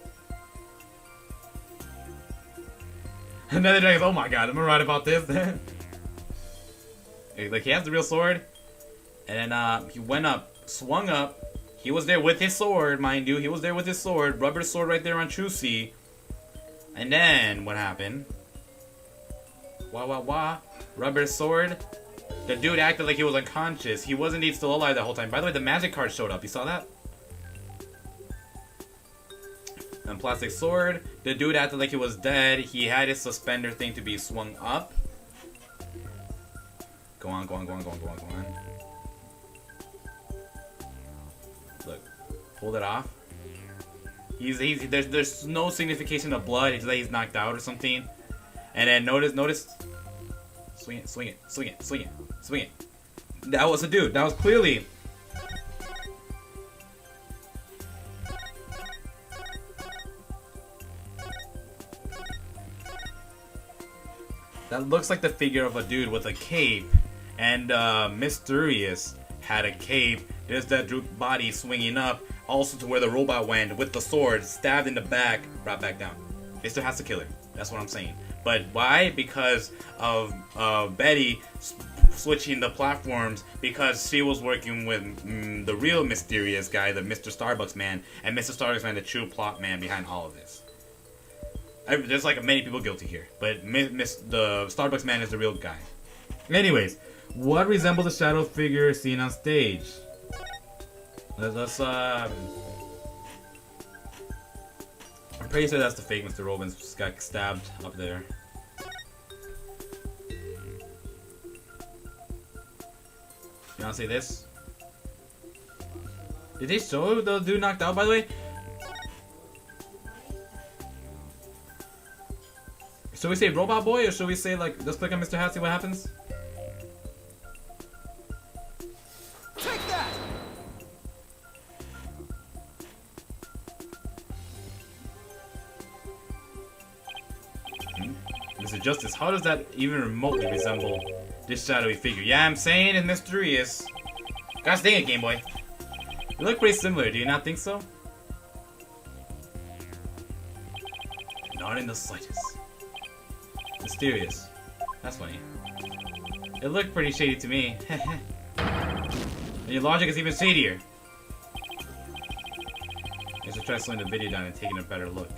Another dragon. Oh my god, am I right about this? Like, he has the real sword. And then he went up, swung up. He was there with his sword, mind you. He was there with his sword. Rubber sword right there on Trucy. And then, what happened? Wah. Rubber sword. The dude acted like he was unconscious. He was indeed still alive the whole time. By the way, the magic card showed up. You saw that? And plastic sword. The dude acted like he was dead. He had his suspender thing to be swung up. Go on. Look, pulled it off. There's no signification of blood. It's like he's knocked out or something. And then notice. Swing it. That was a dude. That was clearly. That looks like the figure of a dude with a cape. And Mr. Reus had a cape. There's that body swinging up. Also to where the robot went with the sword. Stabbed in the back. Brought back down. They still has to kill her. That's what I'm saying. But why? Because of Betty switching the platforms. Because she was working with the real mysterious guy. The Mr. Starbucks man. And Mr. Starbucks man, the true plot man behind all of this. There's like many people guilty here, but the Starbucks man is the real guy. Anyways, what resembles the shadow figure seen on stage? Let's I'm pretty sure that's the fake Mr. Robbins just got stabbed up there. You wanna say this? Did they show the dude knocked out, by the way? Should we say Robot Boy, or should we say, like, let's click on Mr. Hat, see what happens? Take that! Mr. Justice, how does that even remotely resemble this shadowy figure? Yeah, I'm saying it's Mr. Reus. Gosh dang it, Game Boy. They look pretty similar, do you not think so? Not in the slightest. Mysterious. That's funny. It looked pretty shady to me. And your logic is even shadier. I should try slowing the video down and taking a better look.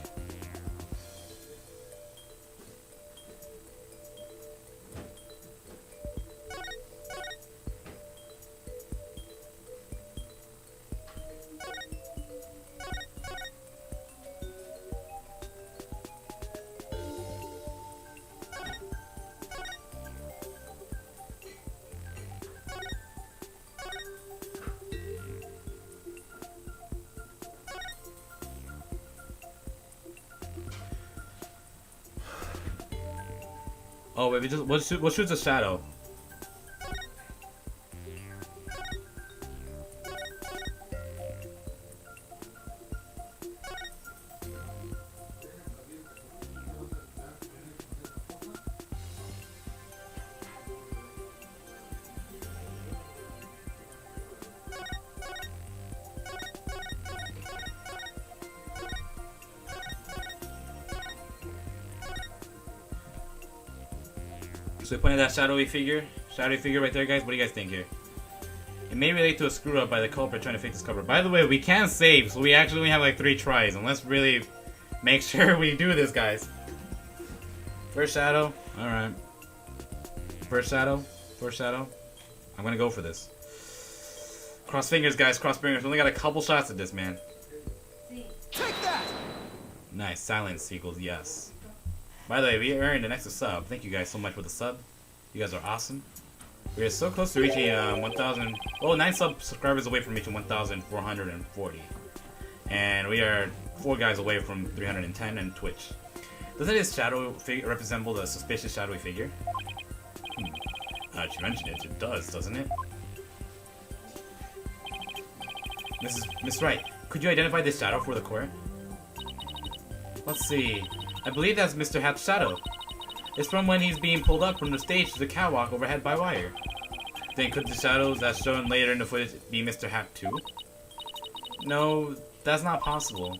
Oh, wait, what shoots a shadow? So we pointed that shadowy figure right there, guys. What do you guys think here? It may relate to a screw up by the culprit trying to fix this cover. By the way, we can save, so we actually only have like 3 tries. And let's really make sure we do this, guys. First shadow. Alright. First shadow. First shadow. I'm gonna go for this. Cross fingers, guys. Cross fingers. We only got a couple shots at this, man. Take that! Nice. Silence equals yes. By the way, we earned an extra sub. Thank you guys so much for the sub. You guys are awesome. We are so close to reaching 1,000. Oh, 9 subscribers away from reaching 1,440. And we are 4 guys away from 310 on Twitch. Doesn't this shadow figure resemble the suspicious shadowy figure? Now that you mention it, it does, doesn't it? Miss Wright, could you identify this shadow for the court? Let's see. I believe that's Mr. Hat's shadow. It's from when he's being pulled up from the stage to the catwalk overhead by wire. Then could the shadows that's shown later in the footage be Mr. Hat too? No, that's not possible.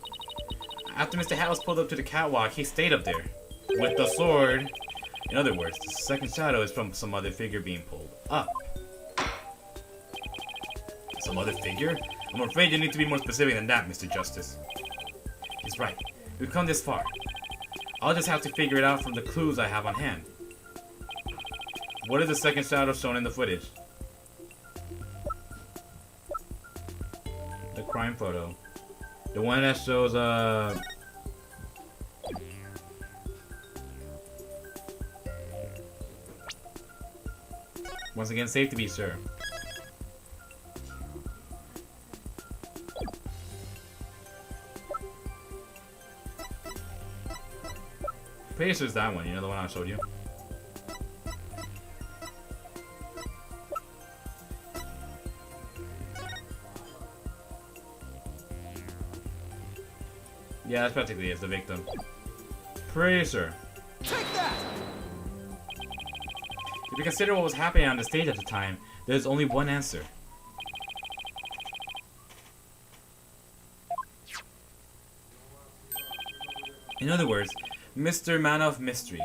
After Mr. Hat was pulled up to the catwalk, he stayed up there with the sword. In other words, the second shadow is from some other figure being pulled up. Some other figure? I'm afraid you need to be more specific than that, Mr. Justice. He's right. We've come this far. I'll just have to figure it out from the clues I have on hand. What is the second shadow shown in the footage? The crime photo. The one that shows, once again, safe to be sure. Pretty sure it's that one, you know, the one I showed you. Yeah, that's practically it, the victim. Pretty sure. Take that! If you consider what was happening on the stage at the time, there's only one answer. In other words, Mr. Man of Mystery.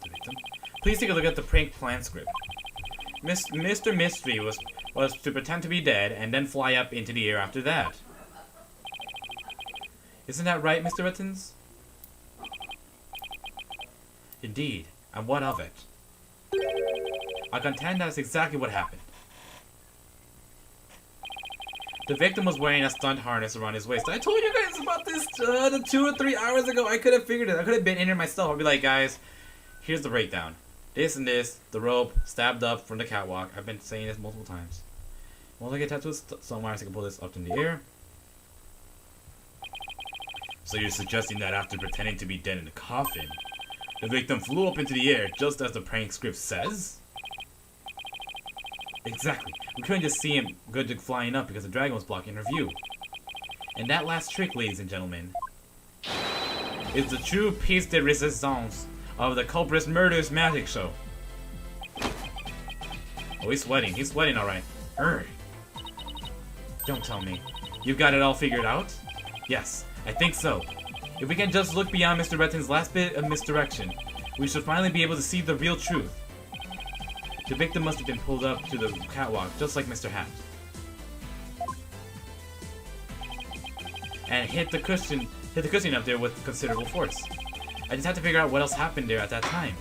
The victim. Please take a look at the prank plan script. Mr. Mystery was to pretend to be dead and then fly up into the air after that. Isn't that right, Mr. Retinz? Indeed, and what of it? I contend that's exactly what happened. The victim was wearing a stunt harness around his waist. I told you guys about this 2 or 3 hours ago. I could have figured it. I could have been in here myself. I'd be like, guys, here's the breakdown. This and this, the rope, stabbed up from the catwalk. I've been saying this multiple times. Once I get tattoos somewhere, I can pull this up in the air. So you're suggesting that after pretending to be dead in the coffin, the victim flew up into the air just as the prank script says? Exactly. We couldn't just see him good to flying up because the dragon was blocking our view. And that last trick, ladies and gentlemen, is the true piece de resistance of the culprit's murderous magic show. Oh, he's sweating. He's sweating, alright. Don't tell me. You've got it all figured out? Yes, I think so. If we can just look beyond Mr. Retin's last bit of misdirection, we should finally be able to see the real truth. The victim must have been pulled up to the catwalk, just like Mr. Hat. And hit the cushion up there with considerable force. I just have to figure out what else happened there at that time.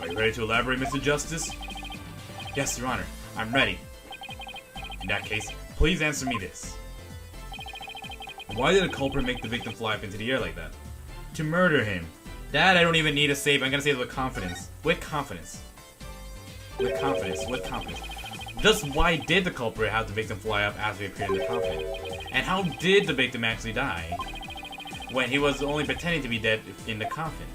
Are you ready to elaborate, Mr. Justice? Yes, Your Honor. I'm ready. In that case, please answer me this. Why did the culprit make the victim fly up into the air like that? To murder him. That I don't even need to say, but I'm gonna say it with confidence. With confidence. With confidence. With confidence. Just why did the culprit have the victim fly up as we appeared in the coffin? And how did the victim actually die when he was only pretending to be dead in the coffin?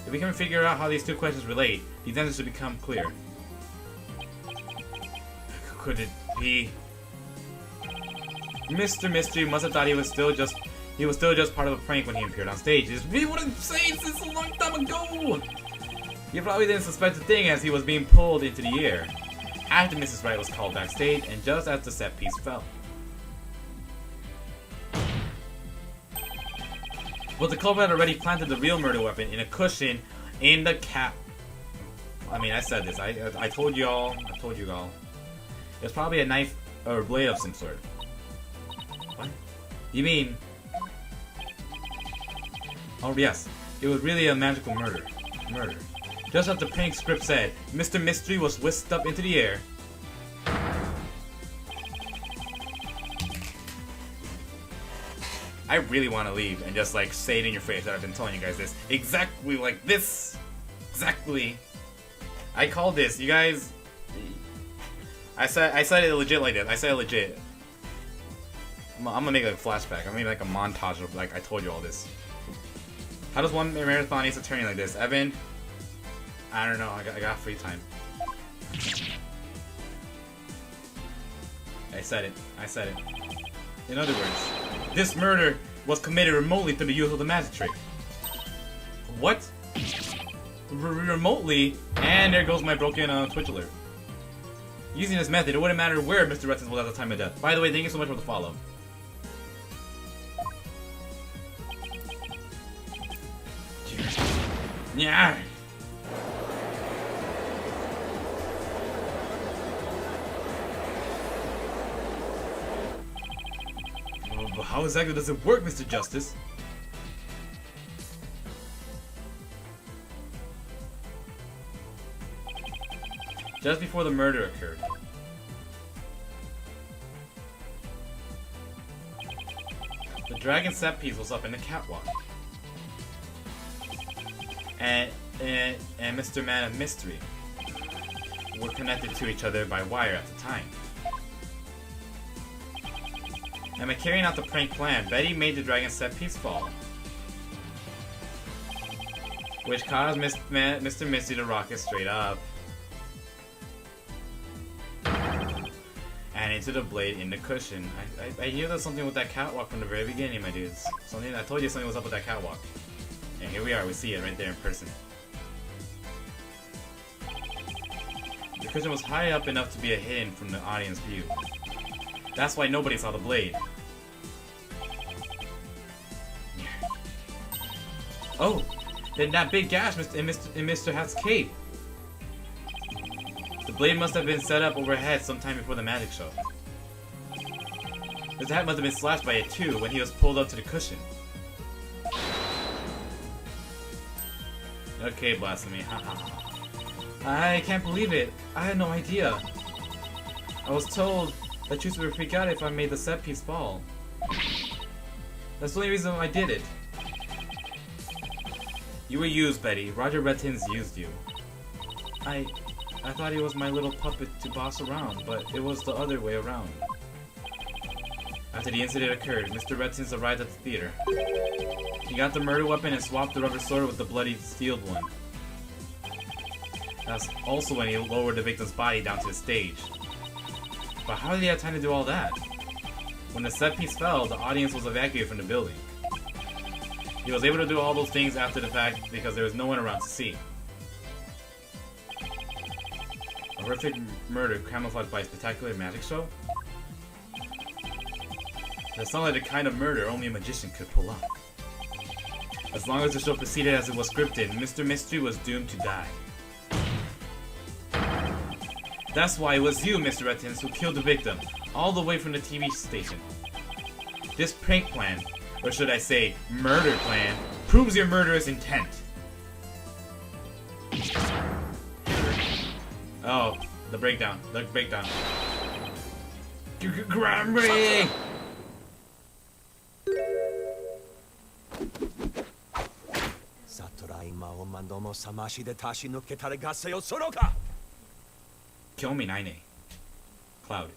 If we can figure out how these two questions relate, these answers should become clear. Could it be? Mr. Mystery must have thought he was still just part of a prank when he appeared on stage. It's really what I'm saying since a long time ago! He probably didn't suspect a thing as he was being pulled into the air after Mrs. Wright was called backstage and just as the set piece fell. But the culprit had already planted the real murder weapon in a cushion in the cat. I mean, I said this. I told y'all. I told you all. It's probably a knife or a blade of some sort. What? You mean? Oh yes, it was really a magical murder. Just as the prank script said, Mr. Mystery was whisked up into the air. I really want to leave and just like say it in your face that I've been telling you guys this. Exactly like this. Exactly. I called this. You guys. I said it legit like this. I said it legit. I'm gonna make like a flashback. I'm gonna make like a montage of like I told you all this. How does one marathon ace attorney like this? Evan? I don't know. I got free time. I said it. In other words, this murder was committed remotely through the use of the magic trick. What? Remotely? And there goes my broken Twitch alert. Using this method, it wouldn't matter where Mr. Retinz was at the time of death. By the way, thank you so much for the follow. Yeah. But how exactly does it work, Mr. Justice? Just before the murder occurred, the dragon set piece was up in the catwalk, and Mr. Man of Mystery were connected to each other by wire at the time. And by carrying out the prank plan, Betty made the dragon set piece fall, which caused Mr. Mystery to rocket straight up and into the blade in the cushion. I knew there was something with that catwalk from the very beginning, my dudes. I told you something was up with that catwalk. And here we are, we see it right there in person. The cushion was high up enough to be hidden from the audience view. That's why nobody saw the blade. Oh, then that big gash in Mr. Hat's cape. The blade must have been set up overhead sometime before the magic show. His hat must have been slashed by it too when he was pulled up to the cushion. Okay, Blasphemy. I can't believe it. I had no idea. I was told that Trucy would freak out if I made the set piece fall. That's the only reason I did it. You were used, Betty. Roger Retinz used you. I thought he was my little puppet to boss around, but it was the other way around. After the incident occurred, Mr. Retinz arrived at the theater. He got the murder weapon and swapped the rubber sword with the bloody sealed one. That's also when he lowered the victim's body down to the stage. But how did he have time to do all that? When the set piece fell, the audience was evacuated from the building. He was able to do all those things after the fact because there was no one around to see. A horrific murder camouflaged by a spectacular magic show? That sounded like the kind of murder only a magician could pull off. As long as the show proceeded as it was scripted, Mr. Mystery was doomed to die. That's why it was you, Mr. Retinz, who killed the victim, all the way from the TV station. This prank plan, or should I say, murder plan, proves your murderous intent. Oh, the breakdown. Grammy! Kill me, Nine. Cloud.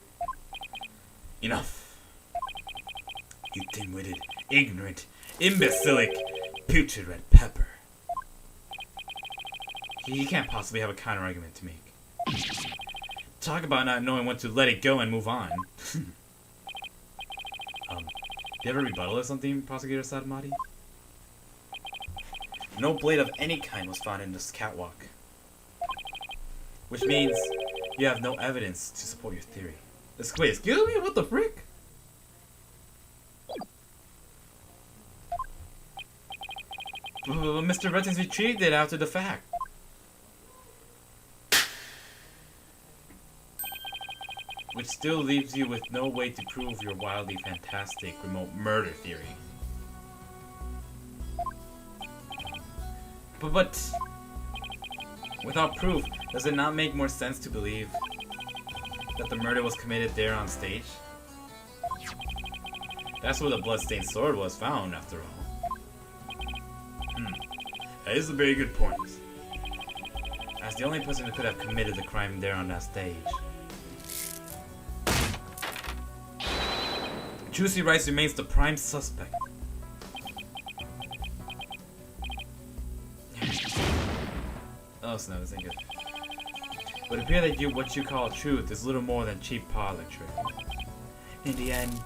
Enough. You dim-witted, ignorant, imbecilic, putrid red pepper. He can't possibly have a counter-argument to make. Talk about not knowing when to let it go and move on. Do you have a rebuttal or something, Prosecutor Sadamati? No blade of any kind was found in this catwalk. Which means you have no evidence to support your theory. Wait, excuse me? What the frick? Mr. Retinz retrieved it after the fact. Which still leaves you with no way to prove your wildly fantastic remote murder theory. But without proof, does it not make more sense to believe that the murder was committed there on stage? That's where the bloodstained sword was found, after all. That is a very good point. As the only person who could have committed the crime there on that stage. Trucy Wright remains the prime suspect. Oh snap, this ain't good. But it appears that what you call truth is little more than cheap parlor trick. In the end,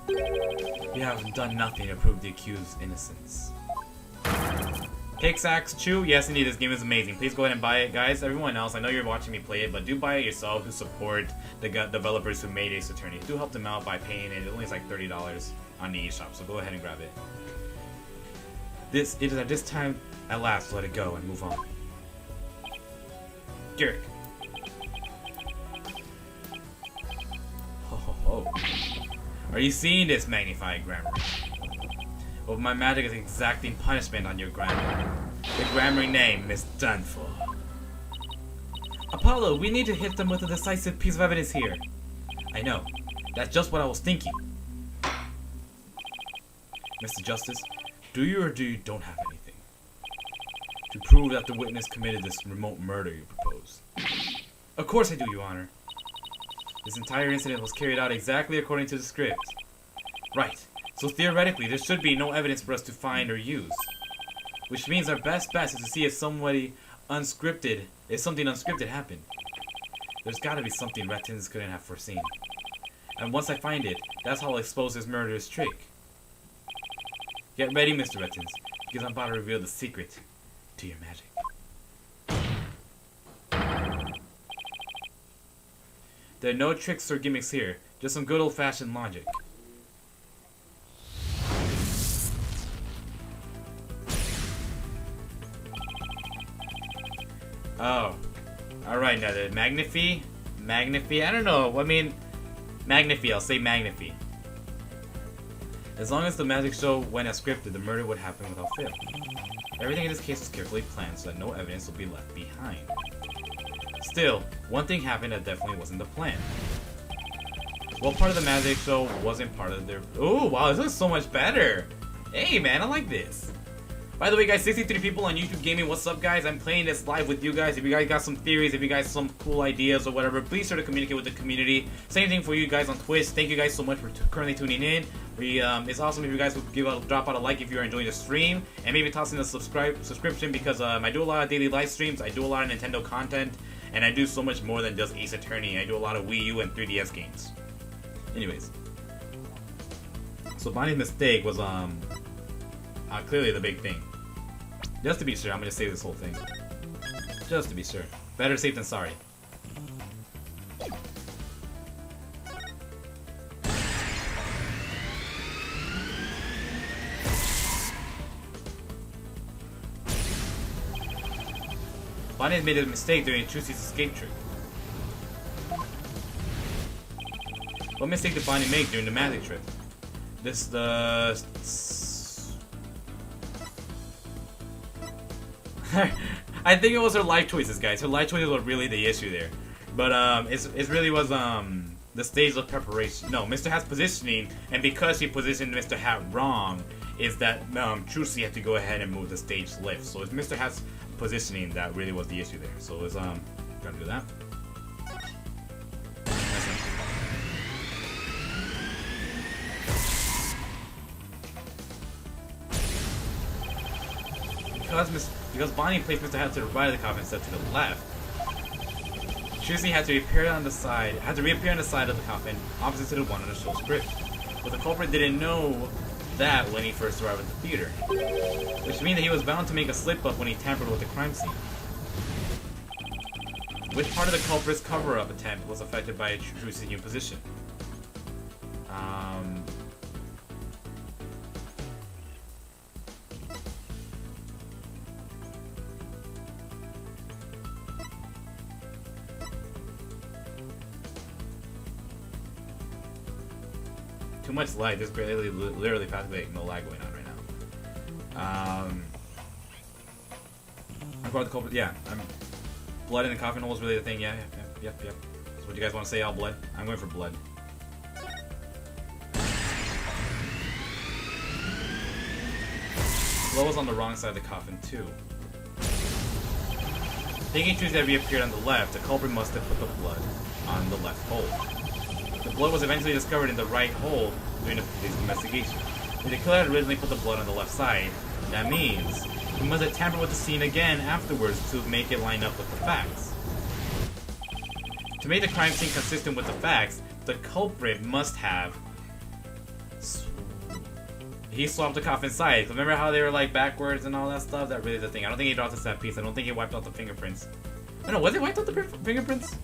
you have done nothing to prove the accused's innocence. Pixax Chew, yes indeed, this game is amazing. Please go ahead and buy it, guys. Everyone else, I know you're watching me play it, but do buy it yourself to support the developers who made Ace Attorney. Do help them out by paying it. It only is like $30 on the eShop, so go ahead and grab it. It is at this time at last to let it go and move on. Garrick. Ho ho ho. Are you seeing this, magnified grammar? Well, my magic is exacting punishment on your grammar. The grammar name is done for. Apollo, we need to hit them with a decisive piece of evidence here. I know. That's just what I was thinking. Mr. Justice, do you or do you don't have anything to prove that the witness committed this remote murder you propose? Of course I do, Your Honor. This entire incident was carried out exactly according to the script. Right. So theoretically, there should be no evidence for us to find or use. Which means our best bet is to see if something unscripted happened. There's gotta be something Retinz couldn't have foreseen. And once I find it, that's how I'll expose his murderous trick. Get ready, Mr. Retinz, because I'm about to reveal the secret to your magic. There are no tricks or gimmicks here, just some good old-fashioned logic. Oh. Alright, now the Magnify? Magnify? I don't know. I mean, Magnify. I'll say Magnify. As long as the magic show went as scripted, the murder would happen without fail. Everything in this case was carefully planned so that no evidence will be left behind. Still, one thing happened that definitely wasn't the plan. Well, part of the magic show wasn't part of their... Oh, wow, this looks so much better! Hey, man, I like this! By the way, guys, 63 people on YouTube Gaming, what's up, guys? I'm playing this live with you guys. If you guys got some theories, if you guys some cool ideas or whatever, please sure to communicate with the community. Same thing for you guys on Twitch. Thank you guys so much for currently tuning in. It's awesome if you guys would drop out a like if you're enjoying the stream, and maybe toss in a subscription because I do a lot of daily live streams, I do a lot of Nintendo content, and I do so much more than just Ace Attorney. I do a lot of Wii U and 3DS games. Anyways, so Bonnie's mistake was clearly the big thing. Just to be sure, I'm gonna save this whole thing. Just to be sure. Better safe than sorry. Bonnie made a mistake during Trucy's escape trick. What mistake did Bonnie make during the magic trick? I think it was her life choices, guys. Her life choices were really the issue there. But it really was the stage of preparation. No, Mr. Hat's positioning, and because she positioned Mr. Hat wrong, is that Trucy had to go ahead and move the stage lift. So it's Mr. Hat's positioning that really was the issue there. So it's gonna do that. Because Bonnie placed Mr. Hat to the right of the coffin instead to the left, Trucy had to reappear on the side of the coffin, opposite to the one on the show script. But the culprit didn't know that when he first arrived at the theater, which means that he was bound to make a slip-up when he tampered with the crime scene. Which part of the culprit's cover-up attempt was affected by Trucy's new position? too much lag. There's literally practically no lag going on right now. I brought the culprit. Yeah, blood in the coffin hole is really the thing. Yeah. Yep. So what do you guys want to say? All blood? I'm going for blood. Blood was on the wrong side of the coffin too. Thinking Trucy had reappeared on the left, the culprit must have put the blood on the left hole. The blood was eventually discovered in the right hole during the police investigation. The killer had originally put the blood on the left side. That means he must have tampered with the scene again afterwards to make it line up with the facts. To make the crime scene consistent with the facts, the culprit must have... He swapped the coffin side. Remember how they were like backwards and all that stuff? That really is the thing. I don't think he dropped the set piece. I don't think he wiped out the fingerprints. Oh no, was it wiped out the fingerprints?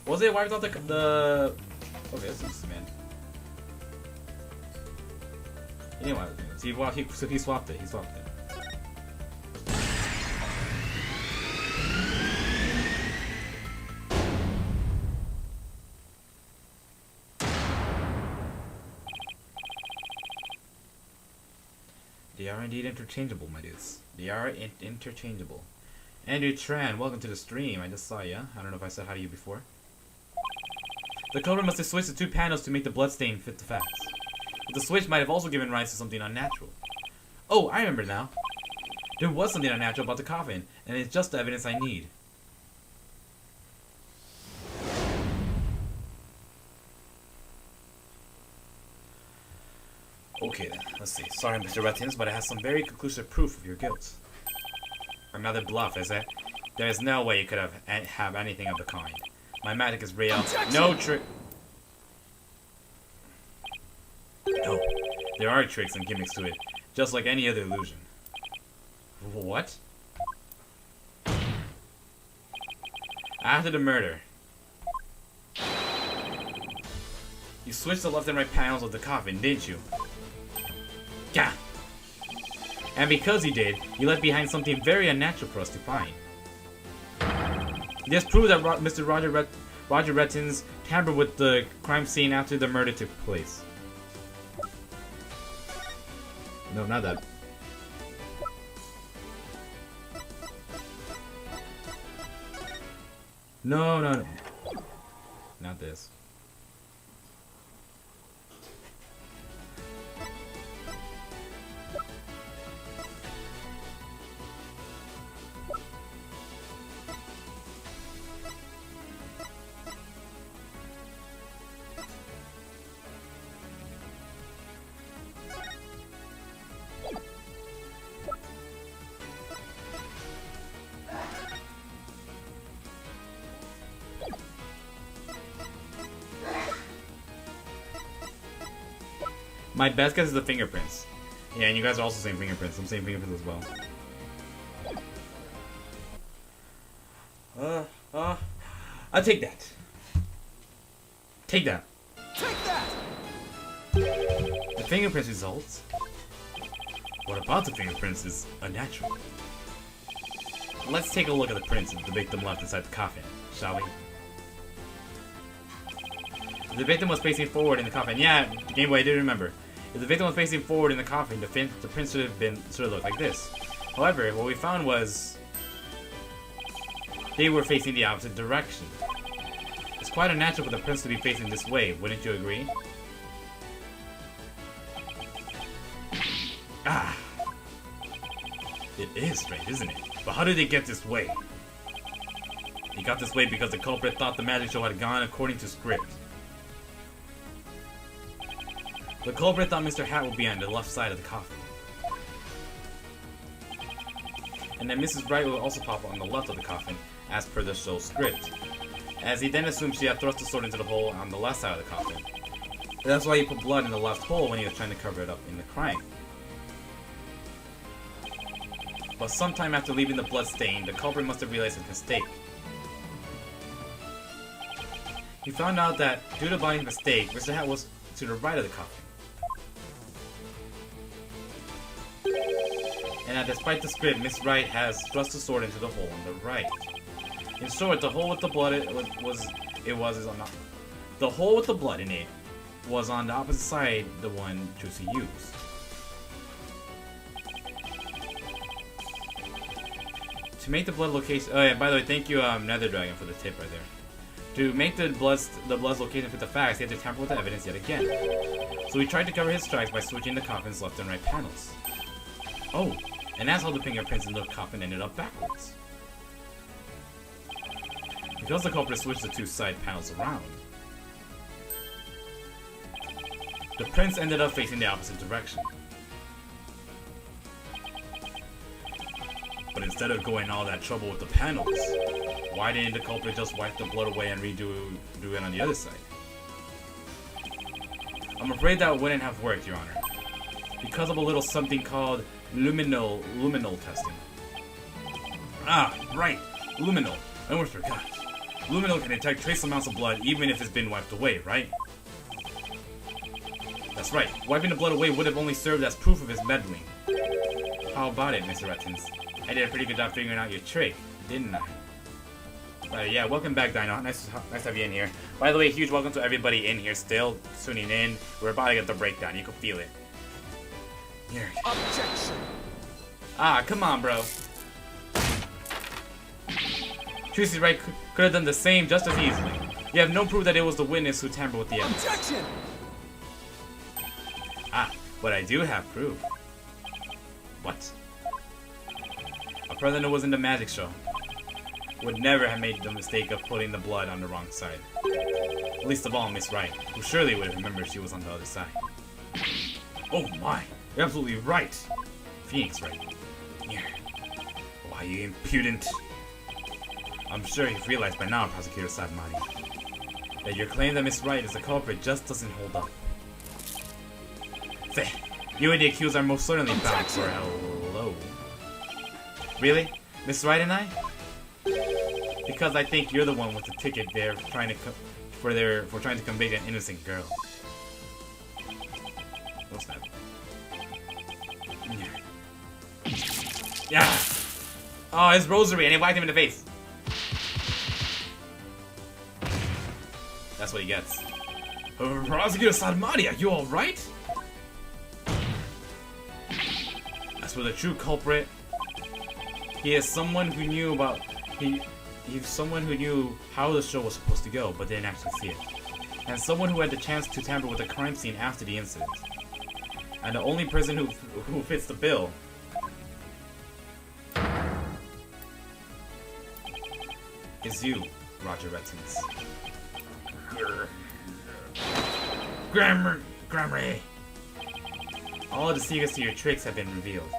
Was it wiped out the... Okay, that's interesting, man. He didn't wipe it. So he swapped it. He swapped it. They are indeed interchangeable, my dudes. They are interchangeable. Andrew Tran, welcome to the stream. I just saw ya. I don't know if I said hi to you before. The culprit must have switched the two panels to make the bloodstain fit the facts. But the switch might have also given rise to something unnatural. Oh, I remember now. There was something unnatural about the coffin, and it's just the evidence I need. Okay then, let's see. Sorry, Mr. Retinz, but I have some very conclusive proof of your guilt. Another bluff, is it? There is no way you could have anything of the kind. My magic is real. Objection! No trick. No, there are tricks and gimmicks to it, just like any other illusion. What? After the murder, you switched the left and right panels of the coffin, didn't you? Yeah. And because you did, you left behind something very unnatural for us to find. This proves that Mr. Roger Retinz tampered with the crime scene after the murder took place. No, not that. No. Not this. My best guess is the fingerprints. Yeah, and you guys are also saying fingerprints. I'm saying fingerprints as well. I'll take that. Take that. Take that! The fingerprints results. What about the fingerprints is unnatural. Let's take a look at the prints and the victim left inside the coffin, shall we? The victim was facing forward in the coffin. Yeah, Game Boy, I do remember. If the victim was facing forward in the coffin, the print should have looked like this. However, what we found was they were facing the opposite direction. It's quite unnatural for the prints to be facing this way, wouldn't you agree? Ah! It is strange, isn't it? But how did they get this way? They got this way because the culprit thought the magic show had gone according to script. The culprit thought Mr. Hat would be on the left side of the coffin. And then Mrs. Wright will also pop on the left of the coffin, as per the show's script. As he then assumed she had thrust the sword into the hole on the left side of the coffin. And that's why he put blood in the left hole when he was trying to cover it up in the crime. But sometime after leaving the blood stain, the culprit must have realized his mistake. He found out that, due to Bonnie's mistake, Mr. Hat was to the right of the coffin. And that despite the script, Miss Wright has thrust the sword into the hole on the right. In short, the hole with the blood the hole with the blood in it was on the opposite side, the one Trucy used. To make the blood location... Oh yeah, by the way, thank you Nether Dragon for the tip right there. To make the blood's location fit the facts, he had to tamper with the evidence yet again. So he tried to cover his tracks by switching the coffin's left and right panels. Oh, and that's how the fingerprints in the coffin ended up backwards. Because the culprit switched the two side panels around, the prints ended up facing the opposite direction. But instead of going all that trouble with the panels, why didn't the culprit just wipe the blood away and do it on the other side? I'm afraid that wouldn't have worked, Your Honor, because of a little something called luminol testing. Ah, right, luminol. I almost forgot. Luminol can detect trace amounts of blood even if it's been wiped away, right? That's right. Wiping the blood away would have only served as proof of his meddling. How about it, Mr. Retinz? I did a pretty good job figuring out your trick, didn't I? Yeah, welcome back, Dino. Nice to have you in here. By the way, huge welcome to everybody in here still tuning in. We're about to get the breakdown. You can feel it. Here. Objection. Ah, come on, bro. Trucy's right could have done the same just as easily. You have no proof that it was the witness who tampered with the evidence. Objection. Ah, but I do have proof. What? A person who was in the magic show would never have made the mistake of putting the blood on the wrong side. Least of all, Miss Wright, who surely would have remembered she was on the other side. Oh my, you're absolutely right. Phoenix Wright. Here. Why, you impudent. I'm sure you've realized by now, Prosecutor Sadmati, that your claim that Miss Wright is the culprit just doesn't hold up. Say, you and the accused are most certainly bound for hello. Really? Miss Wright and I? Because I think you're the one with the ticket there trying to for trying to convict an innocent girl. What's that? Yeah. Oh, his rosary, and he whacked him in the face. That's what he gets. Prosecutor Sadmati, are you all right? As for the true culprit, he is someone who knew about he's someone who knew how the show was supposed to go, but didn't actually see it, and someone who had the chance to tamper with the crime scene after the incident. And the only person who fits the bill is you, Roger Retinz. Grammar. All of the secrets to your tricks have been revealed.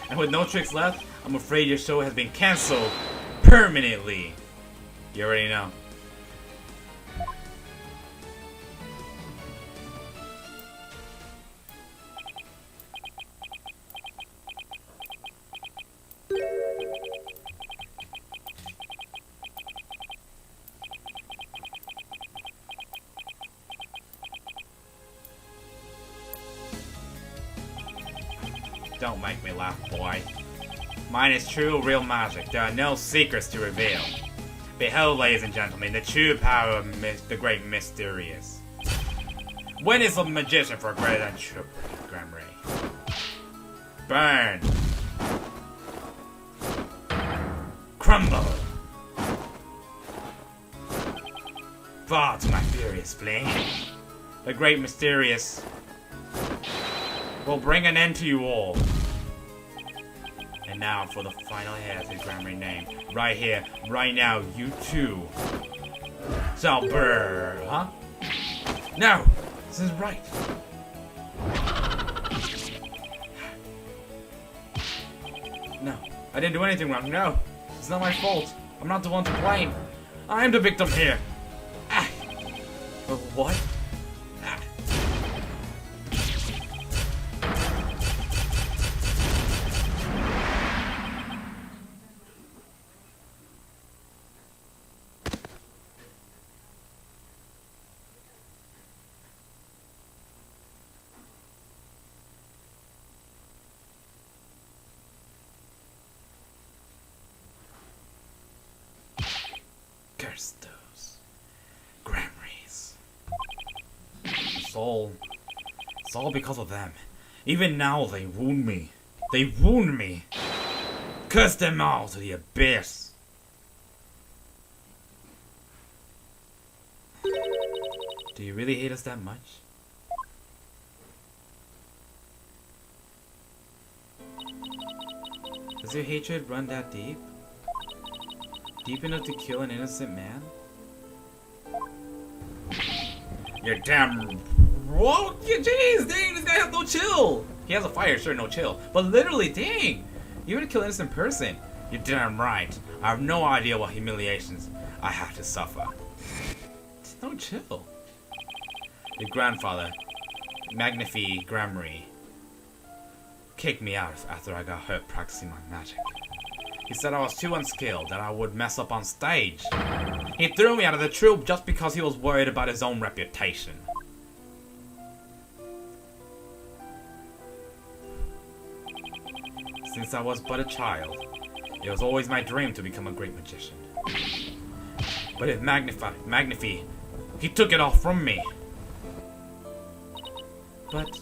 And with no tricks left, I'm afraid your show has been cancelled permanently. You already know. Don't make me laugh, boy. Mine is true, real magic. There are no secrets to reveal. Behold, ladies and gentlemen, the true power of the great Mr Reus. When is a magician for greater than true, Gramray? Burn! Crumble! Fall to my furious flame. The great Mysterious will bring an end to you all. And now for the final hair of his Grammy name. Right here, right now, you too shall burn, huh? No! This is right. No, I didn't do anything wrong, no. It's not my fault. I'm not the one to blame. I'm the victim here. Ah. What? Ah. Curse those. all because of them. Even now they wound me. They wound me. Curse them all to the abyss. Do you really hate us that much? Does your hatred run that deep? Deep enough to kill an innocent man? You're damn... Whoa, jeez, dang, this guy has no chill! He has a fire, sure, no chill. But literally, dang! You're gonna kill an innocent person. You're damn right. I have no idea what humiliations I have to suffer. No chill. Your grandfather, Magnifi Grammary, kicked me out after I got hurt practicing my magic. He said I was too unskilled, that I would mess up on stage. He threw me out of the troupe just because he was worried about his own reputation. Since I was but a child, it was always my dream to become a great magician. But if Magnifi, he took it all from me. But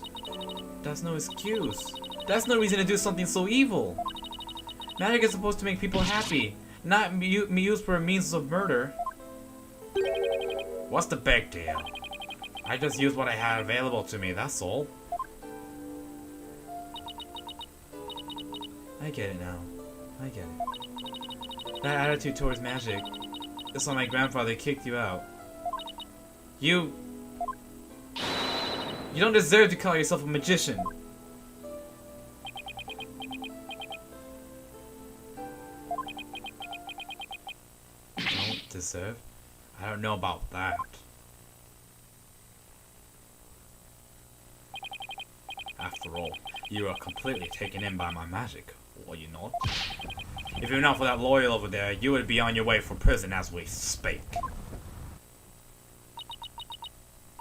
that's no excuse. That's no reason to do something so evil. Magic is supposed to make people happy, not be used for a means of murder. What's the big deal? I just used what I had available to me, that's all. I get it now. I get it. That attitude towards magic. That's why my grandfather kicked you out. You don't deserve to call yourself a magician. Don't deserve? I don't know about that. After all, you are completely taken in by my magic, were you not? If you're not for that loyal over there, you would be on your way for prison as we speak.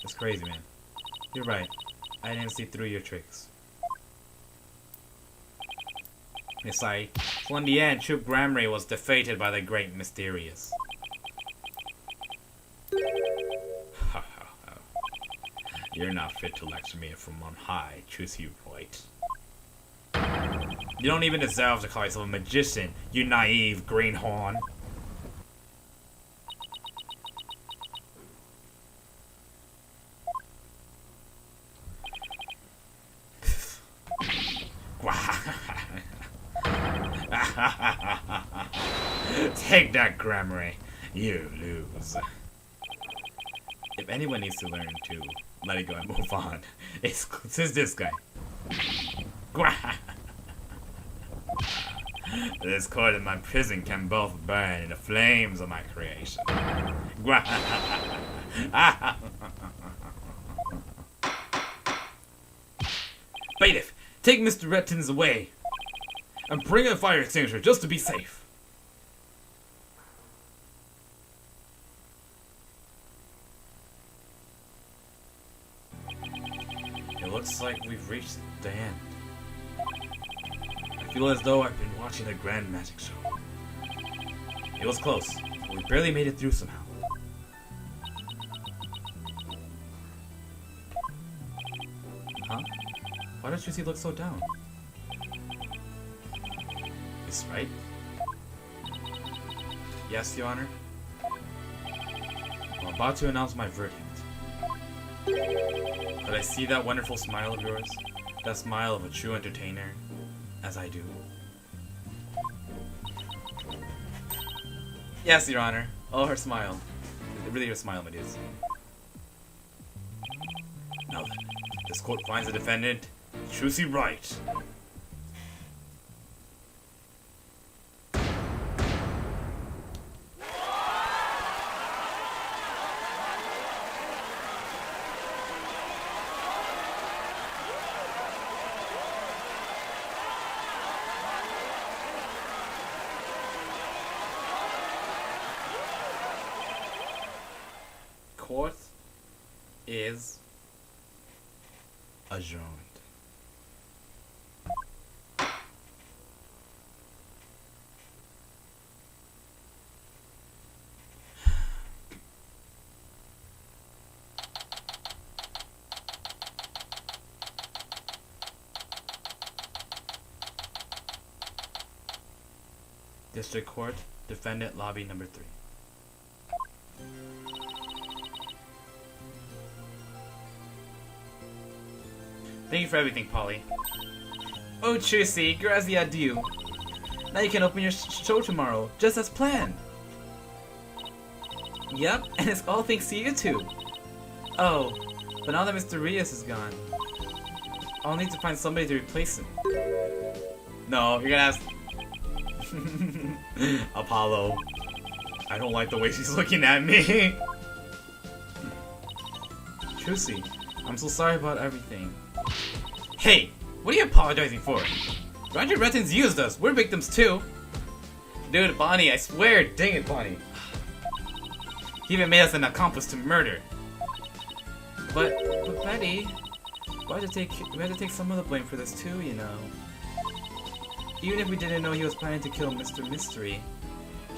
That's crazy, man. You're right. I didn't see through your tricks. Yes, so in the end, Troop Grammary was defeated by the Great Mysterious. You're not fit to lecture me from on high, Trucy Wright. You don't even deserve to call yourself a magician, you naive greenhorn. Take that, Grammary. You lose. If anyone needs to learn to let it go and move on, it's this guy. This court and my prison can both burn in the flames of my creation. Bailiff, take Mr. Retinz away and bring a fire extinguisher just to be safe. It looks like we've reached the end. I feel as though I've been watching a grand magic show. It was close, but we barely made it through somehow. Huh? Why does Trucy look so down? Is right? Yes, Your Honor. I'm about to announce my verdict. But I see that wonderful smile of yours, that smile of a true entertainer, as I do. Yes, Your Honor. Oh, her smile. Really her smile, my dudes. Now then, this court finds the defendant, Trucy Wright. Court is adjourned. District Court, Defendant Lobby number 3. Thank you for everything, Polly. Oh, Trucy, grazie a Dio. Now you can open your show tomorrow, just as planned. Yep, and it's all thanks to you two. Oh, but now that Mr. Reus is gone, I'll need to find somebody to replace him. No, you're gonna ask... Apollo. I don't like the way she's looking at me. Trucy, I'm so sorry about everything. Hey, what are you apologizing for? Roger Retinz used us. We're victims too. Dude, Bonnie, I swear. Dang it, Bonnie. He even made us an accomplice to murder. But Betty, we had to take some of the blame for this too, you know. Even if we didn't know he was planning to kill Mr. Mystery,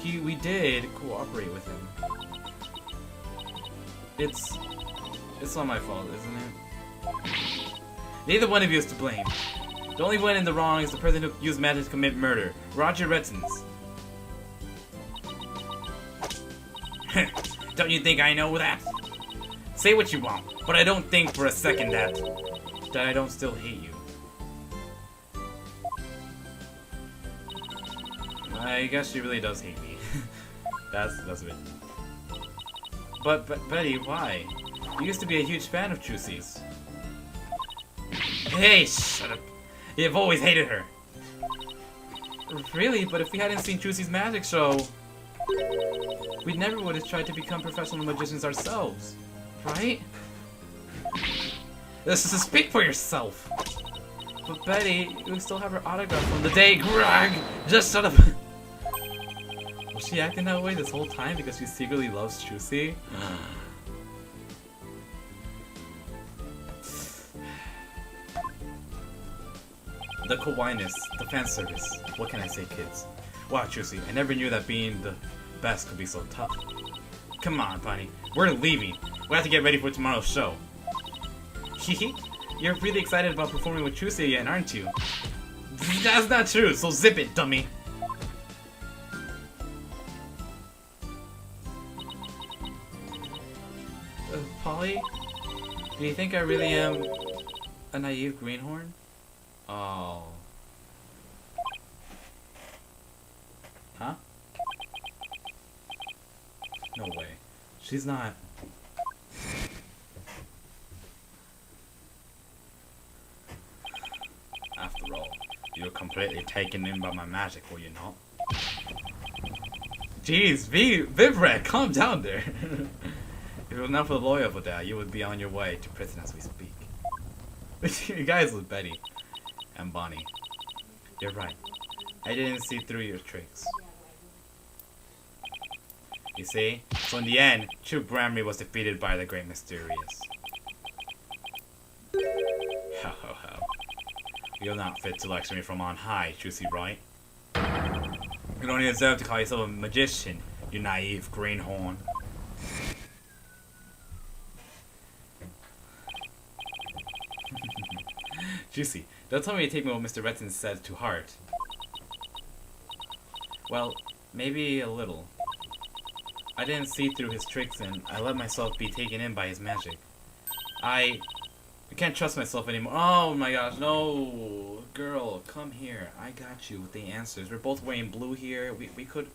we did cooperate with him. It's not my fault, isn't it? Neither one of you is to blame. The only one in the wrong is the person who used magic to commit murder, Roger Retinz. Don't you think I know that? Say what you want, but I don't think for a second that I don't still hate you. I guess she really does hate me. that's it. But Betty, why? You used to be a huge fan of Trucy's. Hey, shut up. You've always hated her. Really? But if we hadn't seen Trucy's magic show, we never would have tried to become professional magicians ourselves. Right? This is to speak for yourself. But Betty, you still have her autograph from the day. Greg, just shut up. Was she acting that way this whole time because she secretly loves Trucy? The kawaiiness, the fan service. What can I say, kids? Wow, Trucy, I never knew that being the best could be so tough. Come on, Bonnie. We're leaving. We have to get ready for tomorrow's show. Hehe. You're really excited about performing with Trucy again, aren't you? That's not true, so zip it, dummy. Polly? Do you think I really am a naive greenhorn? Oh. Huh? No way. She's not. After all, you're completely taken in by my magic, were you not? Jeez, Vivred, calm down there. If it was not for the lawyer for that, you would be on your way to prison as we speak. You guys with Betty and Bonnie. You're right. I didn't see through your tricks. You see? So in the end, true Bramley was defeated by the great Mr Reus. Ho ho ho. You're not fit to lecture me from on high, Trucy Wright. You don't even deserve to call yourself a magician, you naive greenhorn. Trucy, don't tell me you take what Mr. Retinz said to heart. Well, maybe a little. I didn't see through his tricks and I let myself be taken in by his magic. I can't trust myself anymore. Oh my gosh, no. Girl, come here. I got you with the answers. We're both wearing blue here. We could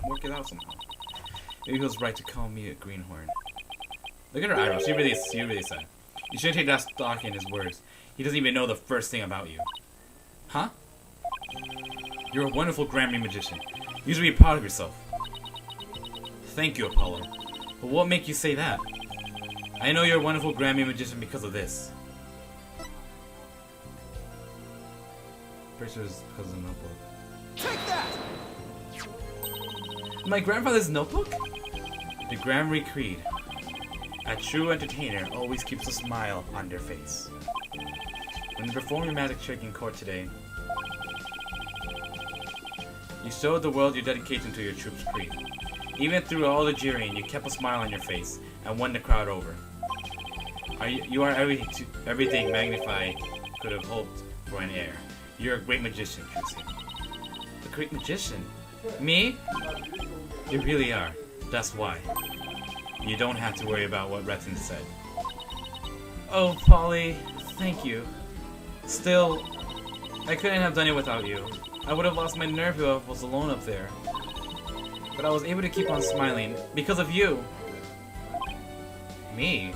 work it out somehow. Maybe he was right to call me a greenhorn. Look at her eyebrows. She really said. You shouldn't take that stock in his words. He doesn't even know the first thing about you. Huh? You're a wonderful Grammy magician. You should be proud of yourself. Thank you, Apollo. But what makes you say that? I know you're a wonderful Grammy magician because of this. Pretty sure it's because of the notebook. Take that! My grandfather's notebook? The Grammy Creed. A true entertainer always keeps a smile on their face. When you performed your magic trick in court today, you showed the world your dedication to your troop's creed. Even through all the jeering, you kept a smile on your face and won the crowd over. You are everything magnified could have hoped for an heir. You're a great magician, Trucy. A great magician? Me? You really are. That's why. You don't have to worry about what Retinz said. Oh, Polly, thank you. Still, I couldn't have done it without you. I would have lost my nerve if I was alone up there. But I was able to keep on smiling because of you. Me?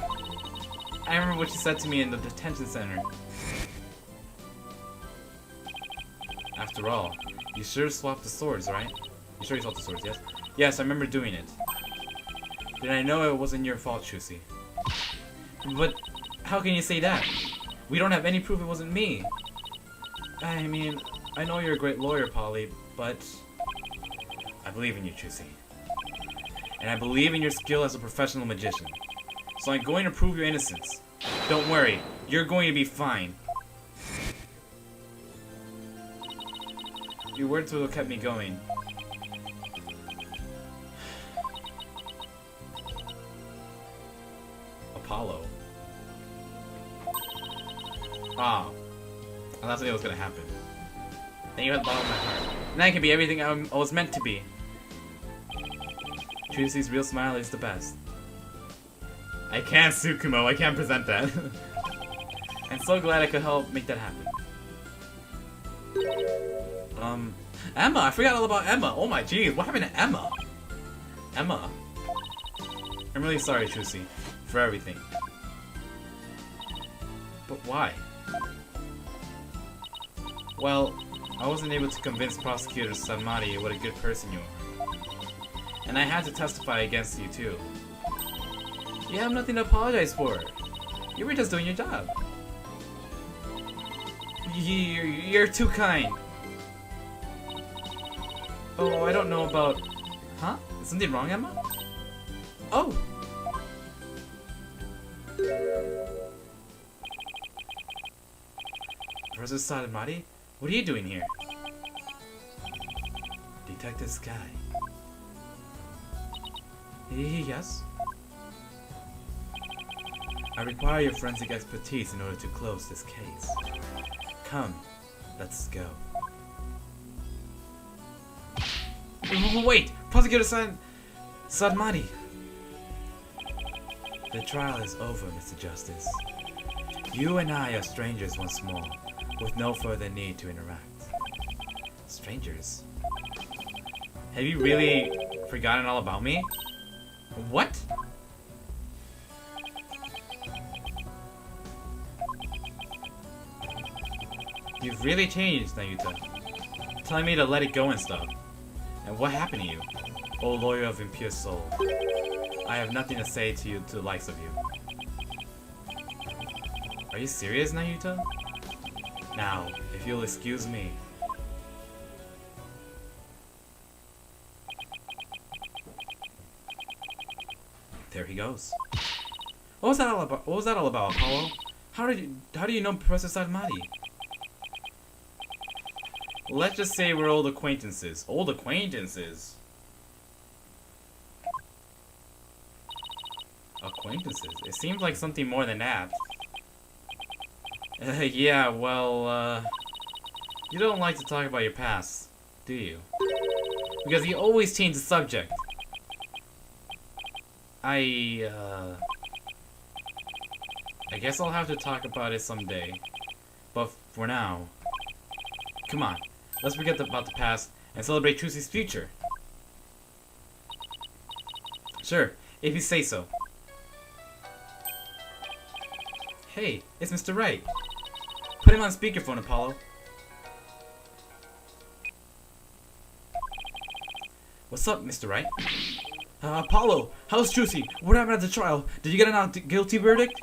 I remember what you said to me in the detention center. After all, you sure swapped the swords, right? You sure you swapped the swords, yes? Yes, I remember doing it. Then I know it wasn't your fault, Trucy. But how can you say that? We don't have any proof it wasn't me. I mean, I know you're a great lawyer, Polly, but I believe in you, Trucy. And I believe in your skill as a professional magician. So I'm going to prove your innocence. Don't worry, you're going to be fine. Your words will have kept me going. Apollo. Ah. Oh, that's what was gonna happen. Then you had the bottom of my heart. And I can be everything I was meant to be. Trucy's real smile is the best. I can't, Tsukumo. I can't present that. I'm so glad I could help make that happen. Emma! I forgot all about Emma! Oh my jeez, what happened to Emma? Emma. I'm really sorry, Trucy, for everything. But why? Well, I wasn't able to convince Prosecutor Sanmari what a good person you are. And I had to testify against you too. You have nothing to apologize for. You were just doing your job. You're too kind. Oh, I don't know about... Huh? Is something wrong, Emma? Oh! Professor Sanmari? What are you doing here? Detective Sky. Yes? I require your forensic expertise in order to close this case. Come, let's go. Wait! Prosecutor Sanmari! The trial is over, Mr. Justice. You and I are strangers once more, with no further need to interact. Strangers? Have you really forgotten all about me? What? You've really changed, Nayuta. Telling me to let it go and stuff. And what happened to you? Oh, lawyer of impure soul. I have nothing to say to you, to the likes of you. Are you serious, Nayuta? Now, if you'll excuse me. There he goes. What was that all about? What was that all about, Apollo? How do you know Professor Sanmari? Let's just say we're old acquaintances. Old acquaintances? Acquaintances? It seems like something more than that. Yeah, well, you don't like to talk about your past, do you? Because you always change the subject. I guess I'll have to talk about it someday. But for now, come on. Let's forget about the past and celebrate Trucy's future. Sure, if you say so. Hey, it's Mr. Wright. Put him on speakerphone, Apollo. What's up, Mr. Wright? Apollo, how's Trucy? What happened at the trial? Did you get a not guilty verdict?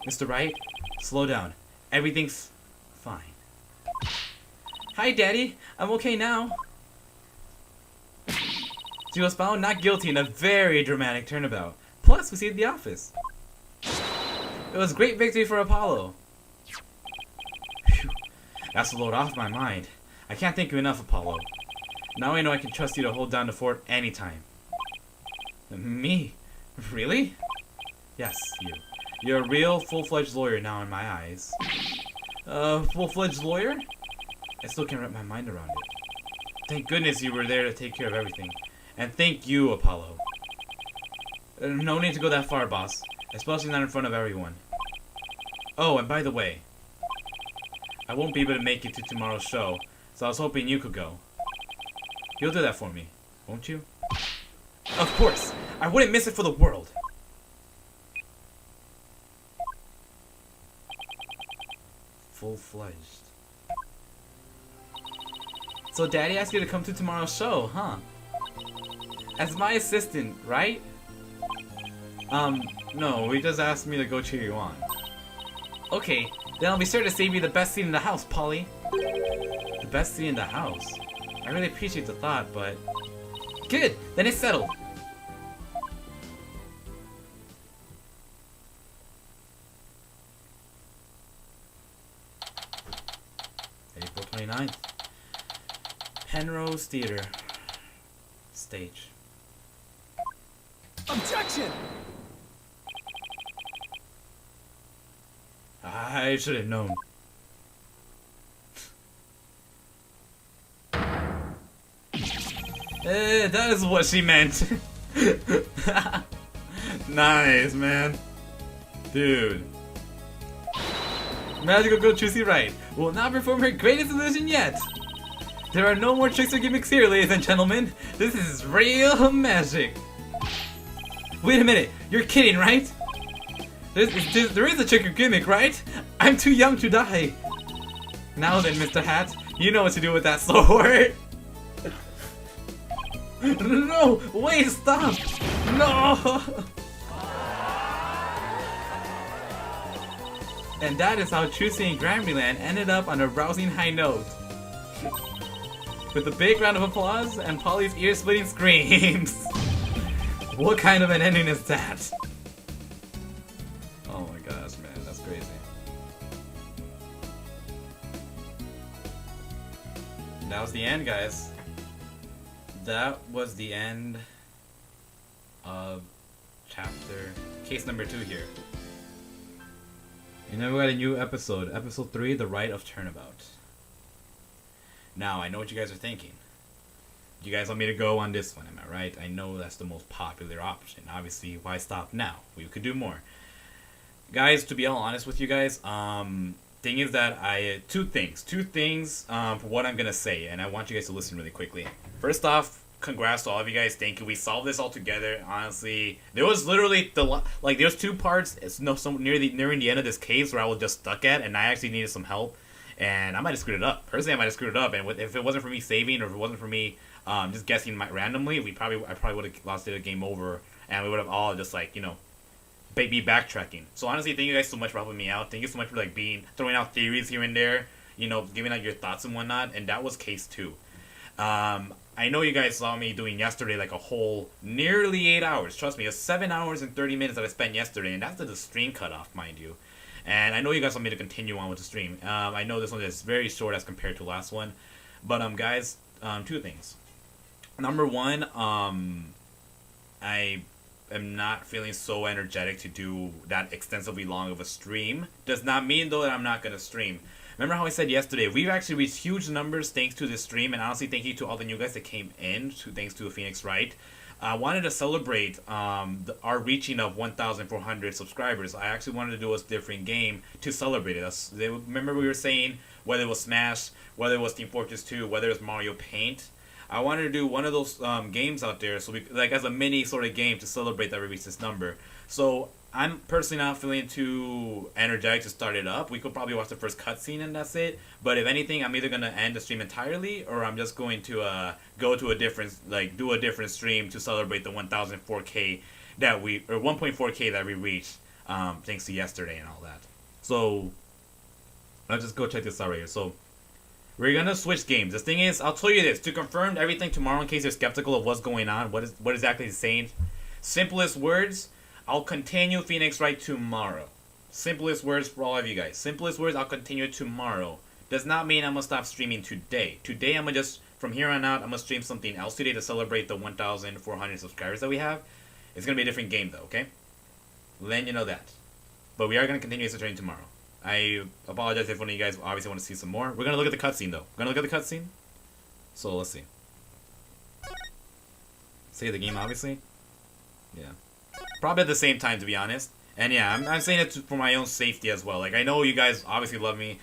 Mr. Wright, slow down. Everything's fine. Hi, Daddy. I'm okay now. She was found not guilty in a very dramatic turnabout. Plus, we saved the office. It was a great victory for Apollo. Phew. That's a load off my mind. I can't thank you enough, Apollo. Now I know I can trust you to hold down the fort anytime. Me? Really? Yes, you. You're a real, full-fledged lawyer now in my eyes. Full-fledged lawyer? I still can't wrap my mind around it. Thank goodness you were there to take care of everything. And thank you, Apollo. No need to go that far, boss. Especially not in front of everyone. Oh, and by the way, I won't be able to make it to tomorrow's show, so I was hoping you could go. You'll do that for me, won't you? Of course! I wouldn't miss it for the world! Full-fledged. So Daddy asked you to come to tomorrow's show, huh? As my assistant, right? No, he just asked me to go cheer you on. Okay, then I'll be sure to save you the best seat in the house, Polly. The best seat in the house? I really appreciate the thought, but... Good! Then it's settled! April 29th. Penrose Theater. Stage. Objection! I should have known. That is what she meant. Nice, man. Dude. Magical girl Trucy Wright will now perform her greatest illusion yet. There are no more tricks or gimmicks here, ladies and gentlemen. This is real magic. Wait a minute, you're kidding, right? There is a trick or gimmick, right? I'm too young to die. Now then, Mr. Hat, you know what to do with that sword. No, wait, stop. No. And that is how Trucy and Grammyland ended up on a rousing high note. With a big round of applause and Polly's ear-splitting screams. What kind of an ending is that? Oh my gosh, man, that's crazy. That was the end, guys. That was the end of case number 2 here. And then we got a new episode. Episode 3, The Right of Turnabout. Now, I know what you guys are thinking. You guys want me to go on this one, am I right? I know that's the most popular option. Obviously, why stop now? We could do more. Guys, to be all honest with you guys, thing is that two things for what I'm gonna say, and I want you guys to listen really quickly. First off, congrats to all of you guys. Thank you. We solved this all together. Honestly, there was literally there's 2 parts. It's nearing the end of this case where I was just stuck at, and I actually needed some help. And I might have screwed it up. Personally, I might have screwed it up. And if it wasn't for me saving, or if it wasn't for me just guessing randomly, I probably would have lost it a game over, and we would have all just be backtracking. So honestly, thank you guys so much for helping me out. Thank you so much for throwing out theories here and there, giving out your thoughts and whatnot. And that was case 2. I know you guys saw me doing yesterday a whole nearly 8 hours. Trust me, it's 7 hours and 30 minutes that I spent yesterday, and that's the stream cutoff, mind you. And I know you guys want me to continue on with the stream. I know this one is very short as compared to the last one. But, guys, 2 things. Number 1, I am not feeling so energetic to do that extensively long of a stream. Does not mean, though, that I'm not going to stream. Remember how I said yesterday, we've actually reached huge numbers thanks to this stream. And honestly, thank you to all the new guys that came in, thanks to Phoenix Wright. I wanted to celebrate our reaching of 1,400 subscribers. I actually wanted to do a different game to celebrate it. Remember we were saying whether it was Smash, whether it was Team Fortress 2, whether it was Mario Paint. I wanted to do one of those games out there, so as a mini sort of game to celebrate that we reached this number. So I'm personally not feeling too energetic to start it up. We could probably watch the first cutscene and that's it. But if anything, I'm either gonna end the stream entirely, or I'm just going to go to a different, do a different stream to celebrate the 1,004K that or 1.4K that we reached, thanks to yesterday and all that. So let's just go check this out right here. So we're gonna switch games. The thing is, I'll tell you this to confirm everything tomorrow in case you're skeptical of what's going on. What exactly is saying? Simplest words. I'll continue Phoenix Wright tomorrow. Simplest words for all of you guys. Simplest words, I'll continue tomorrow. Does not mean I'm going to stop streaming today. Today, I'm going to just, from here on out, I'm going to stream something else today to celebrate the 1,400 subscribers that we have. It's going to be a different game, though, okay? Letting you know that. But we are going to continue this training tomorrow. I apologize if one of you guys obviously want to see some more. We're going to look at the cutscene, though. We're going to look at the cutscene. So, let's see. Save the game, obviously. Yeah. Probably at the same time, to be honest. And yeah, I'm saying it for my own safety as well. Like, I know you guys obviously love me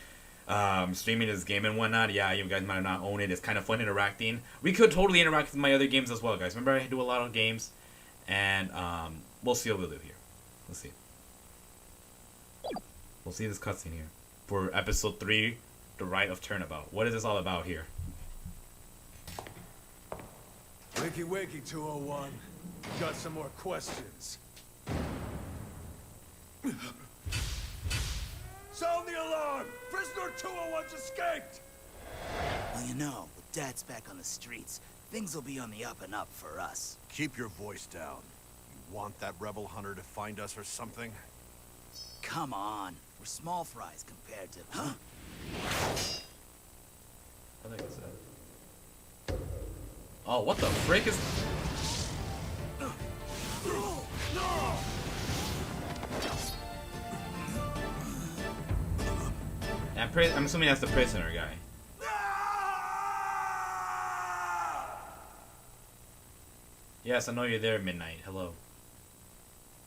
streaming this game and whatnot. Yeah, you guys might not own it. It's kind of fun interacting. We could totally interact with my other games as well, guys. Remember, I do a lot of games. And we'll see what we'll do here. Let's see. We'll see this cutscene here. For episode 3, The Right of Turnabout. What is this all about here? Wakey wakey 201. Got some more questions. Sound the alarm! Prisoner 201's escaped! Well, you know, with Dad's back on the streets, things will be on the up and up for us. Keep your voice down. You want that rebel hunter to find us or something? Come on. We're small fries compared to... Huh? I think it's that. Oh, what the frick is... I'm assuming that's the prisoner guy. Yes, I know you're there, Midnight. Hello.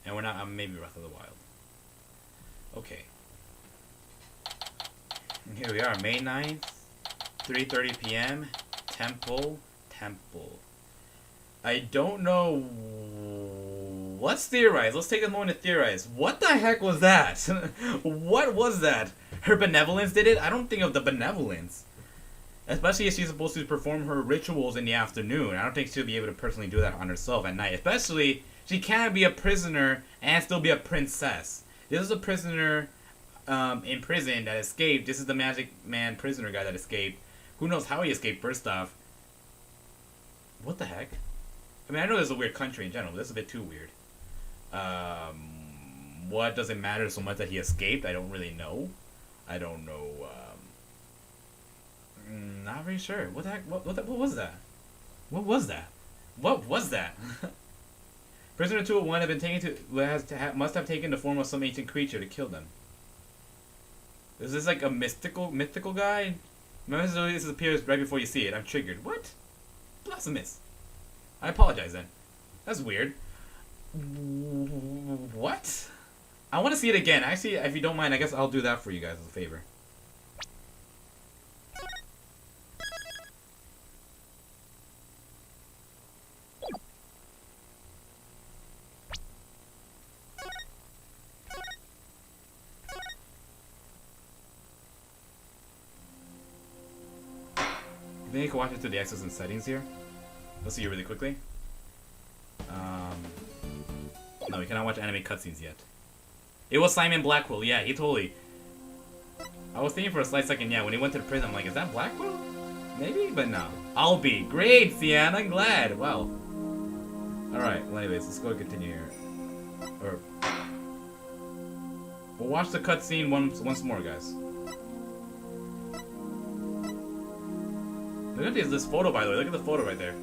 And we're not... I'm maybe Breath of the Wild. Okay. Here we are, May 9th, 3:30 p.m. Temple. I don't know. Let's theorize. Let's take a moment to theorize. What the heck was that? What was that? Her benevolence did it? I don't think of the benevolence. Especially if she's supposed to perform her rituals in the afternoon. I don't think she'll be able to personally do that on herself at night. Especially, she can't be a prisoner and still be a princess. This is a prisoner in prison that escaped. This is the Magic Man prisoner guy that escaped. Who knows how he escaped, first off. What the heck? I mean, I know this is a weird country in general, but this is a bit too weird. What does it matter so much that he escaped? I don't really know. I don't know. Not very sure. What the heck? What was that? What was that? What was that? Prisoner 201 had been taken to must have taken the form of some ancient creature to kill them. Is this like a mythical guy? Remember, this appears right before you see it. I'm triggered. What? Blasphemous. I apologize then. That's weird. What? I want to see it again. Actually, if you don't mind, I guess I'll do that for you guys as a favor. I think you can watch it through the access and settings here. Let's see it really quickly. No, we cannot watch anime cutscenes yet. It was Simon Blackwell, yeah, he totally... I was thinking for a slight second, yeah, when he went to the prison, I'm like, is that Blackwell? Maybe, but no. I'll be. Great, Sian, I'm glad. Well. Alright, well anyways, let's go continue here. Or... We'll watch the cutscene once more, guys. Look at this photo, by the way. Look at the photo right there.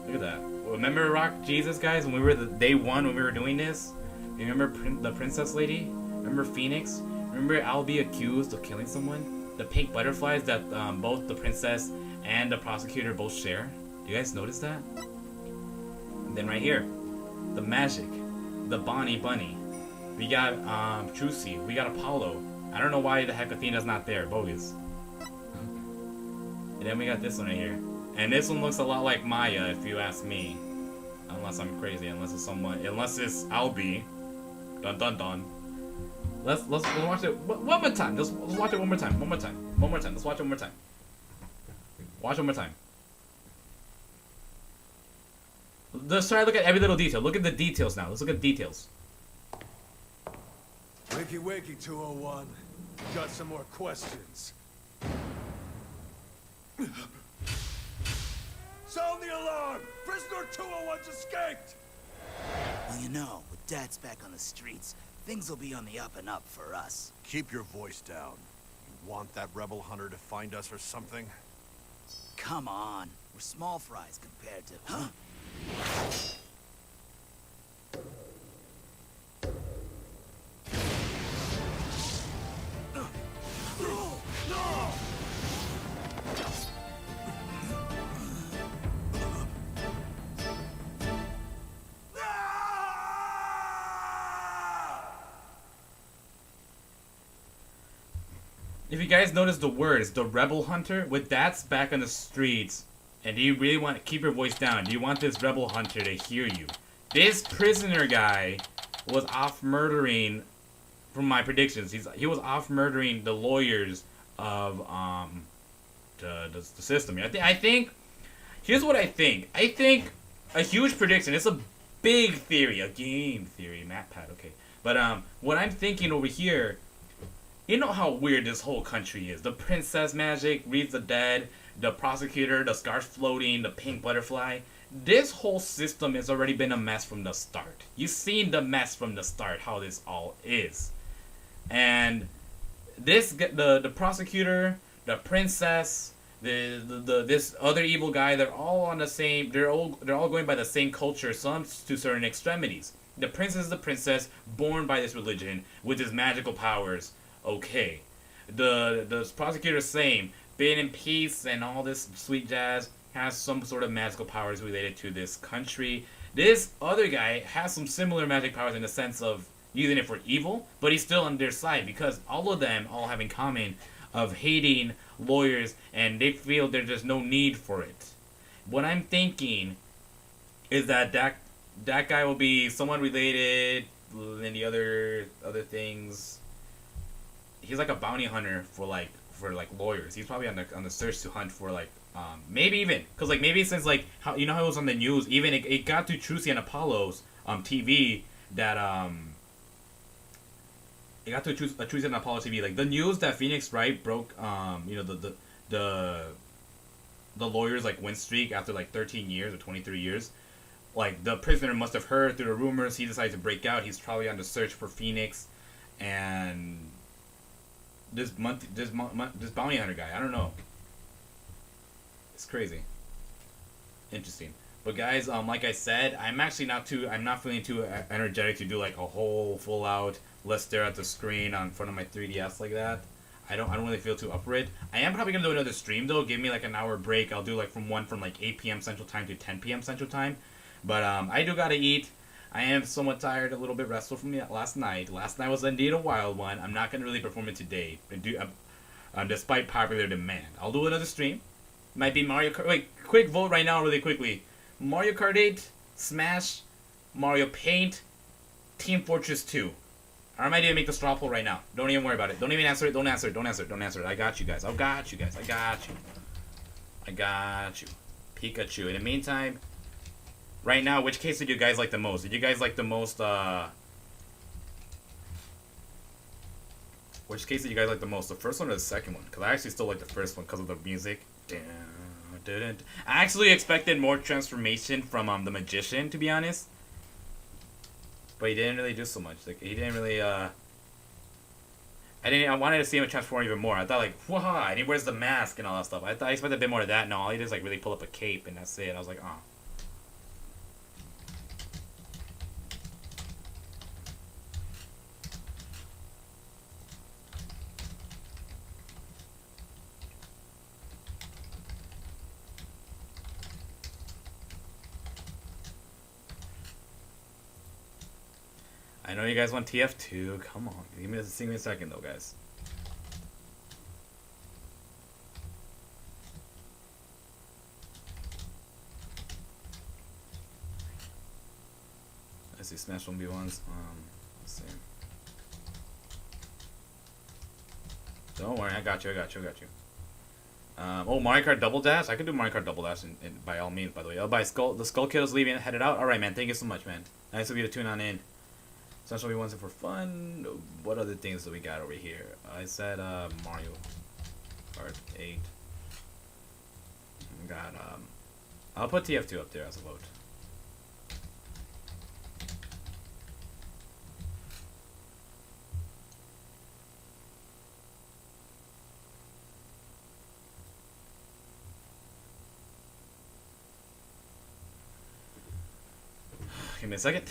Look at that. Remember Rock Jesus, guys, when we were day 1 when we were doing this? You remember the princess lady? Remember Phoenix? Remember I'll be accused of killing someone? The pink butterflies that both the princess and the prosecutor both share? Do you guys notice that? And then right here, the magic, the Bonnie Bunny. We got Trucy. We got Apollo. I don't know why the heck Athena's not there. Bogus. And then we got this one right here. And this one looks a lot like Maya, if you ask me. Unless I'm crazy, unless it's Albie. Dun dun dun. Let's watch it one more time. Let's watch it one more time. Let's watch it one more time. Watch it one more time. Let's try to look at every little detail. Look at the details now. Let's look at details. Wakey wakey 201. Got some more questions. Sound the alarm! Prisoner 201's escaped! Well, you know, with Dad's back on the streets, things will be on the up and up for us. Keep your voice down. You want that rebel hunter to find us or something? Come on. We're small fries compared to... Huh? if you guys notice the words, the rebel hunter, with that's back on the streets, and do you really want to keep your voice down? Do you want this rebel hunter to hear you? This prisoner guy was off murdering, from my predictions, he was off murdering the lawyers of the system. I think here's what I think. I think a huge prediction. It's a big theory, a game theory, MatPat. Okay, but what I'm thinking over here. You know how weird this whole country is. The princess magic, reads the dead, the prosecutor, the scarf floating, the pink butterfly. This whole system has already been a mess from the start. You've seen the mess from the start, how this all is. And the prosecutor, the princess, this other evil guy, they're all on the same, they're all going by the same culture, some to certain extremities. The princess is the princess, born by this religion, with his magical powers. Okay, the prosecutor, same, been in peace and all this sweet jazz, has some sort of magical powers related to this country. This other guy has some similar magic powers in the sense of using it for evil, but he's still on their side because all of them all have in common of hating lawyers, and they feel there's just no need for it. What I'm thinking is that guy will be someone related in the other things. He's like a bounty hunter for lawyers. He's probably on the search to hunt for maybe even because maybe since how you know how it was on the news, even it got to Trucy and Apollo's TV that it got to Trucy and Apollo TV, the news that Phoenix Wright broke the lawyers win streak after 13 years or 23 years. The prisoner must have heard through the rumors. He decided to break out. He's probably on the search for Phoenix, and this bounty hunter guy, I don't know. It's crazy. Interesting. But guys, like I said, I'm not feeling too energetic to do a whole full out let's stare at the screen on front of my 3DS like that. I don't really feel too up for it. I am probably gonna do another stream though. Give me an hour break. I'll do from 8 p.m. Central Time to 10 p.m. Central Time. But I do gotta eat. I am somewhat tired, a little bit restful from last night. Last night was indeed a wild one. I'm not going to really perform it today, despite popular demand. I'll do another stream. Might be Mario Kart. Wait, quick vote right now, really quickly. Mario Kart 8, Smash, Mario Paint, Team Fortress 2. I might even make the straw poll right now. Don't even worry about it. Don't even answer it. Don't answer it. Don't answer it. Don't answer it. I got you guys. I got you guys. I got you. I got you. Pikachu. In the meantime, right now, which case did you guys like the most? Did you guys like the most, which case did you guys like the most? The first one or the second one? Because I actually still like the first one because of the music. I actually expected more transformation from the magician, to be honest. But he didn't really do so much. He didn't really, I wanted to see him transform even more. I thought whoa, and he wears the mask and all that stuff. I expected a bit more of that. No, all he does really pull up a cape and that's it. I was like, oh. I know you guys want TF2. Come on. Give me a second, though, guys. I see Smash 1v1s. Let's see. Don't worry. I got you. Oh, Mario Kart Double Dash? I could do Mario Kart Double Dash by all means, by the way. Oh, the Skull Kiddo's leaving, headed out. Alright, man. Thank you so much, man. Nice of you to tune on in. Essentially, we want it for fun. What other things do we got over here? I said Mario Kart 8. We got I'll put TF2 up there as a vote. Give me a second.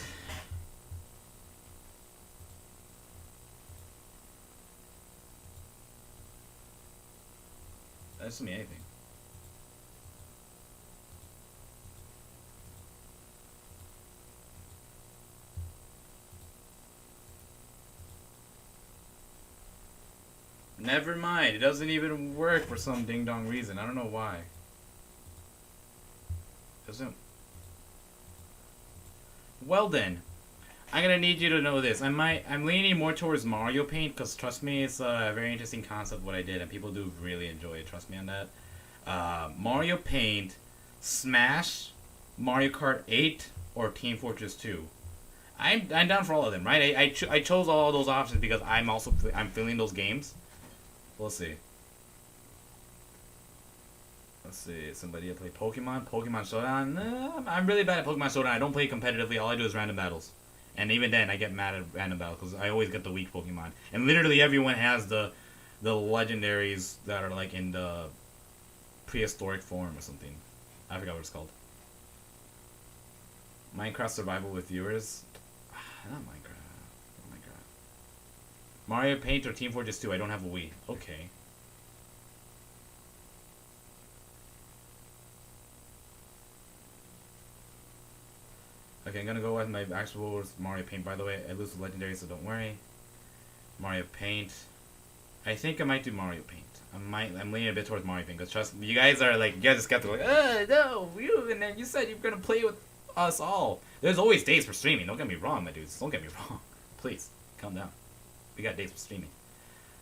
That doesn't mean anything. Never mind. It doesn't even work for some ding dong reason. I don't know why. Doesn't. Well then, I'm gonna need you to know this. I'm leaning more towards Mario Paint because trust me, it's a very interesting concept what I did, and people do really enjoy it. Trust me on that. Mario Paint, Smash, Mario Kart 8, or Team Fortress 2. I'm down for all of them, right? I chose all those options because I'm feeling those games. We'll see. Let's see. Somebody play Pokemon Showdown. I'm really bad at Pokemon Showdown. I don't play competitively. All I do is random battles, and even then, I get mad at random battles because I always get the weak Pokemon. And literally everyone has the legendaries that are like in the prehistoric form or something. I forgot what it's called. Minecraft survival with viewers. Not Minecraft. Oh my god. Mario Paint or Team Fortress 2? I don't have a Wii. Okay. Okay, I'm gonna go with my actual Mario Paint. By the way, I lose the legendary, so don't worry. Mario Paint. I think I might do Mario Paint. I'm leaning a bit towards Mario Paint because trust me, you guys are like, you guys are skeptical. Like, no, and then you said you're gonna play with us all. There's always days for streaming. Don't get me wrong, my dudes. Don't get me wrong. Please, calm down. We got days for streaming.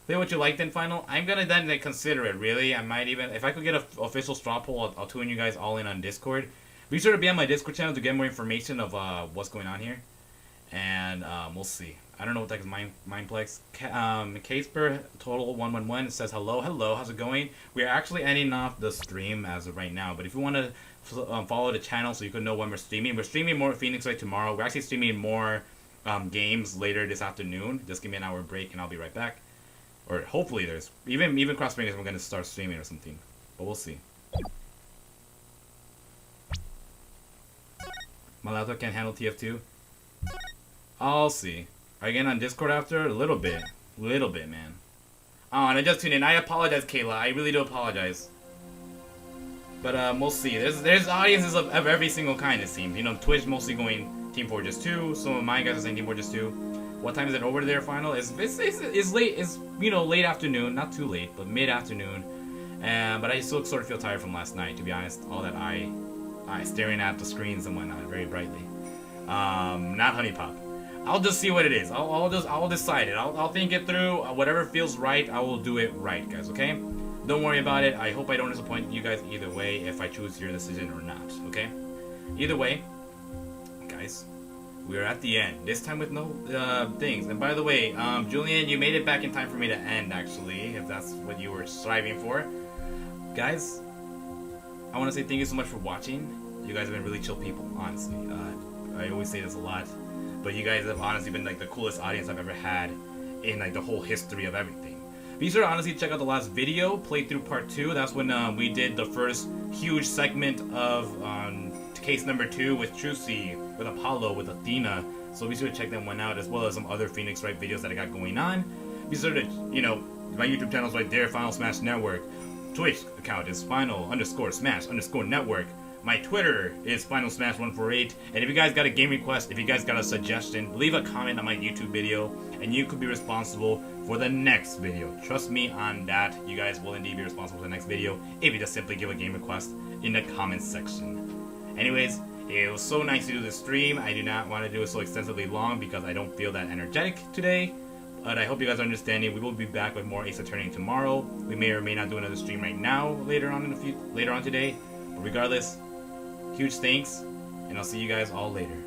Play what you liked in final. I'm gonna then like, consider it. Really, I might even if I could get an official straw poll, I'll tune you guys all in on Discord. Be sure to be on my Discord channel to get more information of what's going on here, and we'll see. I don't know what that is. Mindplex. Casper total 111 says hello. How's it going? We are actually ending off the stream as of right now, but if you want to follow the channel so you can know when we're streaming more Phoenix Wright tomorrow. We're actually streaming more games later this afternoon. Just give me an hour break and I'll be right back. Or hopefully there's even Cross Fingers. I'm going to start streaming or something, but we'll see. My laptop can't handle TF2. I'll see. Are you getting on Discord after? A little bit, man. Oh, and I just tuned in. I apologize, Kayla. I really do apologize. But we'll see. There's audiences of every single kind, it seems. You know, Twitch mostly going Team Fortress 2. Some of my guys are saying Team Fortress 2. What time is it over there? Final? It's late. It's late afternoon. Not too late, but mid afternoon. But I still sort of feel tired from last night, to be honest. All that eye staring at the screens and whatnot very brightly. Not Honey Pop. I'll just see what it is. I'll decide it. I'll think it through. Whatever feels right, I will do it right, guys. Okay? Don't worry about it. I hope I don't disappoint you guys either way if I choose your decision or not. Okay? Either way, guys, we're at the end. This time with no things. And by the way, Julian, you made it back in time for me to end. Actually, if that's what you were striving for, guys. I want to say thank you so much for watching. You guys have been really chill people, honestly. I always say this a lot. But you guys have honestly been like the coolest audience I've ever had in like the whole history of everything. Be sure to honestly check out the last video, playthrough part 2. That's when we did the first huge segment of case number 2 with Trucy, with Apollo, with Athena. So be sure to check that one out, as well as some other Phoenix Wright videos that I got going on. Be sure to, my YouTube channel's right there, Final Smash Network. Twitch account is Final_Smash_Network. My Twitter is FinalSmash148, and if you guys got a game request, if you guys got a suggestion, leave a comment on my YouTube video, and you could be responsible for the next video. Trust me on that. You guys will indeed be responsible for the next video if you just simply give a game request in the comments section. Anyways, it was so nice to do this stream. I do not want to do it so extensively long because I don't feel that energetic today. But I hope you guys are understanding. We will be back with more Ace Attorney tomorrow. We may or may not do another stream right now later on today. But regardless, huge thanks, and I'll see you guys all later.